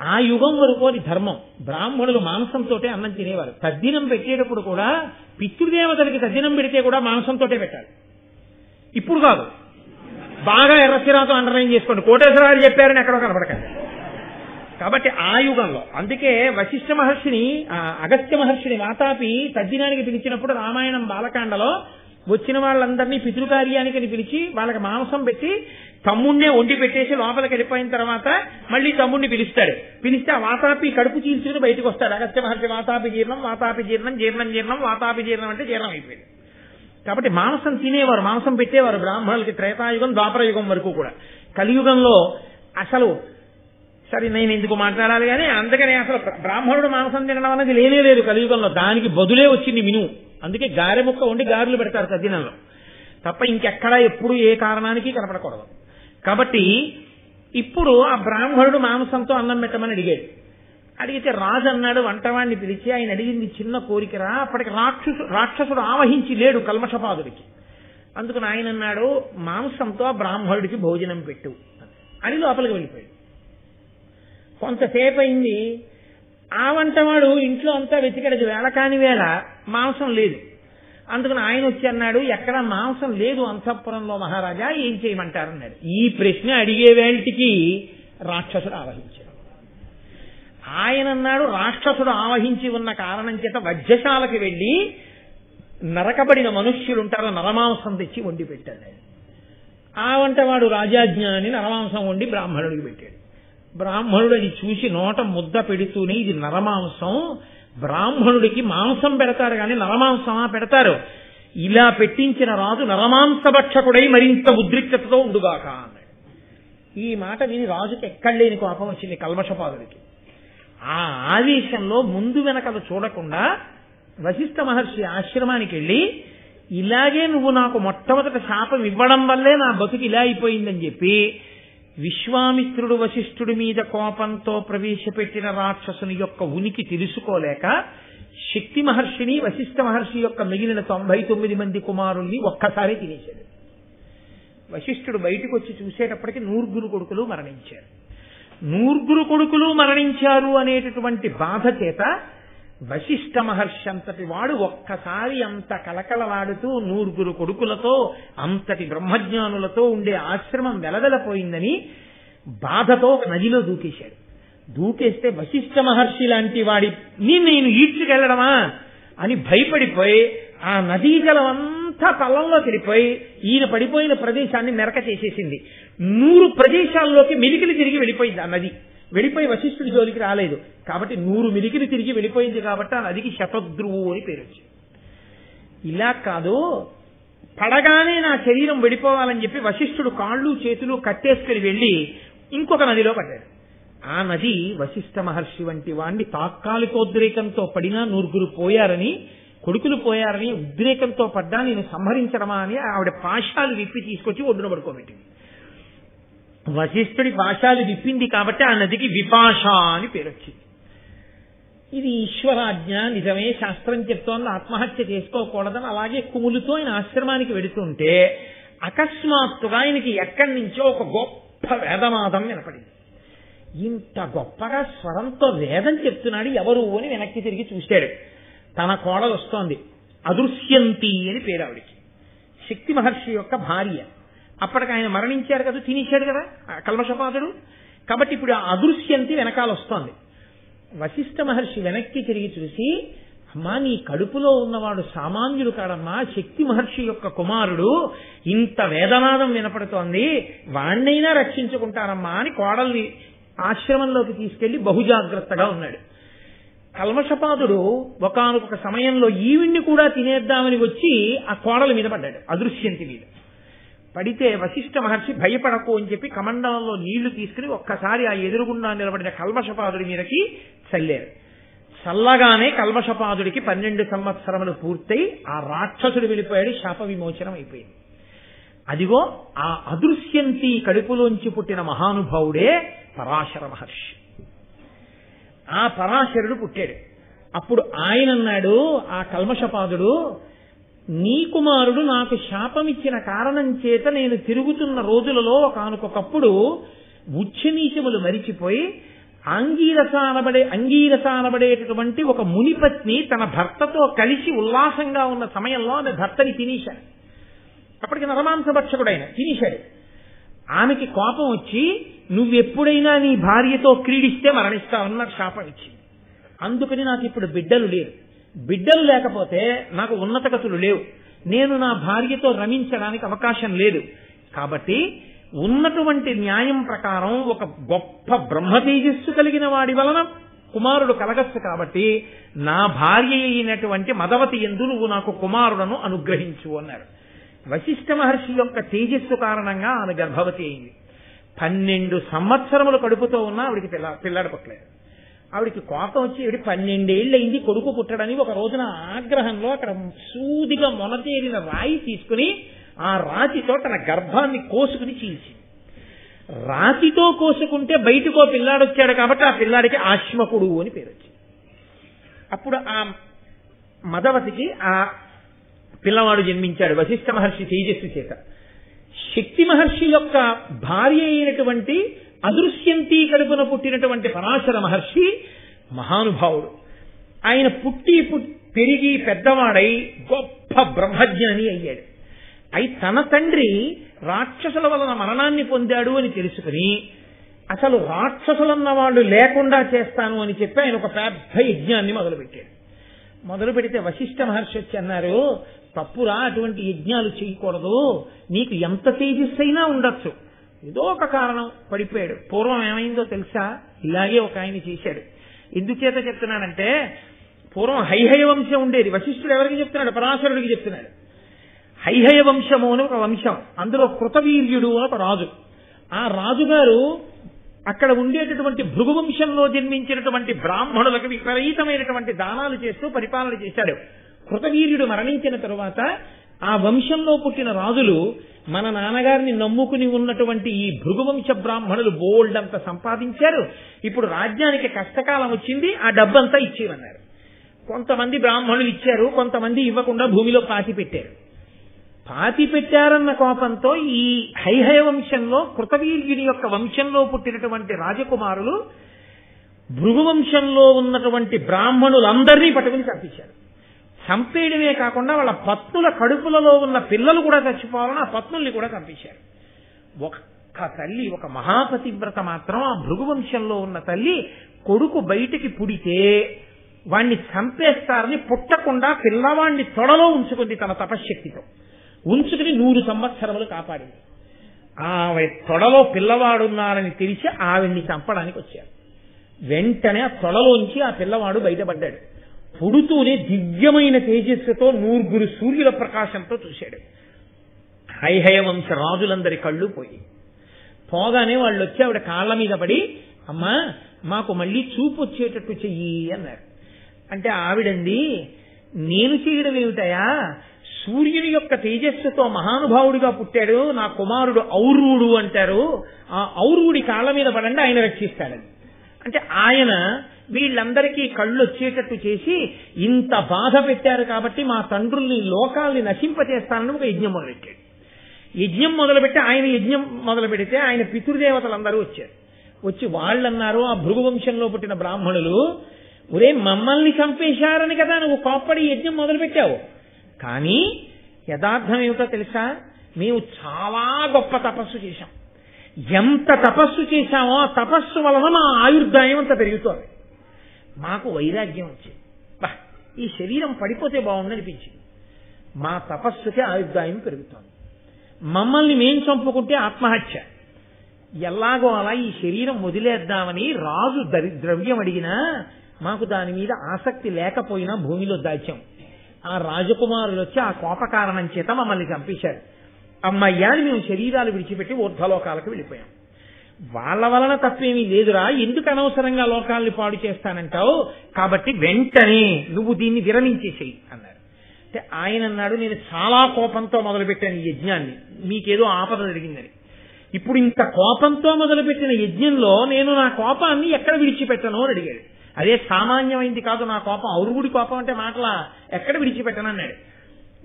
ఆ యుగం వరకు అది ధర్మం. బ్రాహ్మణులు మాంసంతో అన్నం తినేవారు. తద్దినం పెట్టేటప్పుడు కూడా పితృదేవతలకి తద్దినం పెడితే కూడా మాంసంతో పెట్టాలి. ఇప్పుడు కాదు. బాగా ఎర్రసిరాతో అండర్లైన్ చేసుకోండి. కోటేశ్వరరావు చెప్పారని ఎక్కడో కనపడకండి. కాబట్టి ఆ యుగంలో అందుకే వశిష్ఠ మహర్షిని, అగస్త్య మహర్షిని వాతాపి తద్దినానికి పిలిచినప్పుడు రామాయణం బాలకాండలో వచ్చిన వాళ్ళందరినీ పితృకార్యానికి పిలిచి వాళ్ళకి మాంసం పెట్టి తమ్ముణ్ణే వండి పెట్టేసి లోపలికి వెళ్ళిపోయిన తర్వాత మళ్ళీ తమ్ముడిని పిలుస్తాడు. పిలిస్తే ఆ వాతాపి కడుపు చీల్చుకుని బయటకు వస్తాడు. అగస్త్య మహర్షి వాతాపి జీర్ణం, వాతాపి జీర్ణం, జీర్ణం జీర్ణం, వాతాపి జీర్ణం అంటే జీర్ణం అయిపోయింది. కాబట్టి మాంసం తినేవారు, మాంసం పెట్టేవారు బ్రాహ్మణులకి త్రేతాయుగం ద్వాపర యుగం వరకు కూడా. కలియుగంలో అసలు సరే నేను ఎందుకు మాట్లాడాలి కానీ అందుకని అసలు బ్రాహ్మణుడు మాంసం తినడం అనేది లేనే లేదు కలియుగంలో. దానికి బదులే వచ్చింది మిను. అందుకే గారె ముక్క వండి గారెలు పెడతారు తద్దినంలో తప్ప ఇంకెక్కడా ఎప్పుడు ఏ కారణానికి కనపడకూడదు. కాబట్టి ఇప్పుడు ఆ బ్రాహ్మణుడు మాంసంతో అన్నం పెట్టమని అడిగాడు. అడిగితే రాజు అన్నాడు, వంటవాడిని పిలిచి ఆయన అడిగింది చిన్న కోరికరా. అప్పటికి రాక్షసుడు ఆవహించి లేడు కల్మషపాదుడికి. అందుకు ఆయన అన్నాడు, మాంసంతో ఆ బ్రాహ్మణుడికి భోజనం పెట్టు అని లోపలికి వెళ్ళిపోయాడు. కొంతసేపు అయింది. ఆ వంటవాడు ఇంట్లో అంతా వెతికాడు, వేళ కాని వేళ మాంసం లేదు. అందుకని ఆయన వచ్చి అన్నాడు, ఎక్కడ మాంసం లేదు అంతఃపురంలో మహారాజా, ఏం చేయమంటారన్నాడు. ఈ ప్రశ్న అడిగే వేళటికి రాక్షసుడు ఆవహించాడు. ఆయన అన్నాడు, రాక్షసుడు ఆవహించి ఉన్న కారణం చేత వజ్రశాలకి వెళ్ళి నరకబడిన మనుష్యులు ఉంటారో నరమాంసం తెచ్చి వండి పెట్టాడు. ఆ వంటవాడు రాజాజ్ఞ అని నరమాంసం వండి బ్రాహ్మణుడికి పెట్టాడు. బ్రాహ్మణుడు అది చూసి నోట ముద్ద పెడుతూనే, ఇది నరమాంసం, బ్రాహ్మణుడికి మాంసం పెడతారు కానీ నరమాంసమా పెడతారు, ఇలా పెట్టించిన రాజు నరమాంసభక్షకుడై మరింత ఉద్రిక్తతతో ఉండుగాక అన్నాడు. ఈ మాట విని రాజుకి ఎక్కడలేని కోపం వచ్చింది కల్మషపాదుడికి. ఆ ఆవేశంలో ముందు వెనకలు చూడకుండా వశిష్ఠ మహర్షి ఆశ్రమానికి వెళ్ళి, ఇలాగే నువ్వు నాకు మొట్టమొదట శాపం ఇవ్వడం వల్లే నా బతుకు ఇలా అయిపోయిందని చెప్పి విశ్వామిత్రుడు వశిష్ఠుడి మీద కోపంతో ప్రవేశపెట్టిన రాక్షసుని యొక్క ఉనికి తెలుసుకోలేక శక్తి మహర్షిని, వశిష్ఠ మహర్షి యొక్క మిగిలిన 99 మంది కుమారుల్ని ఒక్కసారి తినేశాడు. వశిష్ఠుడు బయటకు వచ్చి చూసేటప్పటికి 100 కొడుకులు మరణించారు. 100 కొడుకులు మరణించారు అనేటటువంటి బాధ చేత వశిష్ఠ మహర్షి అంతటి వాడు ఒక్కసారి అంత కలకలలాడుతూ 100 కొడుకులతో, అంతటి బ్రహ్మజ్ఞానులతో ఉండే ఆశ్రమం వెలవెలపోయిందని బాధతో ఒక నదిలో దూకేశాడు. దూకేస్తే వశిష్ఠ మహర్షి లాంటి వాడిని నేను ఈడ్చుకెళ్లడమా అని భయపడిపోయి ఆ నదీ జలం అంతా పల్లంలోకి వెళ్ళిపోయి ఈయన పడిపోయిన ప్రదేశాన్ని మెరక చేసేసింది. 100 ప్రదేశాల్లోకి మిలికిలి తిరిగి వెళ్ళిపోయింది ఆ నది. వెళ్ళిపోయి వశిష్ఠుడి జోలికి రాలేదు కాబట్టి 100 మిలికిలి తిరిగి వెళ్ళిపోయింది కాబట్టి ఆ నదికి శతద్రువు అని పేరు వచ్చింది. ఇలా కాదు, పడగానే నా శరీరం వెళ్ళిపోవాలని చెప్పి వశిష్ఠుడు కాళ్ళు చేతులు కట్టేసుకుని వెళ్ళి ఇంకొక నదిలో పడ్డాడు. ఆ నది వశిష్ఠ మహర్షి వంటి వాణ్ణి తాత్కాలికోద్రేకంతో పడినా 100 పోయారని, కొడుకులు పోయారని ఉద్రేకంతో పడ్డా నేను సంహరించడమా అని ఆవిడ పాశాలు విప్పి తీసుకొచ్చి ఒడ్డున పడుకోబెట్టింది. వశిష్ఠుడి పాశాలు విప్పింది కాబట్టి ఆ నదికి విపాష అని పేరు వచ్చింది. ఇది ఈశ్వరాజ్ఞ, నిజమే, శాస్త్రం చెప్తోంది ఆత్మహత్య చేసుకోకూడదని. అలాగే కుములుతో ఆయన ఆశ్రమానికి వెడుతుంటే అకస్మాత్తుగా ఆయనకి ఎక్కడి నుంచో ఒక గొప్ప వేదనాదం వినపడింది. ఇంత గొప్పగా స్వరంతో వేదం చెప్తున్నాడు ఎవరు అని వెనక్కి తిరిగి చూశాడు. తన కోడలు వస్తోంది, అదృశ్యంతి అని పేరు ఆవిడికి, శక్తి మహర్షి యొక్క భార్య. అప్పటికి ఆయన మరణించారు కదా, తినేశాడు కదా కల్మషపాదుడు. కాబట్టి ఇప్పుడు ఆ అదృశ్యంతి వెనకాల వస్తోంది. వశిష్ఠ మహర్షి వెనక్కి తిరిగి చూసి, అమ్మా నీ కడుపులో ఉన్నవాడు సామాన్యుడు కాడమ్మా, శక్తి మహర్షి యొక్క కుమారుడు, ఇంత వేదనాదం వినపడుతోంది, వాణ్ణైనా రక్షించుకుంటానమ్మా అని కోడల్ని ఆశ్రమంలోకి తీసుకెళ్లి బహుజాగ్రత్తగా ఉన్నాడు. కల్మషపాదుడు ఒకానొక సమయంలో ఈవిడ్ని కూడా తినేద్దామని వచ్చి ఆ కోడల మీద పడ్డాడు, అదృశ్యంతి మీద పడితే వశిష్ఠ మహర్షి భయపడకు అని చెప్పి కమండలంలో నీళ్లు తీసుకుని ఒక్కసారి ఆ ఎదురుగుండా నిలబడిన కల్మషపాదుడి మీదకి చల్లారు. చల్లగానే కల్మషపాదుడికి 12 సంవత్సరములు పూర్తయి ఆ రాక్షసుడు వెళ్ళిపోయాడు, శాప విమోచనం అయిపోయింది. అదిగో ఆ అదృశ్యంతి కడుపులోంచి పుట్టిన మహానుభావుడే పరాశర మహర్షి. ఆ పరాశరుడు పుట్టాడు. అప్పుడు ఆయన అన్నాడు, ఆ కల్మషపాదుడు, నీ కుమారుడు నాకు శాపమిచ్చిన కారణం చేత నేను తిరుగుతున్న రోజులలో ఒకానొకప్పుడు ఉచ్చనీచములు మరిచిపోయి అంగీరస అనబడేటటువంటి ఒక మునిపత్ని తన భర్తతో కలిసి ఉల్లాసంగా ఉన్న సమయంలో ఆమె భర్తని తినేశాడు. అప్పటికి నరమాంసభక్షకుడైన తినేశాడు. ఆమెకి కోపం వచ్చి, నువ్వెప్పుడైనా నీ భార్యతో క్రీడిస్తే మరణిస్తావన్న శాపం ఇచ్చింది. అందుకని నాకు ఇప్పుడు బిడ్డలు లేరు, బిడ్డలు లేకపోతే నాకు ఉన్నత గతులు లేవు, నేను నా భార్యతో రమించడానికి అవకాశం లేదు. కాబట్టి ఉన్నటువంటి న్యాయం ప్రకారం ఒక గొప్ప బ్రహ్మ తేజస్సు కలిగిన వాడి వలన కుమారుడు కలగచ్చు, కాబట్టి నా భార్య అయినటువంటి మదవతి యందు నువ్వు నాకు కుమారులను అనుగ్రహించు అన్నారు. వశిష్ఠ మహర్షి యొక్క తేజస్సు కారణంగా ఆమె గర్భవతి అయింది. 12 సంవత్సరములు కడుపుతో ఉన్నా ఆవిడికి పిల్లాడు పుట్టలేదు. ఆవిడికి కోపం వచ్చి, 12 ఏళ్ళు అయింది కొడుకు పుట్టడని ఒక రోజున ఆగ్రహంలో అక్కడ సూదిగా మొనతేరిన రాయి తీసుకుని ఆ రాతితో తన గర్భాన్ని కోసుకుని చీల్చింది. రాతితో కోసుకుంటే బయటకో పిల్లాడొచ్చాడు కాబట్టి ఆ పిల్లాడికి ఆశ్మకుడు అని పేరు వచ్చింది. అప్పుడు ఆ మదవతికి ఆ పిల్లవాడు జన్మించాడు వశిష్ఠ మహర్షి తేజస్సు చేత. శక్తి మహర్షి యొక్క భార్య అయినటువంటి అదృశ్యంతి కడుపున పుట్టినటువంటి పరాశర మహర్షి మహానుభావుడు. ఆయన పుట్టి పెరిగి పెద్దవాడై గొప్ప బ్రహ్మజ్ఞాని అయ్యాడు. అయి తన తండ్రి రాక్షసుల వలన మరణాన్ని పొందాడు అని తెలుసుకుని అసలు రాక్షసులన్న వాళ్ళు లేకుండా చేస్తాను అని చెప్పి ఆయన ఒక పెద్ద యజ్ఞాన్ని మొదలుపెట్టాడు. మొదలు పెడితే వశిష్ఠ మహర్షి వచ్చి అన్నారు, తప్పురా, అటువంటి యజ్ఞాలు చేయకూడదు, నీకు ఎంత తేజస్సైనా ఉండొచ్చు, ఏదో ఒక కారణం పడిపోయాడు. పూర్వం ఏమైందో తెలుసా? ఇలాగే ఒక ఆయన చేశాడు. ఎందుచేత చెప్తున్నానంటే, పూర్వం హైహయ వంశం ఉండేది. వశిష్ఠుడు ఎవరికి చెప్తున్నాడు? పరాశరుడికి చెప్తున్నాడు. హైహయ వంశము అని ఒక వంశం, అందులో కృతవీర్యుడు అని ఒక రాజు. ఆ రాజుగారు అక్కడ ఉండేటటువంటి భృగువంశంలో జన్మించినటువంటి బ్రాహ్మణులకు విపరీతమైనటువంటి దానాలు చేస్తూ పరిపాలన చేశాడు. కృతవీర్యుడు మరణించిన తరువాత ఆ వంశంలో పుట్టిన రాజులు మన నాన్నగారిని నమ్ముకుని ఉన్నటువంటి ఈ భృగువంశ బ్రాహ్మణులు బోల్డంత సంపాదించారు. ఇప్పుడు రాజ్యానికి కష్టకాలం వచ్చింది, ఆ డబ్బంతా ఇచ్చేయమన్నారు. కొంతమంది బ్రాహ్మణులు ఇచ్చారు, కొంతమంది ఇవ్వకుండా భూమిలో పాతి పెట్టారు. పాతి పెట్టారన్న కోపంతో ఈ హైహయ వంశంలో కృతవీర్యుని యొక్క వంశంలో పుట్టినటువంటి రాజకుమారులు భృగువంశంలో ఉన్నటువంటి బ్రాహ్మణులందరినీ పట్టుకుని చంపించారు. చంపేయడమే కాకుండా వాళ్ళ పత్నుల కడుపులలో ఉన్న పిల్లలు కూడా చచ్చిపోవాలని ఆ పత్నుల్ని కూడా చంపించారు. ఒక్క తల్లి, ఒక మహాపతివ్రత మాత్రం, ఆ భృగువంశంలో ఉన్న తల్లి కొడుకు బయటికి పుడితే వాణ్ణి చంపేస్తారని పుట్టకుండా పిల్లవాణ్ణి తొడలో ఉంచుకుంది, తన తపశ్శక్తితో ఉంచుకుని 100 సంవత్సరములు కాపాడింది. ఆవిడ తొడలో పిల్లవాడున్నారని తెలిసి ఆవిడ్ని చంపడానికి వచ్చారు. వెంటనే ఆ తొడలోంచి ఆ పిల్లవాడు బయటపడ్డాడు. పుడుతూనే దివ్యమైన తేజస్సుతో 100 సూర్యుల ప్రకాశంతో చూశాడు. హైహయ వంశ రాజులందరి కళ్ళు పోగానే వాళ్ళు వచ్చి ఆవిడ కాళ్ల మీద పడి, అమ్మా మాకు మళ్ళీ చూపు వచ్చేటట్టు చెయ్యి అన్నారు. అంటే ఆవిడంది, నేను చేయడం ఏమిటయా, సూర్యుని యొక్క తేజస్సుతో మహానుభావుడిగా పుట్టాడు నా కుమారుడు ఔరుడు అంటారు, ఆ ఔరుడి కాళ్ల మీద పడండి, ఆయన రక్షిస్తాడని. అంటే ఆయన వీళ్ళందరికీ కళ్ళు వచ్చేటట్టు చేసి ఇంత బాధ పెట్టారు కాబట్టి మా తండ్రుల్ని లోకాల్ని నశింపచేస్తానని ఒక యజ్ఞం మొదలెట్టాడు. యజ్ఞం మొదలుపెట్టి ఆయన యజ్ఞం మొదలు పెడితే ఆయన పితృదేవతలందరూ వచ్చారు. వచ్చి వాళ్ళన్నారు, ఆ భృగువంశంలో పుట్టిన బ్రాహ్మణులు, ఒరే మమ్మల్ని చంపేశారని కదా నువ్వు కోప్పడి యజ్ఞం మొదలుపెట్టావు, కానీ యథార్థం ఏమిటో తెలుసా, మేము చాలా గొప్ప తపస్సు చేశాం. ఎంత తపస్సు చేశామో ఆ తపస్సు వలన మా ఆయుర్దాయం అంత పెరుగుతోంది. మాకు వైరాగ్యం వచ్చింది, ఈ శరీరం పడిపోతే బాగుండనిపించింది, మా తపస్సుకే ఆయుర్దాయం పెరుగుతోంది. మమ్మల్ని మేం చంపుకుంటే ఆత్మహత్య, ఎలాగో అలా ఈ శరీరం వదిలేద్దామని రాజు ద్రవ్యం అడిగినా మాకు దాని మీద ఆసక్తి లేకపోయినా భూమిలో దాచాం. ఆ రాజకుమారులు వచ్చి ఆ కోప కారణం చేత మమ్మల్ని చంపేశారు. అమ్మయ్యా అని మేము శరీరాలు విడిచిపెట్టి ఊర్ధ్వలోకాలకు వెళ్ళిపోయాం. వాళ్ళ వలన తప్పేమీ లేదురా, ఎందుకు అనవసరంగా లోకాల్ని పాడు చేస్తానంటావు, కాబట్టి వెంటనే నువ్వు దీన్ని విరమించేసేయి అన్నారు. అంటే ఆయన అన్నాడు, నేను చాలా కోపంతో మొదలుపెట్టాను ఈ యజ్ఞాన్ని, మీకేదో ఆపద జరిగిందని. ఇప్పుడు ఇంత కోపంతో మొదలుపెట్టిన యజ్ఞంలో నేను నా కోపాన్ని ఎక్కడ విడిచిపెట్టను అని అడిగాడు. అదే సామాన్యమైంది కాదు నా కోపం, ఔరుగుడి కోపం అంటే మాటలా, ఎక్కడ విడిచిపెట్టను అన్నాడు.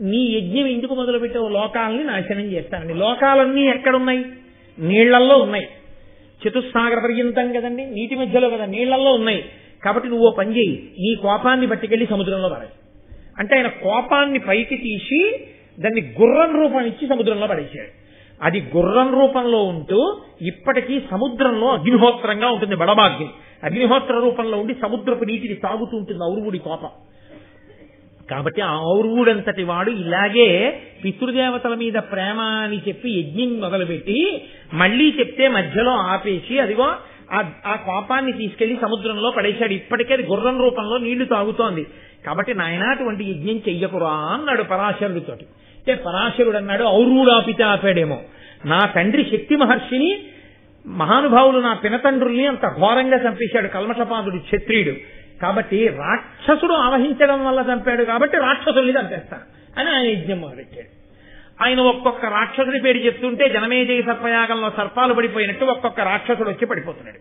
నీ యజ్ఞం ఎందుకు మొదలుపెట్టావు, లోకాలని నాశనం చేస్తానని. లోకాలన్నీ ఎక్కడున్నాయి? నీళ్లల్లో ఉన్నాయి. చతుస్సాగర పర్యంతం కదండి, నీటి మధ్యలో కదా, నీళ్లల్లో ఉన్నాయి. కాబట్టి నువ్వు ఓ పని చేయి, నీ కోపాన్ని పట్టుకెళ్లి సముద్రంలో పడేయి అంటే ఆయన కోపాన్ని పైకి తీసి దాన్ని గుర్రం రూపం ఇచ్చి సముద్రంలో పడేశాడు. అది గుర్రం రూపంలో ఉంటూ ఇప్పటికీ సముద్రంలో అగ్నిహోత్రంగా ఉంటుంది. బడబాగ్ని అగ్నిహోత్ర రూపంలో ఉండి సముద్రపు నీటిని తాగుతూ ఉంటుంది ఔరుగుడి కోపం. కాబట్టి ఆ ఔరుగుడంతటి వాడు ఇలాగే పితృదేవతల మీద ప్రేమ అని చెప్పి యజ్ఞం మొదలుపెట్టి మళ్లీ చెప్తే మధ్యలో ఆపేసి అదిగో ఆ కోపాన్ని తీసుకెళ్లి సముద్రంలో పడేశాడు. ఇప్పటికే అది గుర్రం రూపంలో నీళ్లు తాగుతోంది. కాబట్టి నాయన అటువంటి యజ్ఞం చెయ్యకురా అన్నాడు పరాశరుడితోటి. అంటే పరాశరుడు అన్నాడు, ఔరుగుడు ఆపితే ఆపాడేమో, నా తండ్రి శక్తి మహర్షిని మహానుభావులు నా పినతండ్రుల్ని అంత ఘోరంగా చంపేశాడు కల్మషపాదుడు క్షత్రియుడు. కాబట్టి రాక్షసుడు ఆవహించడం వల్ల చంపాడు కాబట్టి రాక్షసుల్ని చంపేస్తాను అని ఆయన యజ్ఞం మొదలెట్టాడు. ఆయన ఒక్కొక్క రాక్షసుడి పేరు చెప్తుంటే జనమేజయ సర్పయాగంలో సర్పాలు పడిపోయినట్టు ఒక్కొక్క రాక్షసుడు వచ్చి పడిపోతున్నాడు.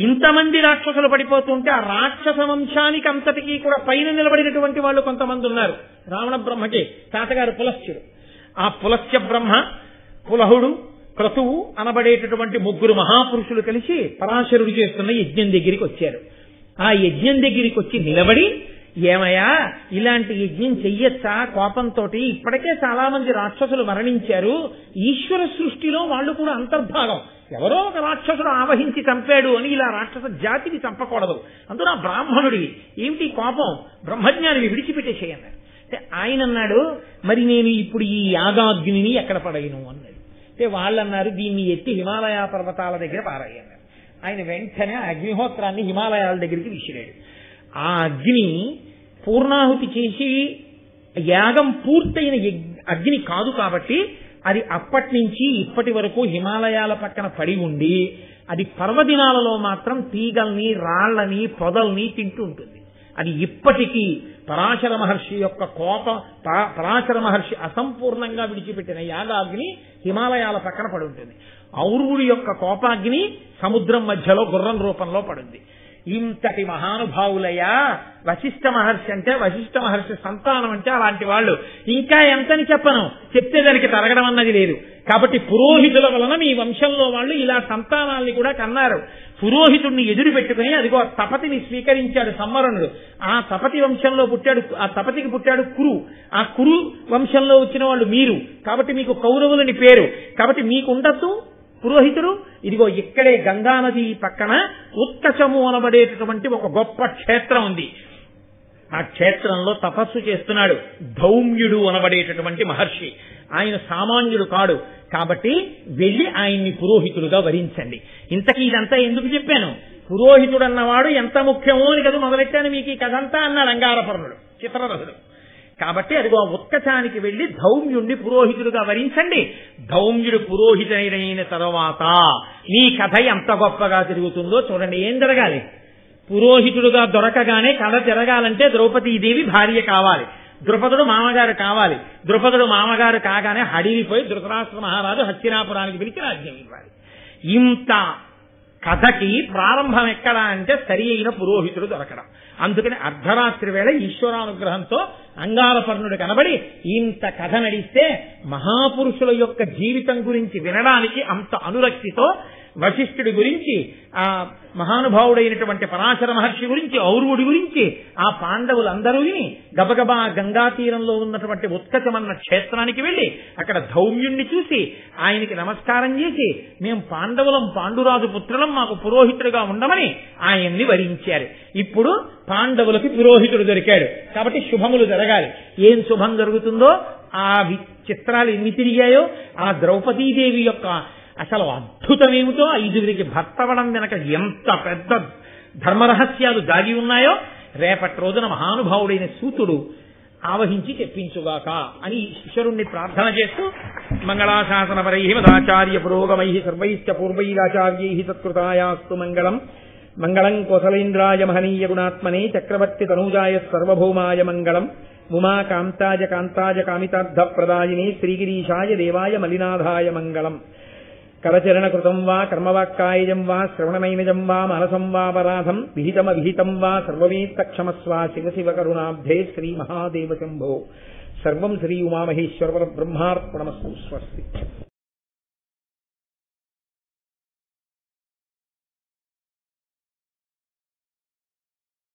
ఇంతమంది రాక్షసులు పడిపోతుంటే ఆ రాక్షస వంశానికి అంతటికీ కూడా పైన నిలబడినటువంటి వాళ్ళు కొంతమంది ఉన్నారు. రావణ బ్రహ్మకి తాతగారు పులస్త్యుడు. ఆ పులస్త్య బ్రహ్మ, పులహుడు, క్రతువు అనబడేటటువంటి 3 మహాపురుషులు కలిసి పరాశరుడు చేస్తున్న యజ్ఞం దగ్గరికి వచ్చారు. ఆ యజ్ఞం దగ్గరికి వచ్చి నిలబడి ఏమయ్యా ఇలాంటి యజ్ఞం చెయ్యొచ్చా కోపంతో, ఇప్పటికే చాలా మంది రాక్షసులు మరణించారు, ఈశ్వర సృష్టిలో వాళ్ళు కూడా అంతర్భాగం, ఎవరో ఒక రాక్షసుడు ఆవహించి చంపాడు అని ఇలా రాక్షస జాతిని చంపకూడదు, అందున బ్రాహ్మణుడివి ఏమిటి కోపం, బ్రహ్మజ్ఞానిని విడిచిపెట్టేసేయన్నారు. అంటే ఆయన అన్నాడు, మరి నేను ఇప్పుడు ఈ యాగాగ్నిని ఎక్కడ పడగను అన్నాడు. అంటే వాళ్ళన్నారు, దీన్ని ఎత్తి హిమాలయ పర్వతాల దగ్గర పారేయన్నారు. ఆయన వెంటనే అగ్నిహోత్రాన్ని హిమాలయాల దగ్గరికి విసిరాడు. ఆ అగ్ని పూర్ణాహుతి చేసి యాగం పూర్తయిన అగ్ని కాదు కాబట్టి అది అప్పటి నుంచి ఇప్పటి వరకు హిమాలయాల పక్కన పడి ఉండి అది పర్వదినాలలో మాత్రం తీగల్ని రాళ్లని పొదల్ని తింటూ ఉంటుంది. అది ఇప్పటికీ పరాశర మహర్షి యొక్క పరాశర మహర్షి అసంపూర్ణంగా విడిచిపెట్టిన యాగాగ్ని హిమాలయాల పక్కన పడి ఉంటుంది. ఔర్వుడి యొక్క కోపాగ్ని సముద్రం మధ్యలో గుర్రం రూపంలో పడింది. ఇంతటి మహానుభావులయ్యా వశిష్ఠ మహర్షి అంటే, వశిష్ఠ మహర్షి సంతానం అంటే అలాంటి వాళ్ళు. ఇంకా ఎంతని చెప్పను, చెప్తే దానికి తరగడం అన్నది లేదు. కాబట్టి పురోహితుల వలన మీ వంశంలో వాళ్ళు ఇలా సంతానాల్ని కూడా కన్నారు. పురోహితుడిని ఎదురు పెట్టుకుని అదిగో తపతిని స్వీకరించాడు సంవరణుడు. ఆ తపతి వంశంలో పుట్టాడు, ఆ తపతికి పుట్టాడు కురు. ఆ కురు వంశంలో వచ్చిన వాళ్ళు మీరు, కాబట్టి మీకు కౌరవులని పేరు. కాబట్టి మీకు ఉండద్దు పురోహితుడు. ఇదిగో ఇక్కడే గంగానది పక్కన ఉత్కచము అనబడేటటువంటి ఒక గొప్ప క్షేత్రం ఉంది. ఆ క్షేత్రంలో తపస్సు చేస్తున్నాడు ధౌమ్యుడు అనబడేటటువంటి మహర్షి. ఆయన సామాన్యుడు కాడు, కాబట్టి వెళ్లి ఆయన్ని పురోహితుడుగా వరించండి. ఇంతకీ ఇదంతా ఎందుకు చెప్పాను, పురోహితుడు అన్నవాడు ఎంత ముఖ్యమో అని కదా మొదలెట్టాను మీకు ఈ కథంతా అన్నాడు అంగారపర్ణుడు చిత్రరథుడు. కాబట్టి అదిగో ఉత్కచానికి వెళ్లి ధౌమ్యుణ్ణి పురోహితుడుగా వరించండి. ధౌమ్యుడు పురోహితుడైన తర్వాత నీ కథ ఎంత గొప్పగా తిరుగుతుందో చూడండి. ఏం జరగాలి, పురోహితుడుగా దొరకగానే కథ తిరగాలంటే ద్రౌపదీదేవి భార్య కావాలి, ద్రుపదుడు మామగారు కావాలి. ద్రుపదుడు మామగారు కాగానే హడిలిపోయి ధృతరాష్ట్ర మహారాజు హస్తినాపురానికి పిలిచి రాజ్యం ఇవ్వాలి. ఇంత కథకి ప్రారంభం ఎక్కడా అంటే సరి అయిన పురోహితుడు దొరకడం. అందుకని అర్ధరాత్రి వేళ ఈశ్వరానుగ్రహంతో అంగారపర్ణుడు కనబడి ఇంత కథ నడిస్తే మహాపురుషుల యొక్క జీవితం గురించి వినడానికి అంత అనురక్తితో వశిష్ఠుడి గురించి, ఆ మహానుభావుడైనటువంటి పరాశర మహర్షి గురించి, ఔర్వుడి గురించి, ఆ పాండవులందరూ గబగబా గంగా తీరంలో ఉన్నటువంటి ఉత్కచమన్న క్షేత్రానికి వెళ్లి అక్కడ ధౌమ్యుణ్ణి చూసి ఆయనకి నమస్కారం చేసి మేము పాండవులం, పాండురాజు పుత్రులం, మాకు పురోహితుడుగా ఉండమని ఆయన్ని వరించారు. ఇప్పుడు పాండవులకు పురోహితుడు దొరికాడు కాబట్టి శుభములు జరగాలి. ఏం శుభం జరుగుతుందో ఆ చిత్రాలు ఎన్ని తిరిగాయో, ఆ ద్రౌపదీదేవి యొక్క అసలు అద్భుతమేమిటో, 5గురికి భర్తవడం వెనక ఎంత పెద్ద ధర్మరహస్యాలు దాగి ఉన్నాయో రేపటి రోజున మహానుభావుడైన సూతుడు ఆవహించి చెప్పించుగాక అని ఈశ్వరుణ్ణి ప్రార్థన చేస్తూ మంగళాశాసనపరై మదాచార్య పురోగమై సర్వైశ్చ పూర్వైరాచార్యై సత్కృతాయాస్తు మంగళం. మంగళం కోసలేంద్రాయ మహనీయ గుణాత్మనే చక్రవర్తి తనూజాయ సర్వభౌమాయ మంగళం. ఉమా కాంతాయ కాంతాయ కామితార్థ ప్రదాయినే శ్రీగిరీశాయ దేవాయ మలినాథాయ మంగళం. కరచరణకృతం వా కర్మవాక్కాయజం వా శ్రవణనైనజం వా మనసం వాపరాధం విహితమవిహితం వా సర్వమేత్తక్షమస్వ శివ శివ కరుణాబ్ధే శ్రీ మహాదేవ శంభో. సర్వం శ్రీ ఉమామహేశ్వర బ్రహ్మార్పణమస్తు. స్వస్తి.